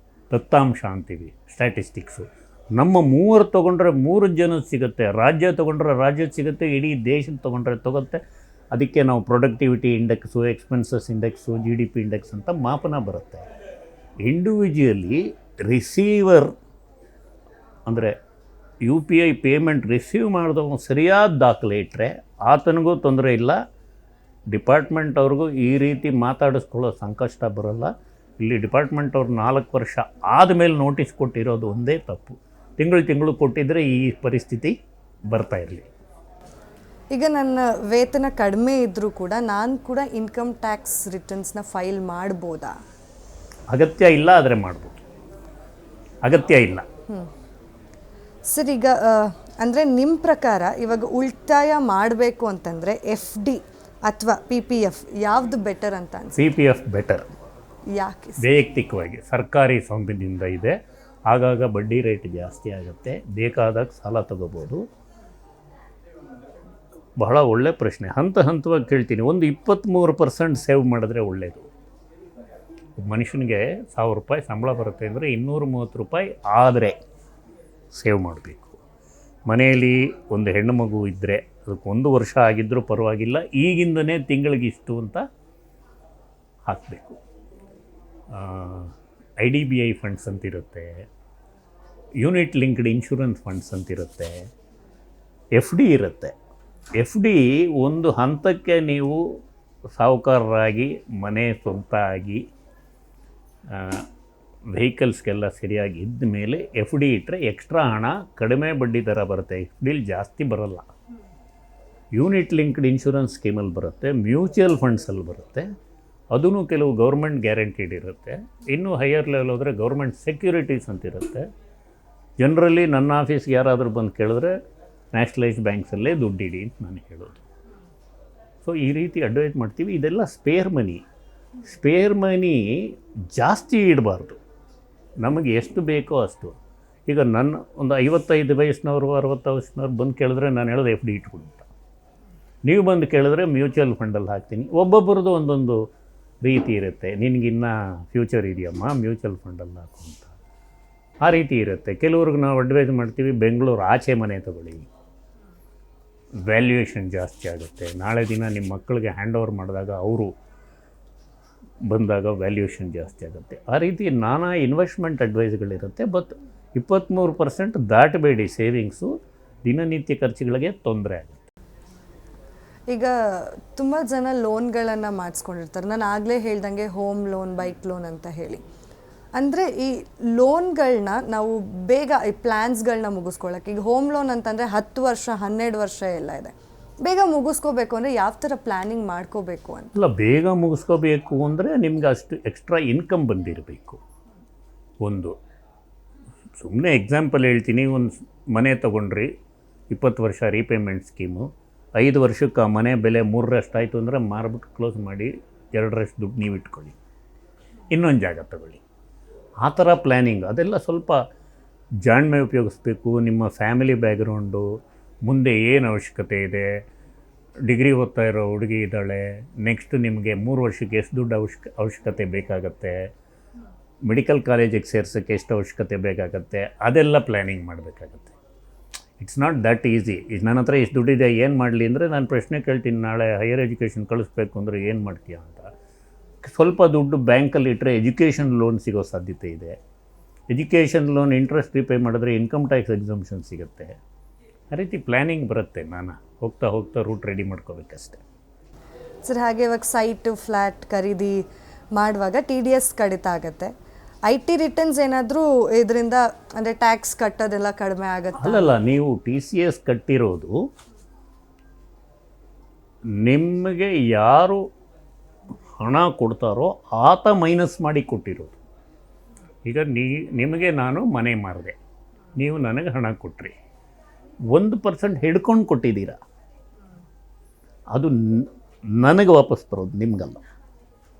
ದತ್ತಾಂಶ ಅಂತೀವಿ, ಸ್ಟ್ಯಾಟಿಸ್ಟಿಕ್ಸು. ನಮ್ಮ 3 ತೊಗೊಂಡ್ರೆ 3 ಜನದ ಸಿಗುತ್ತೆ, ರಾಜ್ಯ ತೊಗೊಂಡ್ರೆ ರಾಜ್ಯದ ಸಿಗುತ್ತೆ, ಇಡೀ ದೇಶದ ತೊಗೊಂಡ್ರೆ ತೊಗುತ್ತೆ. ಅದಕ್ಕೆ ನಾವು productivity index, expenses index, GDP index ಅಂತ ಮಾಪನ ಬರುತ್ತೆ. ಇಂಡಿವಿಜುವಲಿ ರಿಸೀವರ್ ಅಂದರೆ UPI ಪೇಮೆಂಟ್ ರಿಸೀವ್ ಮಾಡಿದವ ಸರಿಯಾದ ದಾಖಲೆ ಇಟ್ಟರೆ ಆತನಿಗೂ ತೊಂದರೆ ಇಲ್ಲ, ಡಿಪಾರ್ಟ್ಮೆಂಟ್ ಅವ್ರಿಗೂ ಈ ರೀತಿ ಮಾತಾಡಿಸ್ಕೊಳ್ಳೋ ಸಂಕಷ್ಟ ಬರೋಲ್ಲ. ಇಲ್ಲಿ ಡಿಪಾರ್ಟ್ಮೆಂಟ್ ಅವ್ರು 4 ವರ್ಷ ಆದಮೇಲೆ ನೋಟಿಸ್ ಕೊಟ್ಟಿರೋದು ಒಂದೇ ತಪ್ಪು. ತಿಂಗಳು ಕೊಟ್ಟಿದ್ದರೆ ಈ ಪರಿಸ್ಥಿತಿ ಬರ್ತಾ ಇರಲಿ. ಈಗ ನನ್ನ ವೇತನ ಕಡಿಮೆ ಇದ್ದರೂ ಕೂಡ ನಾನು ಕೂಡ ಇನ್ಕಮ್ ಟ್ಯಾಕ್ಸ್ ರಿಟರ್ನ್ಸ್ನ ಫೈಲ್ ಮಾಡ್ಬೋದಾ? ಅಗತ್ಯ ಇಲ್ಲ, ಆದರೆ ಮಾಡ್ಬೋದು. ಅಗತ್ಯ ಇಲ್ಲ. ಸರ್, ಈಗ ಅಂದರೆ ನಿಮ್ಮ ಪ್ರಕಾರ ಇವಾಗ ಉಳಿತಾಯ ಮಾಡಬೇಕು ಅಂತಂದರೆ FD ಅಥವಾ PPF ಯಾವುದು ಬೆಟರ್ ಅಂತ ಅನ್ಸುತ್ತೆ? PPF better. ಯಾಕೆ? ವೈಯಕ್ತಿಕವಾಗಿ ಸರ್ಕಾರಿ ಸ್ವಾಮ್ಯದಿಂದ ಇದೆ, ಆಗಾಗ ಬಡ್ಡಿ ರೇಟ್ ಜಾಸ್ತಿ ಆಗುತ್ತೆ, ಬೇಕಾದಾಗ ಸಾಲ ತಗೋಬೋದು. ಬಹಳ ಒಳ್ಳೆ ಪ್ರಶ್ನೆ. ಹಂತವಾಗಿ ಕೇಳ್ತೀನಿ. ಒಂದು 23% ಸೇವ್ ಮಾಡಿದ್ರೆ ಒಳ್ಳೆಯದು. ಮನುಷ್ಯನಿಗೆ 1000 ರೂಪಾಯಿ ಸಂಬಳ ಬರುತ್ತೆ ಅಂದರೆ 230 ರೂಪಾಯಿ ಆದರೆ ಸೇವ್ ಮಾಡಬೇಕು. ಮನೆಯಲ್ಲಿ ಒಂದು ಹೆಣ್ಣು ಮಗು ಇದ್ದರೆ ಅದಕ್ಕೆ 1 ವರ್ಷ ಆಗಿದ್ದರೂ ಪರವಾಗಿಲ್ಲ, ಈಗಿಂದನೇ ತಿಂಗಳಿಗಿಷ್ಟು ಅಂತ ಹಾಕಬೇಕು. IDBI ಫಂಡ್ಸ್ ಅಂತಿರುತ್ತೆ, ಯೂನಿಟ್ ಲಿಂಕ್ಡ್ ಇನ್ಶೂರೆನ್ಸ್ ಫಂಡ್ಸ್ ಅಂತಿರುತ್ತೆ, FD ಇರುತ್ತೆ. FD ಒಂದು ಹಂತಕ್ಕೆ ನೀವು ಸಾಹುಕಾರರಾಗಿ ಮನೆ ಸ್ವಂತ ಆಗಿ ವೆಹಿಕಲ್ಸ್ಗೆಲ್ಲ ಸರಿಯಾಗಿ ಇದ್ದ ಮೇಲೆ FD ಇಟ್ಟರೆ ಎಕ್ಸ್ಟ್ರಾ ಹಣ ಕಡಿಮೆ ಬಡ್ಡಿ ದರ ಬರುತ್ತೆ. FDಲಿ ಜಾಸ್ತಿ ಬರೋಲ್ಲ. ಯೂನಿಟ್ ಲಿಂಕ್ಡ್ ಇನ್ಶೂರೆನ್ಸ್ ಸ್ಕೀಮಲ್ಲಿ ಬರುತ್ತೆ, ಮ್ಯೂಚುವಲ್ ಫಂಡ್ಸಲ್ಲಿ ಬರುತ್ತೆ. ಅದೂ ಕೆಲವು ಗೌರ್ಮೆಂಟ್ ಗ್ಯಾರಂಟಿಡ್ ಇರುತ್ತೆ. ಇನ್ನೂ ಹೈಯರ್ ಲೆವೆಲ್ ಹೋದರೆ ಗೌರ್ಮೆಂಟ್ ಸೆಕ್ಯೂರಿಟೀಸ್ ಅಂತಿರುತ್ತೆ. ಜನರಲಿ ನನ್ನ ಆಫೀಸ್ಗೆ ಯಾರಾದರೂ ಬಂದು ಕೇಳಿದ್ರೆ ನ್ಯಾಷನಲೈಸ್ಡ್ ಬ್ಯಾಂಕ್ಸಲ್ಲೇ ದುಡ್ಡಿಡಿ ಅಂತ ನಾನು ಹೇಳೋದು. ಸೊ ಈ ರೀತಿ ಅಡ್ವೈಸ್ ಮಾಡ್ತೀವಿ. ಇದೆಲ್ಲ ಸ್ಪೇರ್ ಮನಿ ಜಾಸ್ತಿ ಇಡಬಾರ್ದು, ನಮಗೆ ಎಷ್ಟು ಬೇಕೋ ಅಷ್ಟು. ಈಗ ನನ್ನ ಒಂದು 55 ವಯಸ್ಸಿನವರು 60 ವಯಸ್ಸಿನವ್ರು ಬಂದು ಕೇಳಿದ್ರೆ ನಾನು ಹೇಳೋದು FD ಇಟ್ಕೊಡು ಅಂತ. ನೀವು ಬಂದು ಕೇಳಿದ್ರೆ ಮ್ಯೂಚುವಲ್ ಫಂಡಲ್ಲಿ ಹಾಕ್ತೀನಿ. ಒಬ್ಬೊಬ್ಬರದ್ದು ಒಂದೊಂದು ರೀತಿ ಇರುತ್ತೆ. ನಿನಗಿನ್ನ ಫ್ಯೂಚರ್ ಇದೆಯಮ್ಮ, ಮ್ಯೂಚುವಲ್ ಫಂಡಲ್ಲಿ ಹಾಕು ಅಂತ. ಆ ರೀತಿ ಇರುತ್ತೆ. ಕೆಲವ್ರಿಗೆ ನಾವು ಅಡ್ವೈಸ್ ಮಾಡ್ತೀವಿ, ಬೆಂಗಳೂರು ಆಚೆ ಮನೆ ತಗೊಳ್ಳಿ, ವ್ಯಾಲ್ಯೂಯೇಷನ್ ಜಾಸ್ತಿ ಆಗುತ್ತೆ. ನಾಳೆ ದಿನ ನಿಮ್ಮ ಮಕ್ಕಳಿಗೆ ಹ್ಯಾಂಡ್ ಓವರ್ ಮಾಡಿದಾಗ ಅವರು ಬಂದಾಗ ವ್ಯಾಲ್ಯೂಯೇಷನ್ ಜಾಸ್ತಿ ಆಗುತ್ತೆ. ಆ ರೀತಿ ನಾನಾ ಇನ್ವೆಸ್ಟ್ಮೆಂಟ್ ಅಡ್ವೈಸ್ಗಳಿರುತ್ತೆ. ಬಟ್ 23% ದಾಟಬೇಡಿ ಸೇವಿಂಗ್ಸು, ದಿನನಿತ್ಯ ಖರ್ಚುಗಳಿಗೆ ತೊಂದರೆ ಆಗುತ್ತೆ. ಈಗ ತುಂಬ ಜನ ಲೋನ್ಗಳನ್ನು ಮಾಡಿಸ್ಕೊಂಡಿರ್ತಾರೆ. ನಾನು ಆಗಲೇ ಹೇಳ್ದಂಗೆ ಹೋಮ್ ಲೋನ್, ಬೈಕ್ ಲೋನ್ ಅಂತ ಹೇಳಿ. ಅಂದರೆ ಈ ಲೋನ್ಗಳನ್ನ ನಾವು ಬೇಗ ಈ ಪ್ಲ್ಯಾನ್ಸ್ಗಳನ್ನ ಮುಗಿಸ್ಕೊಳ್ಳೋಕೆ, ಈಗ ಹೋಮ್ ಲೋನ್ ಅಂತಂದರೆ 10 ವರ್ಷ 12 ವರ್ಷ ಎಲ್ಲ ಇದೆ. ಬೇಗ ಮುಗಿಸ್ಕೋಬೇಕು ಅಂದರೆ ಯಾವ ಥರ ಪ್ಲ್ಯಾನಿಂಗ್ ಮಾಡ್ಕೋಬೇಕು ಅಂತ? ಅಲ್ಲ, ಬೇಗ ಮುಗಿಸ್ಕೋಬೇಕು ಅಂದರೆ ನಿಮ್ಗೆ ಅಷ್ಟು ಎಕ್ಸ್ಟ್ರಾ ಇನ್ಕಮ್ ಬಂದಿರಬೇಕು. ಒಂದು ಸುಮ್ಮನೆ ಎಕ್ಸಾಂಪಲ್ ಹೇಳ್ತೀನಿ. ಒಂದು ಮನೆ ತೊಗೊಂಡ್ರಿ, 20 ವರ್ಷ ರೀಪೇಮೆಂಟ್ ಸ್ಕೀಮು, 5 ವರ್ಷಕ್ಕೆ ಆ ಮನೆ ಬೆಲೆ 3% ಆಯಿತು ಅಂದರೆ ಮಾರ್ಬಿಟ್ಟು ಕ್ಲೋಸ್ ಮಾಡಿ 2% ದುಡ್ಡು ನೀವು ಇಟ್ಕೊಳ್ಳಿ, ಇನ್ನೊಂದು ಜಾಗ ತಗೊಳ್ಳಿ. ಆ ಥರ ಪ್ಲ್ಯಾನಿಂಗ್ ಅದೆಲ್ಲ ಸ್ವಲ್ಪ ಜಾಣ್ಮೆ ಉಪಯೋಗಿಸ್ಬೇಕು. ನಿಮ್ಮ ಫ್ಯಾಮಿಲಿ ಬ್ಯಾಕ್ಗ್ರೌಂಡು, ಮುಂದೆ ಏನು ಅವಶ್ಯಕತೆ ಇದೆ, ಡಿಗ್ರಿ ಓದ್ತಾ ಇರೋ ಹುಡುಗಿ ಇದ್ದಾಳೆ, ನೆಕ್ಸ್ಟ್ ನಿಮಗೆ 3 ವರ್ಷಕ್ಕೆ ಎಷ್ಟು ದುಡ್ಡು ಅವಶ್ಯಕತೆ ಬೇಕಾಗತ್ತೆ, ಮೆಡಿಕಲ್ ಕಾಲೇಜಿಗೆ ಸೇರ್ಸೋಕ್ಕೆ ಎಷ್ಟು ಅವಶ್ಯಕತೆ ಬೇಕಾಗತ್ತೆ, ಅದೆಲ್ಲ ಪ್ಲ್ಯಾನಿಂಗ್ ಮಾಡಬೇಕಾಗತ್ತೆ. It's not that easy. ಈಗ ನನ್ನ ಹತ್ರ ಎಷ್ಟು ದುಡ್ಡಿದೆ, ಏನು ಮಾಡಲಿ ಅಂದರೆ ನಾನು ಪ್ರಶ್ನೆ ಕೇಳ್ತೀನಿ, ನಾಳೆ ಹೈಯರ್ ಎಜುಕೇಷನ್ ಕಳಿಸ್ಬೇಕು ಅಂದರೆ ಏನು ಮಾಡ್ತೀಯಾ ಅಂತ. ಸ್ವಲ್ಪ ದುಡ್ಡು ಬ್ಯಾಂಕಲ್ಲಿ ಇಟ್ಟರೆ ಎಜುಕೇಷನ್ ಲೋನ್ ಸಿಗೋ ಸಾಧ್ಯತೆ ಇದೆ. ಎಜುಕೇಷನ್ ಲೋನ್ ಇಂಟ್ರೆಸ್ಟ್ ರೀಪೇ ಮಾಡಿದ್ರೆ ಇನ್ಕಮ್ ಟ್ಯಾಕ್ಸ್ ಎಕ್ಸಂಪ್ಷನ್ ಸಿಗುತ್ತೆ. ಆ ರೀತಿ ಪ್ಲ್ಯಾನಿಂಗ್ ಬರುತ್ತೆ. ನಾನು ಹೋಗ್ತಾ ರೂಟ್ ರೆಡಿ ಮಾಡ್ಕೋಬೇಕಷ್ಟೆ. ಸರ್, ಹಾಗೆ ಇವಾಗ ಸೈಟು ಫ್ಲ್ಯಾಟ್ ಖರೀದಿ ಮಾಡುವಾಗ TDS ಕಡಿತ ಆಗುತ್ತೆ. IT ರಿಟರ್ನ್ಸ್ ಏನಾದರೂ ಇದರಿಂದ ಅಂದರೆ ಟ್ಯಾಕ್ಸ್ ಕಟ್ಟೋದೆಲ್ಲ ಕಡಿಮೆ ಆಗುತ್ತೆ? ಅಲ್ಲಲ್ಲ, ನೀವು TCS ಕಟ್ಟಿರೋದು ನಿಮಗೆ ಯಾರು ಹಣ ಕೊಡ್ತಾರೋ ಆತ ಮೈನಸ್ ಮಾಡಿ ಕೊಟ್ಟಿರೋದು. ಈಗ ನಿಮಗೆ ನಾನು ಮನೆ ಮಾರಿದೆ, ನೀವು ನನಗೆ ಹಣ ಕೊಟ್ರಿ, 1% ಹಿಡ್ಕೊಂಡು ಕೊಟ್ಟಿದ್ದೀರಾ, ಅದು ನನಗೆ ವಾಪಸ್ ಬರೋದು, ನಿಮಗಲ್ಲ.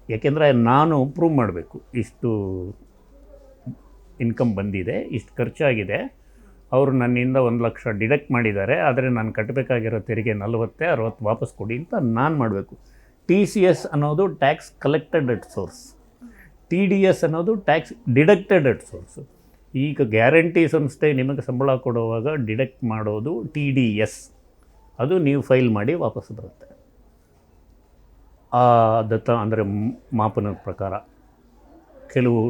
ಯಾಕೆಂದರೆ ನಾನು ಪ್ರೂವ್ ಮಾಡಬೇಕು, ಇಷ್ಟು ಇನ್ಕಮ್ ಬಂದಿದೆ, ಇಷ್ಟು ಖರ್ಚಾಗಿದೆ, ಅವರು ನನ್ನಿಂದ 1 ಲಕ್ಷ ಡಿಡಕ್ಟ್ ಮಾಡಿದ್ದಾರೆ, ಆದರೆ ನಾನು ಕಟ್ಟಬೇಕಾಗಿರೋ ತೆರಿಗೆ 40-60 ವಾಪಸ್ ಕೊಡಿ ಅಂತ ನಾನು ಮಾಡಬೇಕು. TCS ಅನ್ನೋದು tax collected at source, TDS ಅನ್ನೋದು ಟ್ಯಾಕ್ಸ್ ಡಿಡಕ್ಟೆಡ್ ಅಟ್ ಸೋರ್ಸು. ಈಗ ಗ್ಯಾರಂಟಿ ಸಂಸ್ಥೆ ನಿಮಗೆ ಸಂಬಳ ಕೊಡುವಾಗ ಡಿಡಕ್ಟ್ ಮಾಡೋದು TDS, ಅದು ನೀವು ಫೈಲ್ ಮಾಡಿ ವಾಪಸ್ ಬರುತ್ತೆ. ಆ ದತ್ತ ಅಂದರೆ ಮಾಪನದ ಪ್ರಕಾರ ಕೆಲವು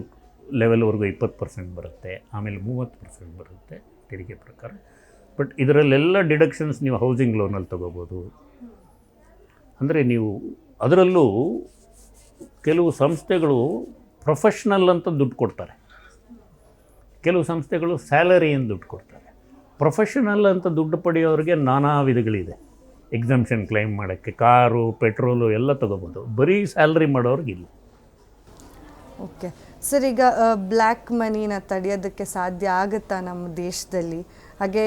ಲೆವೆಲ್ವರೆಗೂ 20% ಬರುತ್ತೆ, ಆಮೇಲೆ 30% ಬರುತ್ತೆ ತೆರಿಗೆ ಪ್ರಕಾರ. ಬಟ್ ಇದರಲ್ಲೆಲ್ಲ ಡಿಡಕ್ಷನ್ಸ್ ನೀವು ಹೌಸಿಂಗ್ ಲೋನಲ್ಲಿ ತೊಗೋಬೋದು. ಅಂದರೆ ನೀವು ಅದರಲ್ಲೂ ಕೆಲವು ಸಂಸ್ಥೆಗಳು ಪ್ರೊಫೆಷ್ನಲ್ ಅಂತ ದುಡ್ಡು ಕೊಡ್ತಾರೆ, ಕೆಲವು ಸಂಸ್ಥೆಗಳು ಸ್ಯಾಲರಿಯಿಂದ ದುಡ್ಡು ಕೊಡ್ತಾರೆ. ಪ್ರೊಫೆಷನಲ್ ಅಂತ ದುಡ್ಡು ಪಡೆಯೋರಿಗೆ ನಾನಾ ವಿಧಗಳಿದೆ. ಎಕ್ಸಮ್ಷನ್ ಕ್ಲೈಮ್ ಮಾಡೋಕ್ಕೆ ಕಾರು, ಪೆಟ್ರೋಲು ಎಲ್ಲ ತೊಗೋಬೋದು, ಬರೀ ಸ್ಯಾಲ್ರಿ ಮಾಡೋರಿಗಿಲ್ಲ. ಓಕೆ ಸರ್, ಈಗ ಬ್ಲ್ಯಾಕ್ ಮನಿನ ತಡೆಯೋದಕ್ಕೆ ಸಾಧ್ಯ ಆಗುತ್ತಾ ನಮ್ಮ ದೇಶದಲ್ಲಿ? ಹಾಗೆ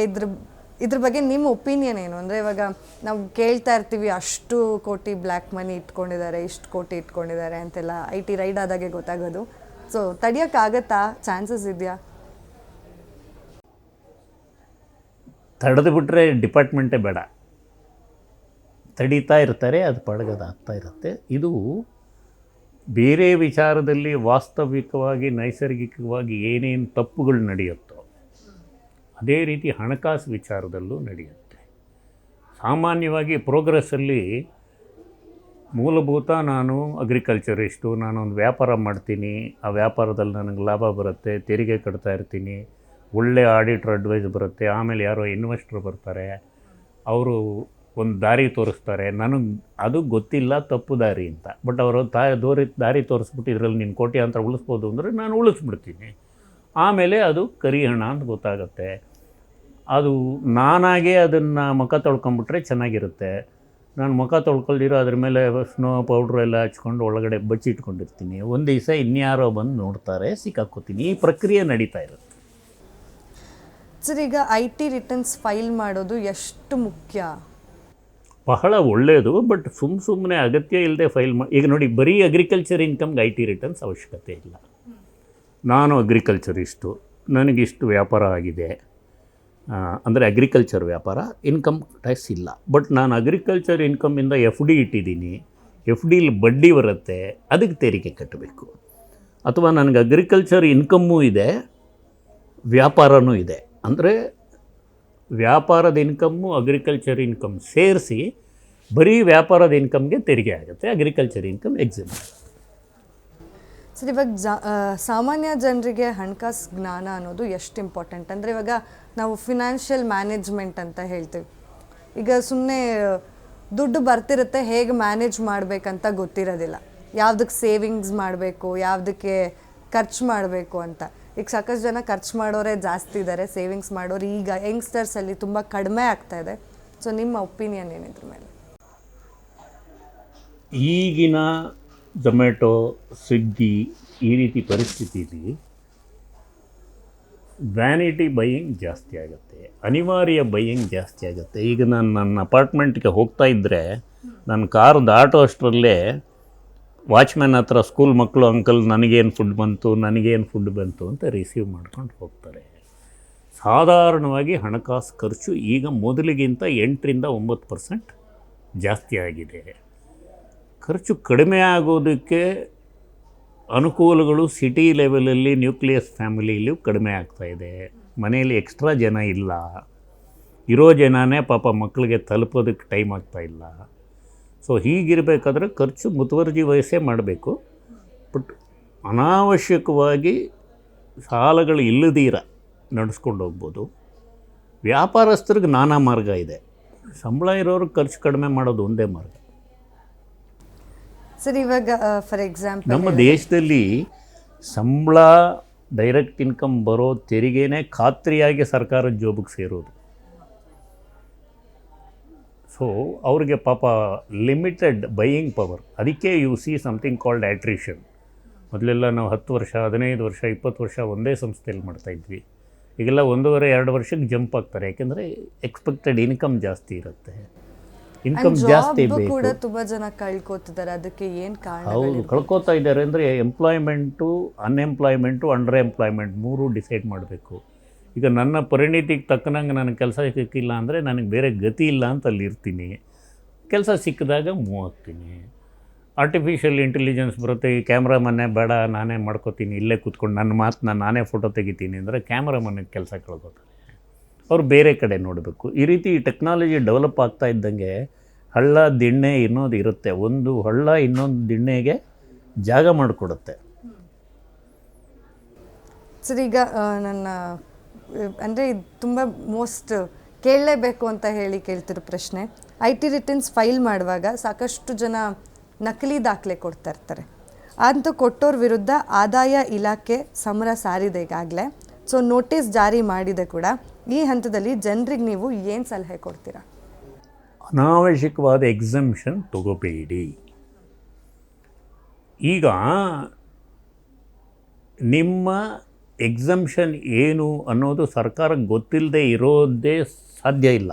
ಇದ್ರ ಬಗ್ಗೆ ನಿಮ್ಮ ಒಪಿನಿಯನ್ ಏನು? ಅಂದರೆ ಇವಾಗ ನಾವು ಕೇಳ್ತಾ ಇರ್ತೀವಿ, ಅಷ್ಟು ಕೋಟಿ ಬ್ಲ್ಯಾಕ್ ಮನಿ ಇಟ್ಕೊಂಡಿದ್ದಾರೆ, ಇಷ್ಟು ಕೋಟಿ ಇಟ್ಕೊಂಡಿದ್ದಾರೆ ಅಂತೆಲ್ಲ IT ರೈಡ್ ಆದಾಗೆ ಗೊತ್ತಾಗೋದು. ಸೊ ತಡೆಯೋಕ್ಕಾಗತ್ತಾ? ಚಾನ್ಸಸ್ ಇದೆಯಾ? ತಡೆದು ಬಿಟ್ಟರೆ ಡಿಪಾರ್ಟ್ಮೆಂಟೇ ಬೇಡ, ತಡೀತಾ ಇರ್ತಾರೆ, ಅದು ಪಳಗದಾಗ್ತಾ ಇರುತ್ತೆ. ಇದು ಬೇರೆ ವಿಚಾರದಲ್ಲಿ ವಾಸ್ತವಿಕವಾಗಿ ನೈಸರ್ಗಿಕವಾಗಿ ಏನೇನು ತಪ್ಪುಗಳು ನಡೆಯುತ್ತೋ ಅದೇ ರೀತಿ ಹಣಕಾಸು ವಿಚಾರದಲ್ಲೂ ನಡೆಯುತ್ತೆ. ಸಾಮಾನ್ಯವಾಗಿ ಪ್ರೋಗ್ರೆಸ್ಸಲ್ಲಿ ಮೂಲಭೂತ ನಾನು ಅಗ್ರಿಕಲ್ಚರಿಸ್ಟು, ನಾನೊಂದು ವ್ಯಾಪಾರ ಮಾಡ್ತೀನಿ, ಆ ವ್ಯಾಪಾರದಲ್ಲಿ ನನಗೆ ಲಾಭ ಬರುತ್ತೆ, ತೆರಿಗೆ ಕಟ್ತಾ ಇರ್ತೀನಿ, ಒಳ್ಳೆ ಆಡಿಟ್ರ್ ಅಡ್ವೈಸ್ ಬರುತ್ತೆ, ಆಮೇಲೆ ಯಾರೋ ಇನ್ವೆಸ್ಟ್ರ್ ಬರ್ತಾರೆ, ಅವರು ಒಂದು ದಾರಿ ತೋರಿಸ್ತಾರೆ, ನನಗೆ ಅದು ಗೊತ್ತಿಲ್ಲ ತಪ್ಪು ದಾರಿ ಅಂತ. ಬಟ್ ಅವರು ದಾರಿ ತೋರಿಸ್ಬಿಟ್ಟು ಇದರಲ್ಲಿ ನೀನು ಕೋಟ್ಯಾಂತರ ಉಳಿಸ್ಬೋದು ಅಂದರೆ ನಾನು ಉಳಿಸ್ಬಿಡ್ತೀನಿ. ಆಮೇಲೆ ಅದು ಕರಿ ಹಣ ಅಂತ ಗೊತ್ತಾಗುತ್ತೆ. ಅದು ನಾನಾಗೇ ಅದನ್ನು ಮುಖ ತೊಳ್ಕೊಂಬಿಟ್ರೆ ಚೆನ್ನಾಗಿರುತ್ತೆ. ನಾನು ಮುಖ ತೊಳ್ಕೊಳ್ದಿರೋ ಅದ್ರ ಮೇಲೆ ಸ್ನೋ ಪೌಡ್ರು ಎಲ್ಲ ಹಚ್ಕೊಂಡು ಒಳಗಡೆ ಬಚ್ಚಿಟ್ಕೊಂಡಿರ್ತೀನಿ. ಒಂದು ದಿವಸ ಇನ್ಯಾರೋ ಬಂದು ನೋಡ್ತಾರೆ, ಸಿಕ್ಕಾಕ್ಕೋತೀನಿ. ಈ ಪ್ರಕ್ರಿಯೆ ನಡೀತಾ ಇರುತ್ತೆ. ಸರ್, ಈಗ IT ರಿಟರ್ನ್ಸ್ ಫೈಲ್ ಮಾಡೋದು ಎಷ್ಟು ಮುಖ್ಯ? ಬಹಳ ಒಳ್ಳೆಯದು. ಬಟ್ ಸುಮ್ಮನೆ ಅಗತ್ಯ ಇಲ್ಲದೆ ಫೈಲ್ ಈಗ ನೋಡಿ, ಬರೀ ಅಗ್ರಿಕಲ್ಚರ್ ಇನ್ಕಮ್ಗೆ IT ರಿಟರ್ನ್ಸ್ ಅವಶ್ಯಕತೆ ಇಲ್ಲ. ನಾನು ಅಗ್ರಿಕಲ್ಚರಿಸ್ಟು, ನನಗಿಷ್ಟು ವ್ಯಾಪಾರ ಆಗಿದೆ, ಅಂದರೆ ಅಗ್ರಿಕಲ್ಚರ್ ವ್ಯಾಪಾರ, ಇನ್ಕಮ್ ಟ್ಯಾಕ್ಸ್ ಇಲ್ಲ. ಬಟ್ ನಾನು ಅಗ್ರಿಕಲ್ಚರ್ ಇನ್ಕಮಿಂದ FD ಇಟ್ಟಿದ್ದೀನಿ, FDಲಿ ಬಡ್ಡಿ ಬರುತ್ತೆ, ಅದಕ್ಕೆ ತೆರಿಗೆ ಕಟ್ಟಬೇಕು. ಅಥವಾ ನನಗೆ ಅಗ್ರಿಕಲ್ಚರ್ ಇನ್ಕಮ್ಮೂ ಇದೆ, ವ್ಯಾಪಾರನೂ ಇದೆ, ಅಂದರೆ ವ್ಯಾಪಾರದ ಇನ್ಕಮ್ಮು ಅಗ್ರಿಕಲ್ಚರ್ ಇನ್ಕಮ್ ಸೇರಿಸಿ ಬರೀ ವ್ಯಾಪಾರದ ಇನ್ಕಮ್ಗೆ ತೆರಿಗೆ ಆಗುತ್ತೆ, ಅಗ್ರಿಕಲ್ಚರ್ ಇನ್ಕಮ್ ಎಕ್ಸಿಮ್. ಸರ್, ಇವಾಗ ಸಾಮಾನ್ಯ ಜನರಿಗೆ ಹಣಕಾಸು ಜ್ಞಾನ ಅನ್ನೋದು ಎಷ್ಟು ಇಂಪಾರ್ಟೆಂಟ್? ಅಂದರೆ ಇವಾಗ ನಾವು ಫಿನಾನ್ಷಿಯಲ್ ಮ್ಯಾನೇಜ್ಮೆಂಟ್ ಅಂತ ಹೇಳ್ತೀವಿ. ಈಗ ಸುಮ್ಮನೆ ದುಡ್ಡು ಬರ್ತಿರುತ್ತೆ, ಹೇಗೆ ಮ್ಯಾನೇಜ್ ಮಾಡಬೇಕಂತ ಗೊತ್ತಿರೋದಿಲ್ಲ. ಯಾವುದಕ್ಕೆ ಸೇವಿಂಗ್ಸ್ ಮಾಡಬೇಕು, ಯಾವುದಕ್ಕೆ ಖರ್ಚು ಮಾಡಬೇಕು ಅಂತ. ಈಗ ಸಾಕಷ್ಟು ಜನ ಖರ್ಚು ಮಾಡೋರೇ ಜಾಸ್ತಿ ಇದ್ದಾರೆ, ಸೇವಿಂಗ್ಸ್ ಮಾಡೋರು ಈಗ ಯಂಗ್ಸ್ಟರ್ಸಲ್ಲಿ ತುಂಬ ಕಡಿಮೆ ಆಗ್ತಾ ಇದೆ. ಸೊ ನಿಮ್ಮ ಒಪಿನಿಯನ್ ಏನಿದ್ರ ಮೇಲೆ? ಈಗಿನ ಝೊಮ್ಯಾಟೊ, ಸ್ವಿಗ್ಗಿ ಈ ರೀತಿ ಪರಿಸ್ಥಿತಿಯಲ್ಲಿ ವ್ಯಾನಿಟಿ ಬೈಯಿಂಗ್ ಜಾಸ್ತಿ ಆಗುತ್ತೆ, ಅನಿವಾರ್ಯ ಬೈಯಿಂಗ್ ಜಾಸ್ತಿ ಆಗುತ್ತೆ. ಈಗ ನಾನು ನನ್ನ ಅಪಾರ್ಟ್ಮೆಂಟ್ಗೆ ಹೋಗ್ತಾ ಇದ್ದರೆ ನನ್ನ ಕಾರ್ ದಾಟೋ ಅಷ್ಟರಲ್ಲೇ ವಾಚ್ಮ್ಯಾನ್ ಹತ್ರ ಸ್ಕೂಲ್ ಮಕ್ಕಳು, ಅಂಕಲ್ ನನಗೇನು ಫುಡ್ ಬಂತು ಅಂತ ರಿಸೀವ್ ಮಾಡ್ಕೊಂಡು ಹೋಗ್ತಾರೆ. ಸಾಧಾರಣವಾಗಿ ಹಣಕಾಸು ಖರ್ಚು ಈಗ ಮೊದಲಿಗಿಂತ 8-9% ಜಾಸ್ತಿ ಆಗಿದೆ. ಖರ್ಚು ಕಡಿಮೆ ಆಗೋದಕ್ಕೆ ಅನುಕೂಲಗಳು ಸಿಟಿ ಲೆವೆಲಲ್ಲಿ ನ್ಯೂಕ್ಲಿಯಸ್ ಫ್ಯಾಮಿಲಿಯಲ್ಲೂ ಕಡಿಮೆ ಆಗ್ತಾಯಿದೆ. ಮನೆಯಲ್ಲಿ ಎಕ್ಸ್ಟ್ರಾ ಜನ ಇಲ್ಲ, ಇರೋ ಜನನೇ ಪಾಪ ಮಕ್ಕಳಿಗೆ ತಲುಪೋದಕ್ಕೆ ಟೈಮ್ ಆಗ್ತಾಯಿಲ್ಲ. ಸೊ ಹೀಗಿರಬೇಕಾದ್ರೆ ಖರ್ಚು ಮುತುವರ್ಜಿ ವಹಿಸೇ ಮಾಡಬೇಕು. ಬಟ್ ಅನಾವಶ್ಯಕವಾಗಿ ಸಾಲಗಳು ಇಲ್ಲದೀರ ನಡೆಸ್ಕೊಂಡು ಹೋಗ್ಬೋದು. ವ್ಯಾಪಾರಸ್ಥರಿಗೆ ನಾನಾ ಮಾರ್ಗ ಇದೆ, ಸಂಬಳ ಇರೋರಿಗೆ ಖರ್ಚು ಕಡಿಮೆ ಮಾಡೋದು ಒಂದೇ ಮಾರ್ಗ. ಸರ್, ಇವಾಗ ಫಾರ್ ಎಕ್ಸಾಂಪಲ್ ನಮ್ಮ ದೇಶದಲ್ಲಿ ಸಂಬಳ, ಡೈರೆಕ್ಟ್ ಇನ್ಕಮ್ ಬರೋ ತೆರಿಗೆನೇ ಖಾತ್ರಿಯಾಗಿ ಸರ್ಕಾರದ ಜೋಬಿಗೆ ಸೇರೋದು. ಸೊ ಅವ್ರಿಗೆ ಪಾಪ ಲಿಮಿಟೆಡ್ ಬೈಯಿಂಗ್ ಪವರ್. ಅದಕ್ಕೆ U C something called attrition. ಮೊದಲೆಲ್ಲ ನಾವು 10 ವರ್ಷ 15 ವರ್ಷ 20 ವರ್ಷ ಒಂದೇ ಸಂಸ್ಥೆಯಲ್ಲಿ ಮಾಡ್ತಾಯಿದ್ವಿ. ಈಗೆಲ್ಲ 1.5-2 ವರ್ಷಕ್ಕೆ ಜಂಪ್ ಆಗ್ತಾರೆ. ಯಾಕೆಂದರೆ ಎಕ್ಸ್ಪೆಕ್ಟೆಡ್ ಇನ್ಕಮ್ ಜಾಸ್ತಿ ಇರುತ್ತೆ, ಇನ್ಕಮ್ ಜಾಸ್ತಿ ಬೇಕು. ಕೂಡ ತುಂಬ ಜನ ಕಳ್ಕೊತಿದ್ದಾರೆ. ಅದಕ್ಕೆ ಏನು ಕಾರಣ? ಹೌದು, ಕಳ್ಕೊತಾ ಇದ್ದಾರೆ. ಅಂದರೆ employment, unemployment, under employment 3 decide ಮಾಡಬೇಕು. ಈಗ ನನ್ನ ಪರಿಣಿತಿಗೆ ತಕ್ಕನಂಗೆ ನನಗೆ ಕೆಲಸ ಸಿಕ್ಕಿಲ್ಲ ಅಂದರೆ ನನಗೆ ಬೇರೆ ಗತಿ ಇಲ್ಲ ಅಂತ ಅಲ್ಲಿ ಇರ್ತೀನಿ. ಕೆಲಸ ಸಿಕ್ಕಿದಾಗ ಮೂವ್ ಆಗ್ತೀನಿ. ಆರ್ಟಿಫಿಷಿಯಲ್ ಇಂಟೆಲಿಜೆನ್ಸ್ ಬರುತ್ತೆ, ಈ ಕ್ಯಾಮ್ರಾಮನ್ನೇ ಬೇಡ ನಾನೇ ಮಾಡ್ಕೋತೀನಿ, ಇಲ್ಲೇ ಕೂತ್ಕೊಂಡು ನನ್ನ ಮಾತನ್ನ ನಾನೇ ಫೋಟೋ ತೆಗಿತೀನಿ ಅಂದರೆ ಕ್ಯಾಮ್ರಾಮನ್ಗೆ ಕೆಲಸ ಕಳ್ಕೊತಾರೆ. ಅವ್ರು ಬೇರೆ ಕಡೆ ನೋಡಬೇಕು. ಈ ರೀತಿ ಟೆಕ್ನಾಲಜಿ ಡೆವಲಪ್ ಆಗ್ತಾ ಇದ್ದಂಗೆ ಹಳ್ಳ ದಿಣ್ಣೆ ಇನ್ನೋದು ಇರುತ್ತೆ. ಒಂದು ಹಳ್ಳ ಇನ್ನೊಂದು ದಿಣ್ಣೆಗೆ ಜಾಗ ಮಾಡಿಕೊಡುತ್ತೆ. ಸರ್, ಈಗ ನನ್ನ ಅಂದರೆ ಇದು ತುಂಬ ಮೋಸ್ಟ್ ಕೇಳಲೇಬೇಕು ಅಂತ ಕೇಳ್ತಿರೋ ಪ್ರಶ್ನೆ. IT ರಿಟರ್ನ್ಸ್ ಫೈಲ್ ಮಾಡುವಾಗ ಸಾಕಷ್ಟು ಜನ ನಕಲಿ ದಾಖಲೆ ಕೊಡ್ತಾ ಇರ್ತಾರೆ. ಅಂತ ಕೊಟ್ಟೋರ ವಿರುದ್ಧ ಆದಾಯ ಇಲಾಖೆ ಸಮರ ಸಾರಿದೆ ಈಗಾಗಲೇ. ಸೊ ನೋಟಿಸ್ ಜಾರಿ ಮಾಡಿದೆ ಕೂಡ. ಈ ಹಂತದಲ್ಲಿ ಜನರಿಗೆ ನೀವು ಏನು ಸಲಹೆ ಕೊಡ್ತೀರಾ? ಅನಾವಶ್ಯಕವಾದ ಎಕ್ಸಂಪ್ಷನ್ ತಗೋಬೇಡಿ. ಈಗ ನಿಮ್ಮ ಎಕ್ಸಂಪ್ಷನ್ ಏನು ಅನ್ನೋದು ಸರ್ಕಾರಕ್ಕೆ ಗೊತ್ತಿಲ್ಲದೆ ಇರೋದೇ ಸಾಧ್ಯ ಇಲ್ಲ.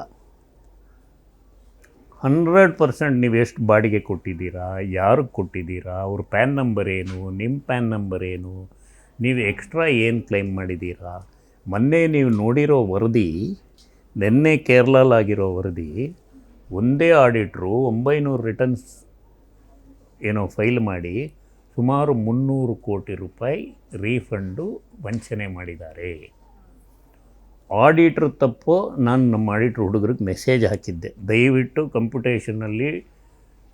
100% ನೀವು ಎಷ್ಟು ಬಾಡಿಗೆ ಕೊಟ್ಟಿದ್ದೀರಾ, ಯಾರಿಗೆ ಕೊಟ್ಟಿದ್ದೀರಾ, ಅವ್ರ ಪ್ಯಾನ್ ನಂಬರ್ ಏನು, ನಿಮ್ಮ ಪ್ಯಾನ್ ನಂಬರ್ ಏನು, ನೀವು ಎಕ್ಸ್ಟ್ರಾ ಏನು ಕ್ಲೈಮ್ ಮಾಡಿದ್ದೀರಾ. ಮೊನ್ನೆ ನೀವು ನೋಡಿರೋ ವರದಿ, ನಿನ್ನೆ ಕೇರಳಲಾಗಿರೋ ವರದಿ, ಒಂದೇ ಆಡಿಟ್ರು 900 ರಿಟರ್ನ್ಸ್ ಏನೋ ಫೈಲ್ ಮಾಡಿ ಸುಮಾರು 300 ಕೋಟಿ ರೂಪಾಯಿ ರೀಫಂಡು ವಂಚನೆ ಮಾಡಿದ್ದಾರೆ. ಆಡಿಟ್ರ್ ತಪ್ಪು. ನಾನು ನಮ್ಮ ಆಡಿಟ್ರ್ ಹುಡುಗರಿಗೆ ಮೆಸೇಜ್ ಹಾಕಿದ್ದೆ, ದಯವಿಟ್ಟು ಕಂಪ್ಯೂಟೇಷನಲ್ಲಿ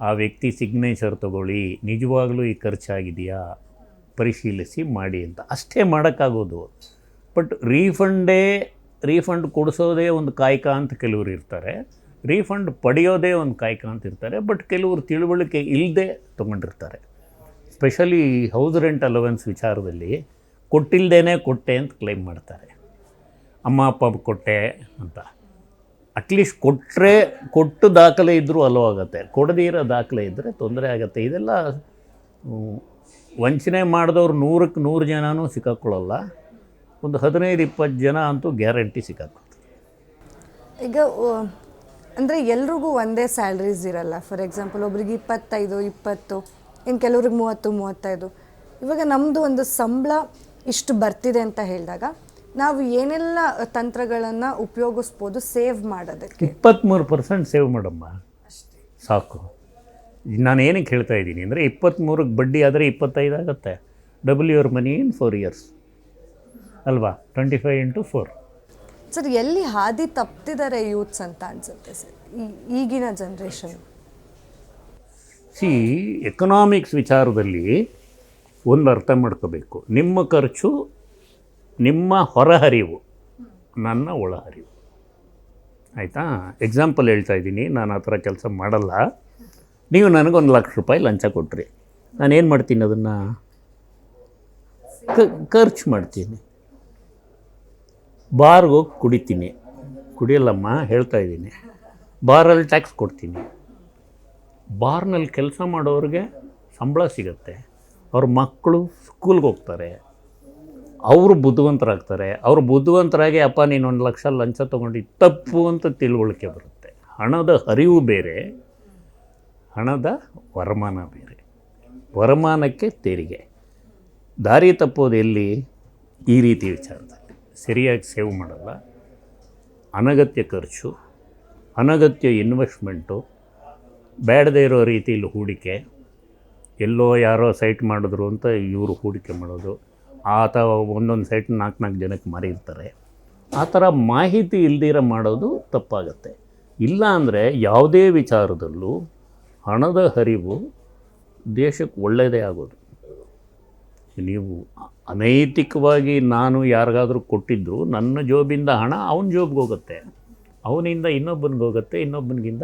ಆ ವ್ಯಕ್ತಿ ಸಿಗ್ನೇಚರ್ ತೊಗೊಳ್ಳಿ, ನಿಜವಾಗಲೂ ಈ ಖರ್ಚಾಗಿದೆಯಾ ಪರಿಶೀಲಿಸಿ ಮಾಡಿ ಅಂತ. ಅಷ್ಟೇ ಮಾಡೋಕ್ಕಾಗೋದು. ಬಟ್ ರೀಫಂಡ್ ಕೊಡಿಸೋದೇ ಒಂದು ಕಾಯಕ ಅಂತ ಕೆಲವರು ಇರ್ತಾರೆ, ರೀಫಂಡ್ ಪಡೆಯೋದೇ ಒಂದು ಕಾಯಕ ಅಂತ ಇರ್ತಾರೆ. ಬಟ್ ಕೆಲವರು ತಿಳುವಳಿಕೆ ಇಲ್ಲದೆ ತೊಗೊಂಡಿರ್ತಾರೆ. ಸ್ಪೆಷಲಿ ಹೌಸ್ ರೆಂಟ್ ಅಲವೆನ್ಸ್ ವಿಚಾರದಲ್ಲಿ ಕೊಟ್ಟಿಲ್ಲದೇ ಕೊಟ್ಟೆ ಅಂತ ಕ್ಲೈಮ್ ಮಾಡ್ತಾರೆ. ಅಮ್ಮ ಅಪ್ಪ ಕೊಟ್ಟೆ ಅಂತ. ಅಟ್ಲೀಸ್ಟ್ ಕೊಟ್ಟು ದಾಖಲೆ ಇದ್ದರೂ ಅಲೋ ಆಗುತ್ತೆ, ಕೊಡದೇ ಇರೋ ದಾಖಲೆ ಇದ್ದರೆ ತೊಂದರೆ ಆಗುತ್ತೆ. ಇದೆಲ್ಲ ವಂಚನೆ ಮಾಡಿದವ್ರು 100ಕ್ಕೆ 100 ಜನನೂ ಸಿಕ್ಕಾಕೊಳ್ಳಲ್ಲ. ಒಂದು 15-20 ಜನ ಅಂತೂ ಗ್ಯಾರಂಟಿ ಸಿಕ್ಕಾಕೊಳ್ತಾರೆ. ಈಗ ಅಂದರೆ ಎಲ್ರಿಗೂ ಒಂದೇ ಸ್ಯಾಲ್ರೀಸ್ ಇರಲ್ಲ. ಫಾರ್ ಎಕ್ಸಾಂಪಲ್ ಒಬ್ರಿಗೆ 25-20, ಇನ್ನು ಕೆಲವ್ರಿಗೆ 30-35. ಇವಾಗ ನಮ್ಮದು ಒಂದು ಸಂಬಳ ಇಷ್ಟು ಬರ್ತಿದೆ ಅಂತ ಹೇಳಿದಾಗ ನಾವು ಏನೆಲ್ಲ ತಂತ್ರಗಳನ್ನು ಉಪಯೋಗಿಸ್ಬೋದು ಸೇವ್ ಮಾಡೋದಕ್ಕೆ? 23% ಸೇವ್ ಮಾಡಮ್ಮ ಸಾಕು. ನಾನು ಏನಕ್ಕೆ ಹೇಳ್ತಾ ಇದ್ದೀನಿ ಅಂದರೆ 23ಕ್ಕೆ ಬಡ್ಡಿ ಆದರೆ 25 ಆಗುತ್ತೆ. Double your money in 4 years ಅಲ್ವಾ? 25 × 4. ಸರ್, ಎಲ್ಲಿ ಹಾದಿ ತಪ್ಪಿದ್ದಾರೆ ಯೂತ್ಸ್ ಅಂತ ಅನಿಸುತ್ತೆ ಸರ್ ಈಗಿನ ಜನ್ರೇಷನ್? ಎಕನಾಮಿಕ್ಸ್ ವಿಚಾರದಲ್ಲಿ ಒಂದು ಅರ್ಥ ಮಾಡ್ಕೋಬೇಕು. ನಿಮ್ಮ ಖರ್ಚು ನಿಮ್ಮ ಹೊರಹರಿವು, ನನ್ನ ಒಳಹರಿವು. ಆಯಿತಾ? ಎಕ್ಸಾಂಪಲ್ ಹೇಳ್ತಾ ಇದ್ದೀನಿ, ನಾನು ಆ ಥರ ಕೆಲಸ ಮಾಡಲ್ಲ. ನೀವು ನನಗೊಂದು ₹1,00,000 ಲಂಚ ಕೊಟ್ರಿ, ನಾನೇನು ಮಾಡ್ತೀನಿ, ಅದನ್ನು ಖರ್ಚು ಮಾಡ್ತೀನಿ. ಬಾರ್ಗೆ ಹೋಗಿ ಕುಡಿತೀನಿ, ಕುಡಿಯಲ್ಲಮ್ಮ ಹೇಳ್ತಾ ಇದ್ದೀನಿ. ಬಾರಲ್ಲಿ ಟ್ಯಾಕ್ಸ್ ಕೊಡ್ತೀನಿ. ಬಾರ್ನಲ್ಲಿ ಕೆಲಸ ಮಾಡೋರಿಗೆ ಸಂಬಳ ಸಿಗುತ್ತೆ, ಅವ್ರ ಮಕ್ಕಳು ಸ್ಕೂಲ್ಗೆ ಹೋಗ್ತಾರೆ, ಅವರು ಬುದ್ಧಿವಂತರಾಗ್ತಾರೆ. ಅವರು ಬುದ್ಧಿವಂತರಾಗಿ ಅಪ್ಪ ನೀನು $1,00,000 ಲಂಚ ತೊಗೊಂಡು ತಪ್ಪು ಅಂತ ತಿಳುವಳಿಕೆ ಬರುತ್ತೆ. ಹಣದ ಹರಿವು ಬೇರೆ, ಹಣದ ವರಮಾನ ಬೇರೆ. ವರಮಾನಕ್ಕೆ ತೆರಿಗೆ. ದಾರಿ ತಪ್ಪೋದು ಎಲ್ಲಿ? ಈ ರೀತಿ ವಿಚಾರದಲ್ಲಿ ಸರಿಯಾಗಿ ಸೇವ್ ಮಾಡಲ್ಲ, ಅನಗತ್ಯ ಖರ್ಚು, ಅನಗತ್ಯ ಇನ್ವೆಸ್ಟ್ಮೆಂಟು, ಬೇಡದೇ ಇರೋ ರೀತಿಯಲ್ಲಿ ಹೂಡಿಕೆ. ಎಲ್ಲೋ ಯಾರೋ ಸೈಟ್ ಮಾಡಿದ್ರು ಅಂತ ಇವರು ಹೂಡಿಕೆ ಮಾಡೋದು, ಅಥವಾ ಒಂದೊಂದು ಸೈಟ್ 4 ಜನಕ್ಕೆ ಮಾರಿರ್ತಾರೆ. ಆ ಥರ ಮಾಹಿತಿ ಇಲ್ದಿರ ಮಾಡೋದು ತಪ್ಪಾಗತ್ತೆ. ಇಲ್ಲ ಅಂದರೆ ಯಾವುದೇ ವಿಚಾರದಲ್ಲೂ ಹಣದ ಹರಿವು ದೇಶಕ್ಕೆ ಒಳ್ಳೆಯದೇ ಆಗೋದು. ನೀವು ಅನೈತಿಕವಾಗಿ ನಾನು ಯಾರಿಗಾದರೂ ಕೊಟ್ಟಿದ್ದು ನನ್ನ ಜೋಬಿಂದ ಹಣ ಅವನ ಜೋಬ್ಗೆ ಹೋಗುತ್ತೆ, ಅವನಿಂದ ಇನ್ನೊಬ್ಬನಿಗೆ ಹೋಗುತ್ತೆ, ಇನ್ನೊಬ್ಬನಿಗಿಂದ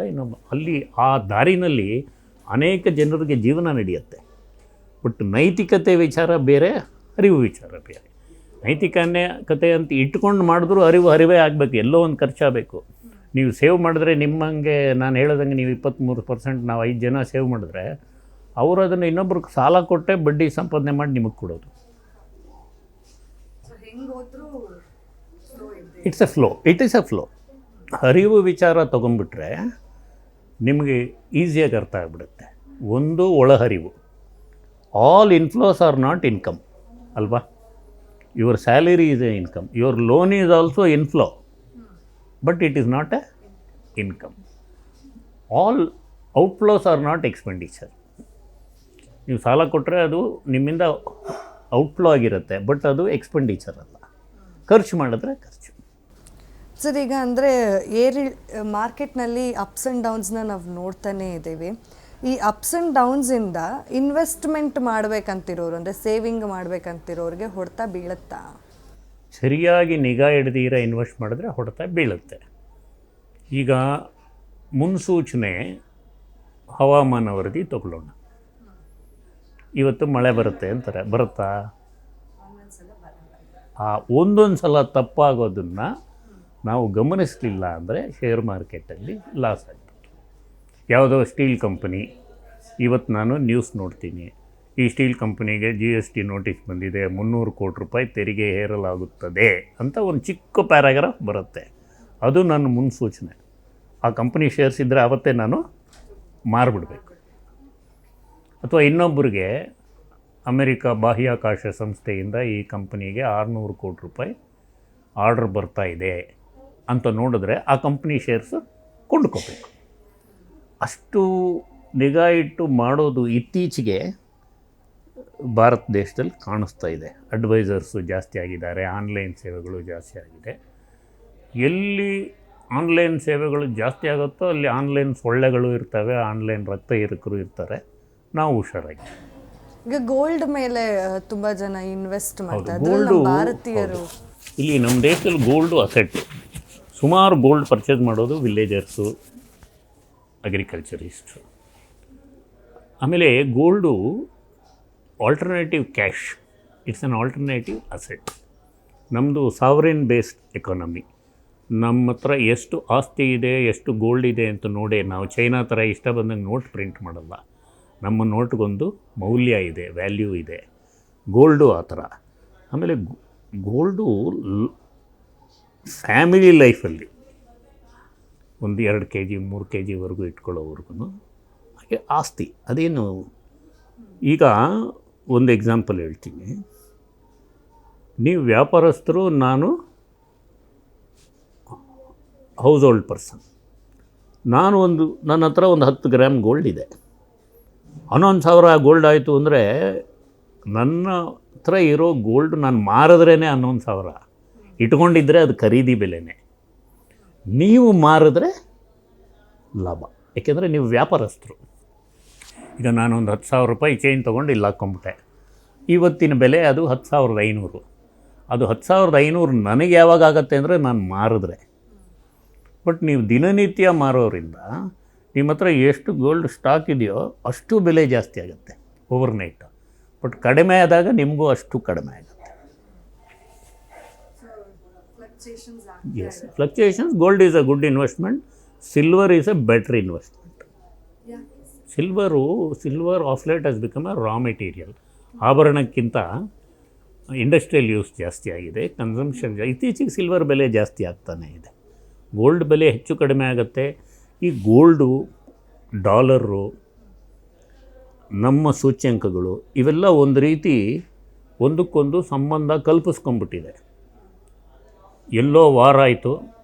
ಅಲ್ಲಿ ಆ ದಾರಿನಲ್ಲಿ ಅನೇಕ ಜನರಿಗೆ ಜೀವನ ನಡೆಯುತ್ತೆ. ಬಟ್ ನೈತಿಕತೆ ವಿಚಾರ ಬೇರೆ, ಅರಿವು ವಿಚಾರ ಬೇರೆ. ನೈತಿಕತೆ ಅಂತ ಇಟ್ಕೊಂಡು ಮಾಡಿದ್ರೂ ಹರಿವೇ ಆಗಬೇಕು, ಎಲ್ಲೋ ಒಂದು ಖರ್ಚಾಗಬೇಕು. ನೀವು ಸೇವ್ ಮಾಡಿದ್ರೆ ನಿಮ್ಮಂಗೆ ನಾನು ಹೇಳ್ದಂಗೆ ನೀವು 23%, ನಾವು 5 ಜನ ಸೇವ್ ಮಾಡಿದ್ರೆ ಅವರು ಅದನ್ನು ಇನ್ನೊಬ್ರಿಗೆ ಸಾಲ ಕೊಟ್ಟೆ ಬಡ್ಡಿ ಸಂಪಾದನೆ ಮಾಡಿ ನಿಮಗೆ ಕೊಡೋದು. It's a flow. ಹರಿವು ವಿಚಾರ ತೊಗೊಂಡ್ಬಿಟ್ರೆ ನಿಮಗೆ ಈಸಿಯಾಗಿ ಅರ್ಥ ಆಗಿಬಿಡುತ್ತೆ. ಒಂದು ಒಳಹರಿವು. All inflows are not income ಅಲ್ವಾ? Your salary is a income, your loan is also inflow, but it is not a income. All outflows are not expenditure. ನೀವು ಸಾಲ ಕೊಟ್ಟರೆ ಅದು ನಿಮ್ಮಿಂದ ಔಟ್ಫ್ಲೋ ಆಗಿರುತ್ತೆ, ಬಟ್ ಅದು ಎಕ್ಸ್ಪೆಂಡಿಚರ್ ಅಲ್ಲ. ಖರ್ಚು ಮಾಡಿದ್ರೆ ಖರ್ಚು. ಸರ್, ಈಗ ಅಂದರೆ ಮಾರ್ಕೆಟ್ನಲ್ಲಿ ಅಪ್ಸ್ ಆ್ಯಂಡ್ ಡೌನ್ಸ್ನ ನಾವು ನೋಡ್ತಾನೇ ಇದ್ದೀವಿ. ಈ ಅಪ್ಸ್ ಆ್ಯಂಡ್ ಡೌನ್ಸಿಂದ ಇನ್ವೆಸ್ಟ್ಮೆಂಟ್ ಮಾಡಬೇಕಂತಿರೋರು, ಅಂದರೆ ಸೇವಿಂಗ್ ಮಾಡಬೇಕಂತಿರೋರಿಗೆ ಹೊಡೆತ ಬೀಳುತ್ತಾ? ಸರಿಯಾಗಿ ನಿಗಾ ಹಿಡ್ದೀರ ಇನ್ವೆಸ್ಟ್ ಮಾಡಿದ್ರೆ ಹೊಡೆತ ಬೀಳುತ್ತೆ. ಈಗ ಮುನ್ಸೂಚನೆ ಹವಾಮಾನ ವರದಿ ತಗೊಳ್ಳೋಣ. ಇವತ್ತು ಮಳೆ ಬರುತ್ತೆ ಅಂತಾರೆ, ಬರುತ್ತಾ? ಆ ಒಂದೊಂದು ಸಲ ತಪ್ಪಾಗೋದನ್ನು ನಾವು ಗಮನಿಸಲಿಲ್ಲ ಅಂದರೆ ಶೇರ್ ಮಾರ್ಕೆಟಲ್ಲಿ ಲಾಸ್ ಆಗ್ತದೆ. ಯಾವುದೋ ಸ್ಟೀಲ್ ಕಂಪನಿ, ಇವತ್ತು ನಾನು ನ್ಯೂಸ್ ನೋಡ್ತೀನಿ, ಈ ಸ್ಟೀಲ್ ಕಂಪನಿಗೆ GST ನೋಟಿಸ್ ಬಂದಿದೆ, 300 ಕೋಟಿ ರೂಪಾಯಿ ತೆರಿಗೆ ಹೇರಲಾಗುತ್ತದೆ ಅಂತ ಒಂದು ಚಿಕ್ಕ ಪ್ಯಾರಾಗ್ರಾಫ್ ಬರುತ್ತೆ. ಅದು ನನ್ನ ಮುನ್ಸೂಚನೆ. ಆ ಕಂಪನಿ ಶೇರ್ಸ್ ಇದ್ದರೆ ಆವತ್ತೇ ನಾನು ಮಾರಿಬಿಡ್ಬೇಕು. ಅಥವಾ ಇನ್ನೊಬ್ಬರಿಗೆ ಅಮೆರಿಕ ಬಾಹ್ಯಾಕಾಶ ಸಂಸ್ಥೆಯಿಂದ ಈ ಕಂಪನಿಗೆ 600 ಕೋಟಿ ರೂಪಾಯಿ ಆರ್ಡ್ರ್ ಬರ್ತಾ ಇದೆ ಅಂತ ನೋಡಿದ್ರೆ ಆ ಕಂಪ್ನಿ ಶೇರ್ಸು ಕೊಂಡ್ಕೋಬೇಕು. ಅಷ್ಟು ನಿಗಾ ಇಟ್ಟು ಮಾಡೋದು ಇತ್ತೀಚೆಗೆ ಭಾರತ ದೇಶದಲ್ಲಿ ಕಾಣಿಸ್ತಾ ಇದೆ. ಅಡ್ವೈಸರ್ಸು ಜಾಸ್ತಿ ಆಗಿದ್ದಾರೆ, ಆನ್ಲೈನ್ ಸೇವೆಗಳು ಜಾಸ್ತಿ ಆಗಿದೆ. ಎಲ್ಲಿ ಆನ್ಲೈನ್ ಸೇವೆಗಳು ಜಾಸ್ತಿ ಆಗುತ್ತೋ ಅಲ್ಲಿ ಆನ್ಲೈನ್ ಸೊಳ್ಳೆಗಳು ಇರ್ತವೆ, ಆನ್ಲೈನ್ ರಕ್ತ ಹೀರಕರು ಇರ್ತಾರೆ. ನಾವು ಹುಷಾರಾಗಿ. ಈಗ ಗೋಲ್ಡ್ ಮೇಲೆ ತುಂಬ ಜನ ಇನ್ವೆಸ್ಟ್ ಮಾಡ್ತಾರೆ ಭಾರತೀಯರು. ಇಲ್ಲಿ ನಮ್ಮ ದೇಶದಲ್ಲಿ ಗೋಲ್ಡು ಅಸೆಟ್. ಸುಮಾರು ಗೋಲ್ಡ್ ಪರ್ಚೇಸ್ ಮಾಡೋದು ವಿಲೇಜರ್ಸು, ಅಗ್ರಿಕಲ್ಚರಿಸ್ಟು. ಆಮೇಲೆ gold alternative cash, it's an alternative asset. ನಮ್ಮದು ಸಾವರಿನ್ ಬೇಸ್ಡ್ ಎಕಾನಮಿ. ನಮ್ಮ ಹತ್ರ ಎಷ್ಟು ಆಸ್ತಿ ಇದೆ, ಎಷ್ಟು ಗೋಲ್ಡ್ ಇದೆ ಅಂತ ನೋಡಿ ನಾವು ಚೈನಾ ಥರ ಇಷ್ಟ ಬಂದಂಗೆ ನೋಟ್ ಪ್ರಿಂಟ್ ಮಾಡಲ್ಲ. ನಮ್ಮ ನೋಟ್ಗೊಂದು ಮೌಲ್ಯ ಇದೆ, ವ್ಯಾಲ್ಯೂ ಇದೆ. ಗೋಲ್ಡು ಆ ಥರ. ಆಮೇಲೆ ಗೋಲ್ಡು ಫ್ಯಾಮಿಲಿ ಲೈಫಲ್ಲಿ ಒಂದು 2 kg 3 kgವರೆಗೂ ಇಟ್ಕೊಳ್ಳೋವರೆಗೂ ಹಾಗೆ ಆಸ್ತಿ. ಅದೇನು, ಈಗ ಒಂದು ಎಕ್ಸಾಂಪಲ್ ಹೇಳ್ತೀನಿ. ನೀವು ವ್ಯಾಪಾರಸ್ಥರು, ನಾನು ಹೌಸ್ ಹೋಲ್ಡ್ ಪರ್ಸನ್. ನನ್ನ ಹತ್ರ ಒಂದು 10 ಗ್ರಾಮ್ ಗೋಲ್ಡ್ ಇದೆ. 11,000 ಗೋಲ್ಡ್ ಆಯಿತು ಅಂದರೆ ನನ್ನ ಹತ್ರ ಇರೋ ಗೋಲ್ಡ್ ನಾನು ಮಾರಿದ್ರೇ 11,000. ಇಟ್ಕೊಂಡಿದ್ದರೆ ಅದು ಖರೀದಿ ಬೆಲೆನೇ. ನೀವು ಮಾರಿದ್ರೆ ಲಾಭ, ಏಕೆಂದರೆ ನೀವು ವ್ಯಾಪಾರಸ್ಥರು. ಈಗ ನಾನೊಂದು 10,000 ರೂಪಾಯಿ ಚೈನ್ ತೊಗೊಂಡು ಇಲ್ಲಿ ಹಾಕ್ಕೊಂಬಿಟ್ಟೆ. ಇವತ್ತಿನ ಬೆಲೆ ಅದು 10,500. ಅದು 10,500 ನನಗೆ ಯಾವಾಗ ಆಗುತ್ತೆ ಅಂದರೆ ನಾನು ಮಾರಿದ್ರೆ. ಬಟ್ ನೀವು ದಿನನಿತ್ಯ ಮಾರೋರಿಂದ ನಿಮ್ಮ ಹತ್ರ ಎಷ್ಟು ಗೋಲ್ಡ್ ಸ್ಟಾಕ್ ಇದೆಯೋ ಅಷ್ಟು ಬೆಲೆ ಜಾಸ್ತಿ ಆಗುತ್ತೆ ಓವರ್ನೈಟ್. ಬಟ್ ಕಡಿಮೆ ಆದಾಗ ನಿಮಗೂ ಅಷ್ಟು ಕಡಿಮೆ ಆಗುತ್ತೆ. Yes, fluctuations. Gold is a good investment. Silver is a better investment. Silver of late has become a raw material. ಆಭರಣಕ್ಕಿಂತ ಇಂಡಸ್ಟ್ರಿಯಲ್ ಯೂಸ್ ಜಾಸ್ತಿ ಆಗಿದೆ, ಕನ್ಸಂಪ್ಷನ್. ಇತ್ತೀಚೆಗೆ ಸಿಲ್ವರ್ ಬೆಲೆ ಜಾಸ್ತಿ ಆಗ್ತಾನೇ ಇದೆ. ಗೋಲ್ಡ್ ಬೆಲೆ ಹೆಚ್ಚು ಕಡಿಮೆ ಆಗುತ್ತೆ. ಈ ಗೋಲ್ಡು, ಡಾಲರು, ನಮ್ಮ ಸೂಚ್ಯಂಕಗಳು ಇವೆಲ್ಲ ಒಂದು ರೀತಿ ಒಂದಕ್ಕೊಂದು ಸಂಬಂಧ ಕಲ್ಪಿಸ್ಕೊಂಡ್ಬಿಟ್ಟಿದೆ. ಎಲ್ಲೋ ವಾರ ಆಯಿತು,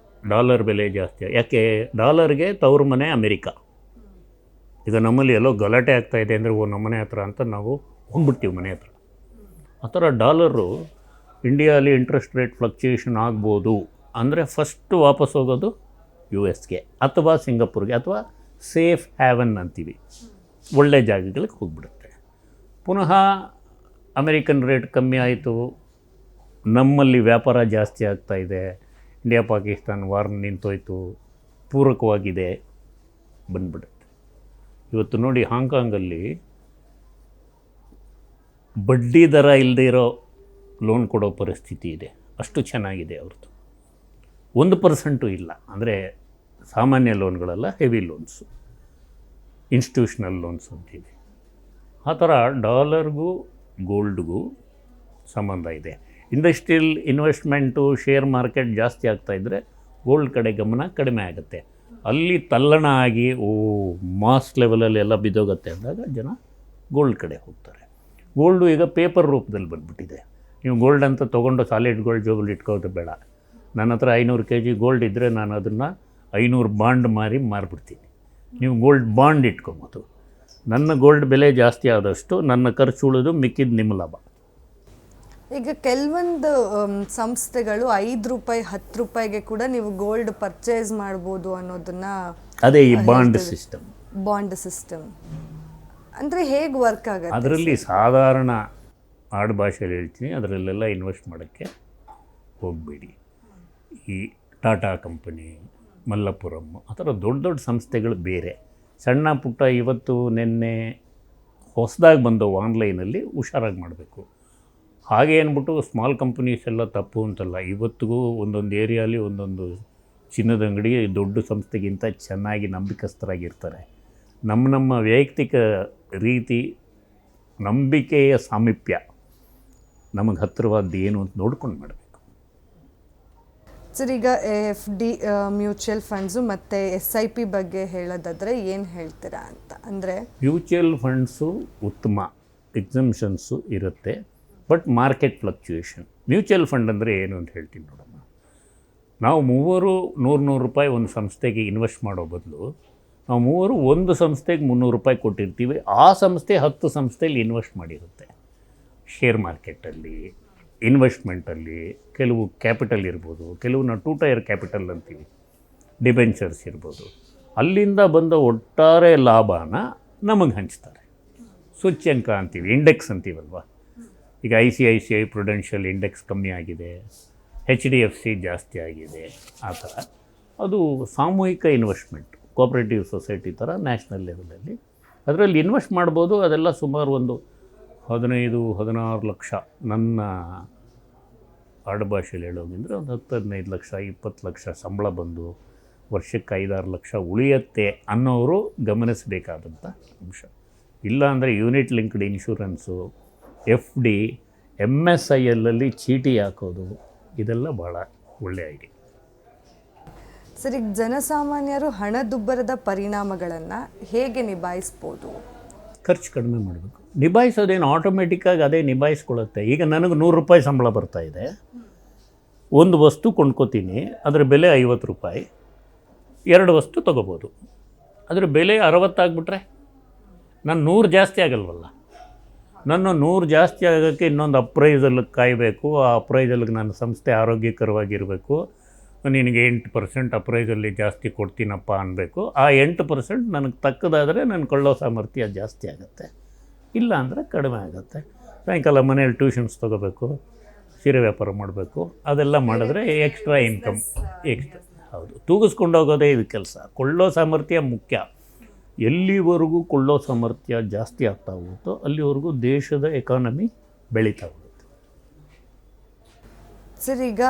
ಡಾಲರ್ ಬೆಲೆ ಜಾಸ್ತಿ. ಯಾಕೆ? ಡಾಲರ್ಗೆ ತವ್ರ ಮನೆ ಅಮೆರಿಕ. ಈಗ ನಮ್ಮಲ್ಲಿ ಎಲ್ಲೋ ಗಲಾಟೆ ಆಗ್ತಾಯಿದೆ ಅಂದರೆ ನಮ್ಮ ಮನೆ ಹತ್ರ ಅಂತ ನಾವು ಹೋಗ್ಬಿಡ್ತೀವಿ ಮನೆ ಹತ್ರ. ಆ ಥರ ಡಾಲರು ಇಂಡಿಯಾಲಿ ಇಂಟ್ರೆಸ್ಟ್ ರೇಟ್ ಫ್ಲಕ್ಚುಯೇಷನ್ ಆಗ್ಬೋದು ಅಂದರೆ ಫಸ್ಟು ವಾಪಸ್ ಹೋಗೋದು US ಅಥವಾ ಸಿಂಗಪುರ್ಗೆ ಅಥವಾ ಸೇಫ್ ಹ್ಯಾವನ್ ಅಂತೀವಿ, ಒಳ್ಳೆ ಜಾಗಗಳಿಗೆ ಹೋಗ್ಬಿಡುತ್ತೆ. ಪುನಃ ಅಮೆರಿಕನ್ ರೇಟ್ ಕಮ್ಮಿ ಆಯಿತು, ನಮ್ಮಲ್ಲಿ ವ್ಯಾಪಾರ ಜಾಸ್ತಿ ಆಗ್ತಾಯಿದೆ, ಇಂಡಿಯಾ ಪಾಕಿಸ್ತಾನ್ ವಾರ್ ನಿಂತೋಯ್ತು, ಪೂರಕವಾಗಿದೆ, ಬಂದ್ಬಿಡುತ್ತೆ. ಇವತ್ತು ನೋಡಿ ಹಾಂಗ್ಕಾಂಗಲ್ಲಿ ಬಡ್ಡಿ ದರ ಇಲ್ಲದೆ ಇರೋ ಲೋನ್ ಕೊಡೋ ಪರಿಸ್ಥಿತಿ ಇದೆ. ಅಷ್ಟು ಚೆನ್ನಾಗಿದೆ ಅವ್ರದ್ದು. 1% ಇಲ್ಲ. ಅಂದರೆ ಸಾಮಾನ್ಯ ಲೋನ್ಗಳೆಲ್ಲ ಹೆವಿ ಲೋನ್ಸು, ಇನ್ಸ್ಟಿಟ್ಯೂಷನಲ್ ಲೋನ್ಸ್ ಅಂತೀವಿ. ಆ ಥರ ಡಾಲರ್ಗೂ ಗೋಲ್ಡ್ಗೂ ಸಂಬಂಧ ಇದೆ. ಇಂಡಸ್ಟ್ರಿಯಲ್ ಇನ್ವೆಸ್ಟ್ಮೆಂಟು, ಶೇರ್ ಮಾರ್ಕೆಟ್ ಜಾಸ್ತಿ ಆಗ್ತಾಯಿದ್ರೆ ಗೋಲ್ಡ್ ಕಡೆ ಗಮನ ಕಡಿಮೆ ಆಗುತ್ತೆ. ಅಲ್ಲಿ ತಲ್ಲಣ ಆಗಿ ಮಾಸ್ ಲೆವೆಲಲ್ಲಿ ಎಲ್ಲ ಬಿದ್ದೋಗುತ್ತೆ ಅಂದಾಗ ಜನ ಗೋಲ್ಡ್ ಕಡೆ ಹೋಗ್ತಾರೆ. ಗೋಲ್ಡು ಈಗ ಪೇಪರ್ ರೂಪದಲ್ಲಿ ಬಂದುಬಿಟ್ಟಿದೆ. ನೀವು ಗೋಲ್ಡ್ ಅಂತ ತೊಗೊಂಡು ಸಾಲಿಡ್ ಗೋಲ್ಡ್ ಜೋಬಲ್ಲಿ ಇಟ್ಕೋದು ಬೇಡ. ನನ್ನ ಹತ್ರ 500 kg ಗೋಲ್ಡ್ ಇದ್ದರೆ ನಾನು ಅದನ್ನು 500 ಬಾಂಡ್ ಮಾರಿಬಿಡ್ತೀನಿ. ನೀವು ಗೋಲ್ಡ್ ಬಾಂಡ್ ಇಟ್ಕೊಬೋದು. ನನ್ನ ಗೋಲ್ಡ್ ಬೆಲೆ ಜಾಸ್ತಿ ಆದಷ್ಟು ನನ್ನ ಖರ್ಚು ಉಳಿದು ಮಿಕ್ಕಿದ್ದು ನಿಮ್ಮ ಲಾಭ. ಈಗ ಕೆಲವೊಂದು ಸಂಸ್ಥೆಗಳು 5 ರೂಪಾಯಿ 10 ರೂಪಾಯಿಗೆ ಕೂಡ ನೀವು ಗೋಲ್ಡ್ ಪರ್ಚೇಸ್ ಮಾಡ್ಬೋದು ಅನ್ನೋದನ್ನ, ಅದೇ ಈ ಬಾಂಡ್ ಸಿಸ್ಟಮ್ ಅಂದರೆ ಹೇಗೆ ವರ್ಕ್ ಆಗುತ್ತೆ? ಅದರಲ್ಲಿ ಸಾಧಾರಣ ಆಡು ಭಾಷೆಯಲ್ಲಿ ಹೇಳ್ತೀನಿ, ಅದರಲ್ಲೆಲ್ಲ ಇನ್ವೆಸ್ಟ್ ಮಾಡೋಕ್ಕೆ ಹೋಗಬೇಡಿ. ಈ ಟಾಟಾ ಕಂಪನಿ, ಮಲ್ಲಪುರಮ್, ಆ ಥರ ದೊಡ್ಡ ದೊಡ್ಡ ಸಂಸ್ಥೆಗಳು ಬೇರೆ. ಸಣ್ಣ ಪುಟ್ಟ ಇವತ್ತು ನಿನ್ನೆ ಹೊಸದಾಗಿ ಬಂದವು ಆನ್ಲೈನಲ್ಲಿ ಹುಷಾರಾಗಿ ಮಾಡಬೇಕು. ಹಾಗೆ ಅಂದ್ಬಿಟ್ಟು ಸ್ಮಾಲ್ ಕಂಪನೀಸ್ ಎಲ್ಲ ತಪ್ಪು ಅಂತಲ್ಲ. ಇವತ್ತಿಗೂ ಒಂದೊಂದು ಏರಿಯಾಲಿ ಒಂದೊಂದು ಚಿನ್ನದ ಅಂಗಡಿ ದೊಡ್ಡ ಸಂಸ್ಥೆಗಿಂತ ಚೆನ್ನಾಗಿ ನಂಬಿಕಸ್ಥರಾಗಿರ್ತಾರೆ. ನಮ್ಮ ವೈಯಕ್ತಿಕ ರೀತಿ, ನಂಬಿಕೆಯ ಸಾಮೀಪ್ಯ ನಮಗೆ ಹತ್ತಿರವಾದ್ದು ಏನು ಅಂತ ನೋಡ್ಕೊಂಡು ಮಾಡಬೇಕು. ಸರ್, ಈಗ FD ಮ್ಯೂಚುವಲ್ ಫಂಡ್ಸು ಮತ್ತು SIP ಬಗ್ಗೆ ಹೇಳೋದಾದರೆ ಏನು ಹೇಳ್ತೀರಾ ಅಂತ? ಅಂದರೆ ಮ್ಯೂಚುವಲ್ ಫಂಡ್ಸು ಉತ್ತಮ, ಎಕ್ಸಮ್ಷನ್ಸು ಇರುತ್ತೆ, but market fluctuation. Mutual fund ಅಂದರೆ ಏನು ಅಂತ ಹೇಳ್ತೀನಿ ನೋಡಮ್ಮ. ನಾವು ಮೂವರು 100 ರೂಪಾಯಿ ಒಂದು ಸಂಸ್ಥೆಗೆ ಇನ್ವೆಸ್ಟ್ ಮಾಡೋ ಬದಲು ನಾವು ಮೂವರು ಒಂದು ಸಂಸ್ಥೆಗೆ 300 ರೂಪಾಯಿ ಕೊಟ್ಟಿರ್ತೀವಿ. ಆ ಸಂಸ್ಥೆ 10 ಸಂಸ್ಥೆಯಲ್ಲಿ ಇನ್ವೆಸ್ಟ್ ಮಾಡಿರುತ್ತೆ. ಶೇರ್ ಮಾರ್ಕೆಟಲ್ಲಿ, ಇನ್ವೆಸ್ಟ್ಮೆಂಟಲ್ಲಿ ಕೆಲವು ಕ್ಯಾಪಿಟಲ್ ಇರ್ಬೋದು, ಕೆಲವು ನಾವು 2 ಟೈರ್ ಕ್ಯಾಪಿಟಲ್ ಅಂತೀವಿ, ಡಿಬೆಂಚರ್ಸ್ ಇರ್ಬೋದು. ಅಲ್ಲಿಂದ ಬಂದ ಒಟ್ಟಾರೆ ಲಾಭನ ನಮಗೆ ಹಂಚ್ತಾರೆ. ಸೂಚ್ಯಂಕ ಅಂತೀವಿ, ಇಂಡೆಕ್ಸ್ ಅಂತೀವಲ್ವ. ಈಗ ICICI ಪ್ರುಡೆನ್ಷಿಯಲ್ ಇಂಡೆಕ್ಸ್ ಕಮ್ಮಿ ಆಗಿದೆ, HDFC ಜಾಸ್ತಿ ಆಗಿದೆ. ಆ ಥರ ಅದು ಸಾಮೂಹಿಕ ಇನ್ವೆಸ್ಟ್ಮೆಂಟ್, ಕೋಆಪ್ರೇಟಿವ್ ಸೊಸೈಟಿ ಥರ ನ್ಯಾಷನಲ್ ಲೆವೆಲಲ್ಲಿ ಅದರಲ್ಲಿ ಇನ್ವೆಸ್ಟ್ ಮಾಡ್ಬೋದು. ಅದೆಲ್ಲ ಸುಮಾರು ಒಂದು 15-16 ಲಕ್ಷ, ನನ್ನ ಆಡುಭಾಷೆಯಲ್ಲಿ ಹೇಳೋದಂದರೆ ಒಂದು 10-15 ಲಕ್ಷ 20 ಲಕ್ಷ ಸಂಬಳ ಬಂದು ವರ್ಷಕ್ಕೆ 5-6 ಲಕ್ಷ ಉಳಿಯುತ್ತೆ ಅನ್ನೋರು ಗಮನಿಸಬೇಕಾದಂಥ ಅಂಶ. ಇಲ್ಲಾಂದರೆ ಯೂನಿಟ್ ಲಿಂಕ್ಡ್ ಇನ್ಶೂರೆನ್ಸು, FD, MSILಲ್ಲಿ ಚೀಟಿ ಹಾಕೋದು, ಇದೆಲ್ಲ ಭಾಳ ಒಳ್ಳೆಯ ಐಡಿಯಾ. ಸರ್, ಈಗ ಜನಸಾಮಾನ್ಯರು ಹಣದುಬ್ಬರದ ಪರಿಣಾಮಗಳನ್ನು ಹೇಗೆ ನಿಭಾಯಿಸ್ಬೋದು? ಖರ್ಚು ಕಡಿಮೆ ಮಾಡಬೇಕು. ನಿಭಾಯಿಸೋದೇನು ಆಟೋಮೆಟಿಕ್ಕಾಗಿ ಅದೇ ನಿಭಾಯಿಸ್ಕೊಳ್ಳುತ್ತೆ. ಈಗ ನನಗೆ 100 ರೂಪಾಯಿ ಸಂಬಳ ಬರ್ತಾಯಿದೆ, ಒಂದು ವಸ್ತು ಕೊಂಡ್ಕೋತೀನಿ, ಅದರ ಬೆಲೆ 50 ರೂಪಾಯಿ, 2 ವಸ್ತು ತೊಗೋಬೋದು. ಅದರ ಬೆಲೆ 60 ಆಗಿಬಿಟ್ರೆ ನಾನು 100 ಜಾಸ್ತಿ ಆಗಲ್ವಲ್ಲ. ನನ್ನ 100 ಜಾಸ್ತಿ ಆಗೋಕ್ಕೆ ಇನ್ನೊಂದು ಅಪ್ರೈಸಲ್ಗೆ ಕಾಯಬೇಕು. ಆ ಅಪ್ರೈಸಲ್ಗೆ ನನ್ನ ಸಂಸ್ಥೆ ಆರೋಗ್ಯಕರವಾಗಿರಬೇಕು. ನಿನಗೆ 8% ಅಪ್ರೈಸಲ್ಲಿ ಜಾಸ್ತಿ ಕೊಡ್ತೀನಪ್ಪ ಅನ್ನಬೇಕು. ಆ 8% ನನಗೆ ತಕ್ಕದಾದರೆ ನನ್ನ ಕೊಳ್ಳೋ ಸಾಮರ್ಥ್ಯ ಜಾಸ್ತಿ ಆಗುತ್ತೆ, ಇಲ್ಲ ಅಂದರೆ ಕಡಿಮೆ ಆಗುತ್ತೆ. ಸಾಯಂಕಾಲ ಮನೇಲಿ ಟ್ಯೂಷನ್ಸ್ ತೊಗೋಬೇಕು, ಸೀರೆ ವ್ಯಾಪಾರ ಮಾಡಬೇಕು, ಅದೆಲ್ಲ ಮಾಡಿದ್ರೆ ಎಕ್ಸ್ಟ್ರಾ ಇನ್ಕಮ್. ಹೌದು, ತೂಗಿಸ್ಕೊಂಡು ಹೋಗೋದೇ ಇದು ಕೆಲಸ. ಕೊಳ್ಳೋ ಸಾಮರ್ಥ್ಯ ಮುಖ್ಯ. ಎಲ್ಲಿವರೆಗೂ ಕೊಳ್ಳೋ ಸಾಮರ್ಥ್ಯ ಜಾಸ್ತಿ ಆಗ್ತಾ ಹೋಗುತ್ತೋ ಅಲ್ಲಿವರೆಗೂ ದೇಶದ ಎಕಾನಮಿ ಬೆಳೀತಾ ಹೋಗುತ್ತೆ. ಸರ್, ಈಗ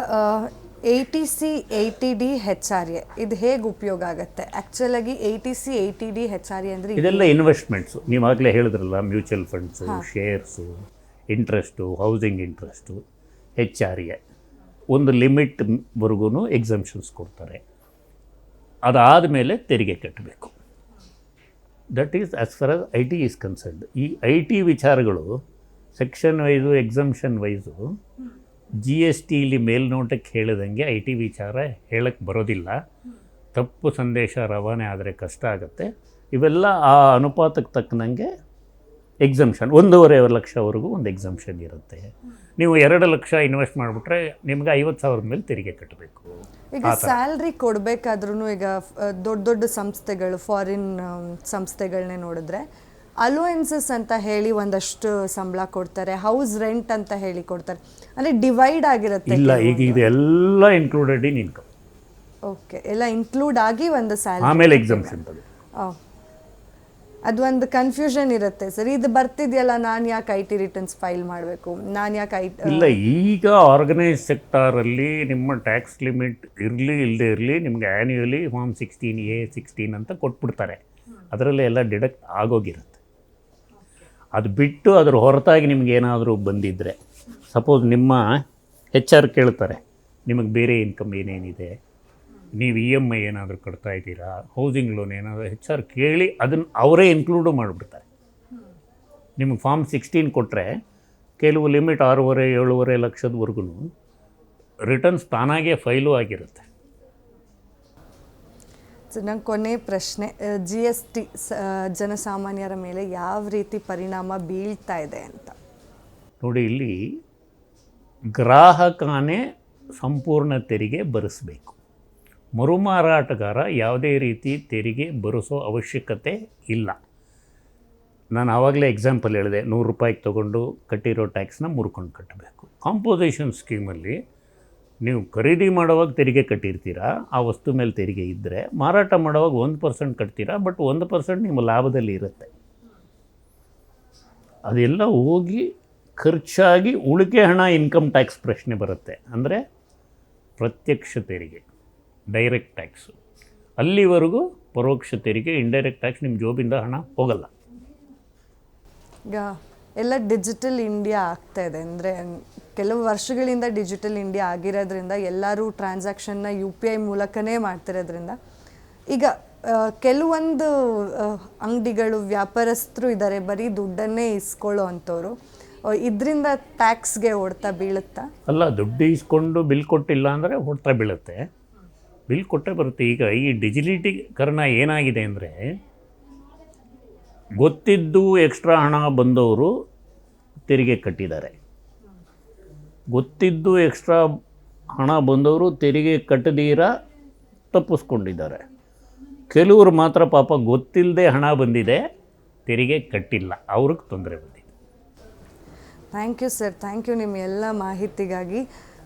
ATC ATD HRA ಇದು ಹೇಗೆ ಉಪಯೋಗ ಆಗುತ್ತೆ? ಆ್ಯಕ್ಚುಲಾಗಿ ATC ATD HRA ಅಂದರೆ ಇದೆಲ್ಲ ಇನ್ವೆಸ್ಟ್ಮೆಂಟ್ಸು. ನೀವಾಗಲೇ ಹೇಳಿದ್ರಲ್ಲ, mutual funds, shares, interest, housing interest. HRA ಒಂದು ಲಿಮಿಟ್ವರೆಗೂ ಎಕ್ಸಮ್ಷನ್ಸ್ ಕೊಡ್ತಾರೆ. ಅದಾದಮೇಲೆ ತೆರಿಗೆ ಕಟ್ಟಬೇಕು. That is as far as IT is concerned. ಈ IT ವಿಚಾರಗಳು ಸೆಕ್ಷನ್ ವೈಸು, ಎಕ್ಸಮ್ಷನ್ ವೈಸು, GSTಲಿ ಮೇಲ್ನೋಟಕ್ಕೆ ಹೇಳಿದಂಗೆ IT ವಿಚಾರ ಹೇಳಕ್ಕೆ ಬರೋದಿಲ್ಲ. ತಪ್ಪು ಸಂದೇಶ ರವಾನೆ ಆದರೆ ಕಷ್ಟ ಆಗುತ್ತೆ. ಇವೆಲ್ಲ ಆ ಅನುಪಾತಕ್ಕೆ ತಕ್ಕನಂಗೆ ಎಕ್ಸಮ್ಷನ್ 1.5 ಲಕ್ಷವರೆಗೂ ಒಂದು ಎಕ್ಸಮ್ಷನ್ ಇರುತ್ತೆ. ನೀವು 2 ಲಕ್ಷ ಇನ್ವೆಸ್ಟ್ ಮಾಡಿಬಿಟ್ರೆ ನಿಮ್ಗೆ 50,000 ಮೇಲೆ ತೆರಿಗೆ ಕಟ್ಟಬೇಕು. ಈಗ ಸ್ಯಾಲ್ರಿ ಕೊಡಬೇಕಾದ್ರೂ ಈಗ ದೊಡ್ಡ ದೊಡ್ಡ ಸಂಸ್ಥೆಗಳು, ಫಾರಿನ್ ಸಂಸ್ಥೆಗಳನ್ನೇ ನೋಡಿದ್ರೆ ಅಲೋಯೆನ್ಸಸ್ ಅಂತ ಹೇಳಿ ಒಂದಷ್ಟು ಸಂಬಳ ಕೊಡ್ತಾರೆ, ಹೌಸ್ ರೆಂಟ್ ಅಂತ ಹೇಳಿ ಕೊಡ್ತಾರೆ. ಅಂದರೆ ಡಿವೈಡ್ ಆಗಿರುತ್ತೆ. ಇಲ್ಲ, ಈಗ ಇದೆಲ್ಲ ಇನ್ಕ್ಲೂಡೆಡ್ ಇನ್ ಇನ್ಕಮ್. ಓಕೆ, ಎಲ್ಲ ಇನ್ಕ್ಲೂಡ್ ಆಗಿ ಒಂದು ಸ್ಯಾಲ್ರಿ, ಆಮೇಲೆ ಎಕ್ಸಮ್ಷನ್. ಅದು ಒಂದು ಕನ್ಫ್ಯೂಷನ್ ಇರುತ್ತೆ ಸರ್. ಇದು ಬರ್ತಿದೆಯಲ್ಲ, ನಾನು ಯಾಕೆ ಐ ಟಿ ರಿಟರ್ನ್ಸ್ ಫೈಲ್ ಮಾಡಬೇಕು, ನಾನು ಯಾಕೆ ಇಲ್ಲ, ಈಗ ಆರ್ಗನೈಸ್ ಸೆಕ್ಟಾರಲ್ಲಿ ನಿಮ್ಮ ಟ್ಯಾಕ್ಸ್ ಲಿಮಿಟ್ ಇರಲಿ ಇಲ್ಲದೆ ಇರಲಿ ನಿಮಗೆ ಆ್ಯನ್ಯುಯಲಿ ಫಾರ್ಮ್ 16A 16 ಅಂತ ಕೊಟ್ಬಿಡ್ತಾರೆ. ಅದರಲ್ಲೇ ಎಲ್ಲ ಡಿಡಕ್ಟ್ ಆಗೋಗಿರುತ್ತೆ. ಅದು ಬಿಟ್ಟು ಅದ್ರ ಹೊರತಾಗಿ ನಿಮ್ಗೆ ಏನಾದರೂ ಬಂದಿದ್ದರೆ, ಸಪೋಸ್ ನಿಮ್ಮ HR ಕೇಳ್ತಾರೆ ನಿಮಗೆ ಬೇರೆ ಇನ್ಕಮ್ ಏನೇನಿದೆ, ನೀವು EMI ಏನಾದರೂ ಕಟ್ತಾ ಇದ್ದೀರಾ, ಹೌಸಿಂಗ್ ಲೋನ್ ಏನಾದರೂ HR ಕೇಳಿ ಅದನ್ನು ಅವರೇ ಇನ್ಕ್ಲೂಡು ಮಾಡಿಬಿಡ್ತಾರೆ. ನಿಮಗೆ ಫಾರ್ಮ್ 16 ಕೊಟ್ಟರೆ ಕೆಲವು ಲಿಮಿಟ್ 6.5-7.5 ಲಕ್ಷದವರೆಗೂ ರಿಟರ್ನ್ಸ್ ತಾನಾಗೇ ಫೈಲು ಆಗಿರುತ್ತೆ. ನಂಗೆ ಕೊನೆ ಪ್ರಶ್ನೆ, GST ಜನಸಾಮಾನ್ಯರ ಮೇಲೆ ಯಾವ ರೀತಿ ಪರಿಣಾಮ ಬೀಳ್ತಾ ಇದೆ ಅಂತ? ನೋಡಿ, ಇಲ್ಲಿ ಗ್ರಾಹಕನೇ ಸಂಪೂರ್ಣ ತೆರಿಗೆ ಭರಿಸಬೇಕು. ಮರುಮಾರಾಟಗಾರ ಯಾವುದೇ ರೀತಿ ತೆರಿಗೆ ಭರಿಸೋ ಅವಶ್ಯಕತೆ ಇಲ್ಲ. ನಾನು ಆವಾಗಲೇ ಎಕ್ಸಾಂಪಲ್ ಹೇಳಿದೆ, 100 ರೂಪಾಯಿಗೆ ತೊಗೊಂಡು ಕಟ್ಟಿರೋ ಟ್ಯಾಕ್ಸ್ನ ಮುರ್ಕೊಂಡು ಕಟ್ಟಬೇಕು. ಕಾಂಪೋಸಿಷನ್ ಸ್ಕೀಮಲ್ಲಿ ನೀವು ಖರೀದಿ ಮಾಡುವಾಗ ತೆರಿಗೆ ಕಟ್ಟಿರ್ತೀರಾ, ಆ ವಸ್ತು ಮೇಲೆ ತೆರಿಗೆ ಇದ್ದರೆ, ಮಾರಾಟ ಮಾಡುವಾಗ 1% ಕಟ್ತೀರಾ, ಬಟ್ 1% ನಿಮ್ಮ ಲಾಭದಲ್ಲಿ ಇರುತ್ತೆ. ಅದೆಲ್ಲ ಹೋಗಿ ಖರ್ಚಾಗಿ ಉಳಿಕೆ ಹಣ ಇನ್ಕಮ್ ಟ್ಯಾಕ್ಸ್ ಪ್ರಶ್ನೆ ಬರುತ್ತೆ. ಅಂದರೆ ಪ್ರತ್ಯಕ್ಷ ತೆರಿಗೆ, ಡೈರೆಕ್ಟ್ ಟ್ಯಾಕ್ಸು. ಅಲ್ಲಿವರೆಗೂ ಪರೋಕ್ಷ ತೆರಿಗೆ, ಇಂಡೈರೆಕ್ಟ್ ಟ್ಯಾಕ್ಸ್ ನಿಮ್ಮ ಜೋಬಿಂದ ಹಣ ಹೋಗಲ್ಲ. ಈಗ ಎಲ್ಲ ಡಿಜಿಟಲ್ ಇಂಡಿಯಾ ಆಗ್ತಾ ಇದೆ, ಅಂದರೆ ಕೆಲವು ವರ್ಷಗಳಿಂದ ಡಿಜಿಟಲ್ ಇಂಡಿಯಾ ಆಗಿರೋದ್ರಿಂದ ಎಲ್ಲರೂ ಟ್ರಾನ್ಸಾಕ್ಷನ್ನ UPI ಮೂಲಕನೇ ಮಾಡ್ತಿರೋದ್ರಿಂದ ಈಗ ಕೆಲವೊಂದು ಅಂಗಡಿಗಳು, ವ್ಯಾಪಾರಸ್ಥರು ಇದ್ದಾರೆ ಬರೀ ದುಡ್ಡನ್ನೇ ಇಸ್ಕೊಳ್ಳೋ ಅಂಥವ್ರು. ಇದರಿಂದ ಟ್ಯಾಕ್ಸ್ಗೆ ಹೊಡ್ತಾ ಬೀಳುತ್ತಾ? ಅಲ್ಲ, ದುಡ್ಡು ಇಸ್ಕೊಂಡು ಬಿಲ್ ಕೊಟ್ಟಿಲ್ಲ ಅಂದರೆ ಹೊಡ್ತಾ ಬೀಳುತ್ತೆ. ಬಿಲ್ ಕೊಟ್ಟೇ ಬರುತ್ತೆ. ಈಗ ಈ ಡಿಜಿಟಲೀಕರಣ ಏನಾಗಿದೆ ಅಂದರೆ, ಗೊತ್ತಿದ್ದು ಎಕ್ಸ್ಟ್ರಾ ಹಣ ಬಂದವರು ತೆರಿಗೆ ಕಟ್ಟಿದ್ದಾರೆ, ಗೊತ್ತಿದ್ದು ಎಕ್ಸ್ಟ್ರಾ ಹಣ ಬಂದವರು ತೆರಿಗೆ ಕಟ್ಟದೀರ ತಪ್ಪಿಸ್ಕೊಂಡಿದ್ದಾರೆ. ಕೆಲವರು ಮಾತ್ರ ಪಾಪ ಗೊತ್ತಿಲ್ಲದೆ ಹಣ ಬಂದಿದೆ, ತೆರಿಗೆ ಕಟ್ಟಿಲ್ಲ, ಅವ್ರಿಗೆ ತೊಂದರೆ ಬಂದಿದೆ. Thank you sir, thank you ನಿಮ್ಮ ಎಲ್ಲ ಮಾಹಿತಿಗಾಗಿ.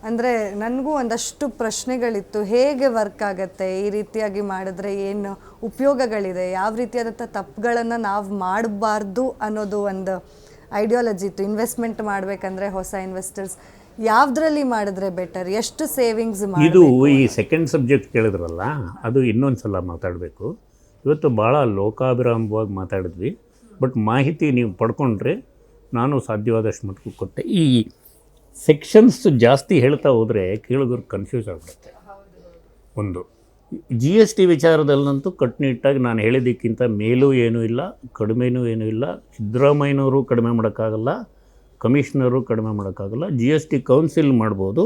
ಅಂದರೆ ನನಗೂ ಒಂದಷ್ಟು ಪ್ರಶ್ನೆಗಳಿತ್ತು, ಹೇಗೆ ವರ್ಕ್ ಆಗುತ್ತೆ, ಈ ರೀತಿಯಾಗಿ ಮಾಡಿದ್ರೆ ಏನು ಉಪಯೋಗಗಳಿದೆ, ಯಾವ ರೀತಿಯಾದಂಥ ತಪ್ಪುಗಳನ್ನು ನಾವು ಮಾಡಬಾರ್ದು ಅನ್ನೋದು ಒಂದು ಐಡಿಯಾಲಜಿ ಇತ್ತು. ಇನ್ವೆಸ್ಟ್ಮೆಂಟ್ ಮಾಡಬೇಕಂದ್ರೆ ಹೊಸ ಇನ್ವೆಸ್ಟರ್ಸ್ ಯಾವುದರಲ್ಲಿ ಮಾಡಿದ್ರೆ ಬೆಟರ್, ಎಷ್ಟು ಸೇವಿಂಗ್ಸ್ ಮಾಡಿ. ಇದು ಈ ಸೆಕೆಂಡ್ ಸಬ್ಜೆಕ್ಟ್ ಕೇಳಿದ್ರಲ್ಲ, ಅದು ಇನ್ನೊಂದು ಸಲ ಮಾತಾಡಬೇಕು. ಇವತ್ತು ಭಾಳ ಲೋಕಾಭಿರಾಮವಾಗಿ ಮಾತಾಡಿದ್ವಿ, ಬಟ್ ಮಾಹಿತಿ ನೀವು ಪಡ್ಕೊಂಡ್ರೆ ನಾನು ಸಾಧ್ಯವಾದಷ್ಟು ಮಟ್ಟಿಗೆ ಕೊಟ್ಟೆ. ಈ ಸೆಕ್ಷನ್ಸ್ ಜಾಸ್ತಿ ಹೇಳ್ತಾ ಹೋದರೆ ಕೇಳಿದ್ರು ಕನ್ಫ್ಯೂಸ್ ಆಗಿಬಿಡುತ್ತೆ. ಒಂದು GST ವಿಚಾರದಲ್ಲಂತೂ ಕಟ್ಟುನಿಟ್ಟಾಗಿ ನಾನು ಹೇಳಿದ್ದಕ್ಕಿಂತ ಮೇಲೂ ಏನೂ ಇಲ್ಲ, ಕಡಿಮೆನೂ ಏನೂ ಇಲ್ಲ. ಸಿದ್ದರಾಮಯ್ಯನವರು ಕಡಿಮೆ ಮಾಡೋಕ್ಕಾಗಲ್ಲ, ಕಮಿಷನರು ಕಡಿಮೆ ಮಾಡೋಕ್ಕಾಗಲ್ಲ. GST ಕೌನ್ಸಿಲ್ ಮಾಡ್ಬೋದು.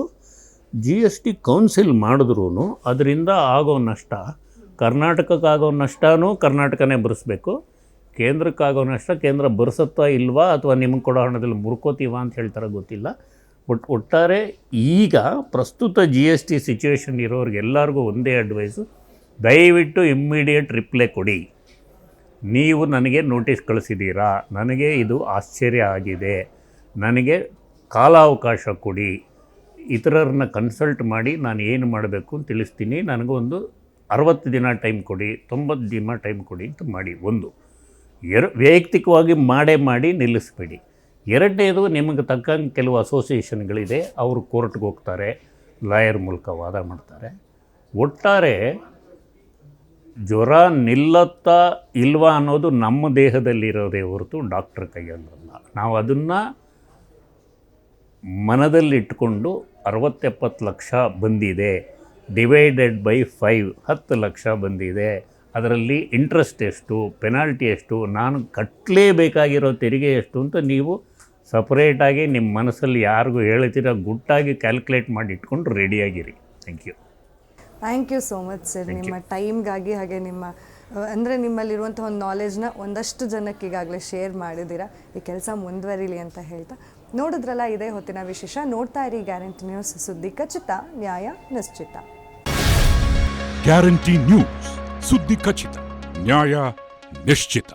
GST ಕೌನ್ಸಿಲ್ ಮಾಡಿದ್ರೂ ಅದರಿಂದ ಆಗೋ ನಷ್ಟ, ಕರ್ನಾಟಕಕ್ಕಾಗೋ ನಷ್ಟನೂ ಕರ್ನಾಟಕನೇ ಭರಿಸ್ಬೇಕು, ಕೇಂದ್ರಕ್ಕಾಗೋ ನಷ್ಟ ಕೇಂದ್ರ ಭರಿಸುತ್ತಾ ಇಲ್ವಾ ಅಥವಾ ನಿಮಗೆ ಕೊಡೋ ಹಣದಲ್ಲಿ ಮುರ್ಕೋತೀವಾ ಅಂತ ಹೇಳ್ತಾರೆ, ಗೊತ್ತಿಲ್ಲ. ಬಟ್ ಒಟ್ಟಾರೆ ಈಗ ಪ್ರಸ್ತುತ GST ಸಿಚುವೇಷನ್ ಇರೋರಿಗೆಲ್ಲರಿಗೂ ಒಂದೇ ಅಡ್ವೈಸು, ದಯವಿಟ್ಟು ಇಮ್ಮಿಡಿಯೇಟ್ ರಿಪ್ಲೈ ಕೊಡಿ. ನೀವು ನನಗೆ ನೋಟಿಸ್ ಕಳಿಸಿದ್ದೀರಾ, ನನಗೆ ಇದು ಆಶ್ಚರ್ಯ ಆಗಿದೆ, ನನಗೆ ಕಾಲಾವಕಾಶ ಕೊಡಿ, ಇತರರನ್ನ ಕನ್ಸಲ್ಟ್ ಮಾಡಿ ನಾನು ಏನು ಮಾಡಬೇಕು ಅಂತ ತಿಳಿಸ್ತೀನಿ, ನನಗೊಂದು 60 ದಿನ ಟೈಮ್ ಕೊಡಿ, 90 ದಿನ ಟೈಮ್ ಕೊಡಿ ಅಂತ ಮಾಡಿ. ಒಂದು ವೈಯಕ್ತಿಕವಾಗಿ ಮಾಡಿ ನಿಲ್ಲಿಸ್ಬೇಡಿ. ಎರಡನೇದು, ನಿಮಗೆ ತಕ್ಕಂಗೆ ಕೆಲವು ಅಸೋಸಿಯೇಷನ್ಗಳಿದೆ, ಅವರು ಕೋರ್ಟ್ಗೆ ಹೋಗ್ತಾರೆ, ಲಾಯರ್ ಮೂಲಕ ವಾದ ಮಾಡ್ತಾರೆ. ಒಟ್ಟಾರೆ ಜ್ವರ ನಿಲ್ಲುತ್ತಾ ಇಲ್ವಾ ಅನ್ನೋದು ನಮ್ಮ ದೇಹದಲ್ಲಿರೋದೇ ಹೊರತು ಡಾಕ್ಟ್ರ್ ಕೈಯಲ್ಲಲ್ಲ. ನಾವು ಅದನ್ನು ಮನದಲ್ಲಿಟ್ಕೊಂಡು 60-70 ಲಕ್ಷ ಬಂದಿದೆ, ಡಿವೈಡೆಡ್ ಬೈ 5 10 ಲಕ್ಷ ಬಂದಿದೆ, ಅದರಲ್ಲಿ ಇಂಟ್ರೆಸ್ಟ್ ಎಷ್ಟು, ಪೆನಾಲ್ಟಿ ಎಷ್ಟು, ನಾನು ಕಟ್ಟಲೇಬೇಕಾಗಿರೋ ತೆರಿಗೆ ಎಷ್ಟು ಅಂತ ನೀವು ಸಪ್ರೇಟಾಗಿ ನಿಮ್ಮ ಮನಸ್ಸಲ್ಲಿ ಯಾರಿಗೂ ಹೇಳ್ತೀರ ಗುಟ್ಟಾಗಿ ಕ್ಯಾಲ್ಕುಲೇಟ್ ಮಾಡಿ ಇಟ್ಕೊಂಡು ರೆಡಿಯಾಗಿರಿ. Thank you so much sir, ನಿಮ್ಮ ಟೈಮ್ಗಾಗಿ ಹಾಗೆ ನಿಮ್ಮ ಅಂದರೆ ನಿಮ್ಮಲ್ಲಿರುವಂಥ ಒಂದು ನಾಲೆಜ್ನ ಒಂದಷ್ಟು ಜನಕ್ಕೆ ಈಗಾಗಲೇ ಶೇರ್ ಮಾಡಿದ್ದೀರಾ. ಈ ಕೆಲಸ ಮುಂದುವರಿಲಿ ಅಂತ ಹೇಳ್ತಾ, ನೋಡಿದ್ರಲ್ಲ ಇದೇ ಹೊತ್ತಿನ ವಿಶೇಷ. ನೋಡ್ತಾ ಇರಿ ಗ್ಯಾರಂಟಿ ನ್ಯೂಸ್, ಸುದ್ದಿ ಖಚಿತ, ನ್ಯಾಯ ನಿಶ್ಚಿತ. ಗ್ಯಾರಂಟಿ ನ್ಯೂಸ್, ಸುದ್ದಿ ಖಚಿತ, ನ್ಯಾಯ ನಿಶ್ಚಿತ.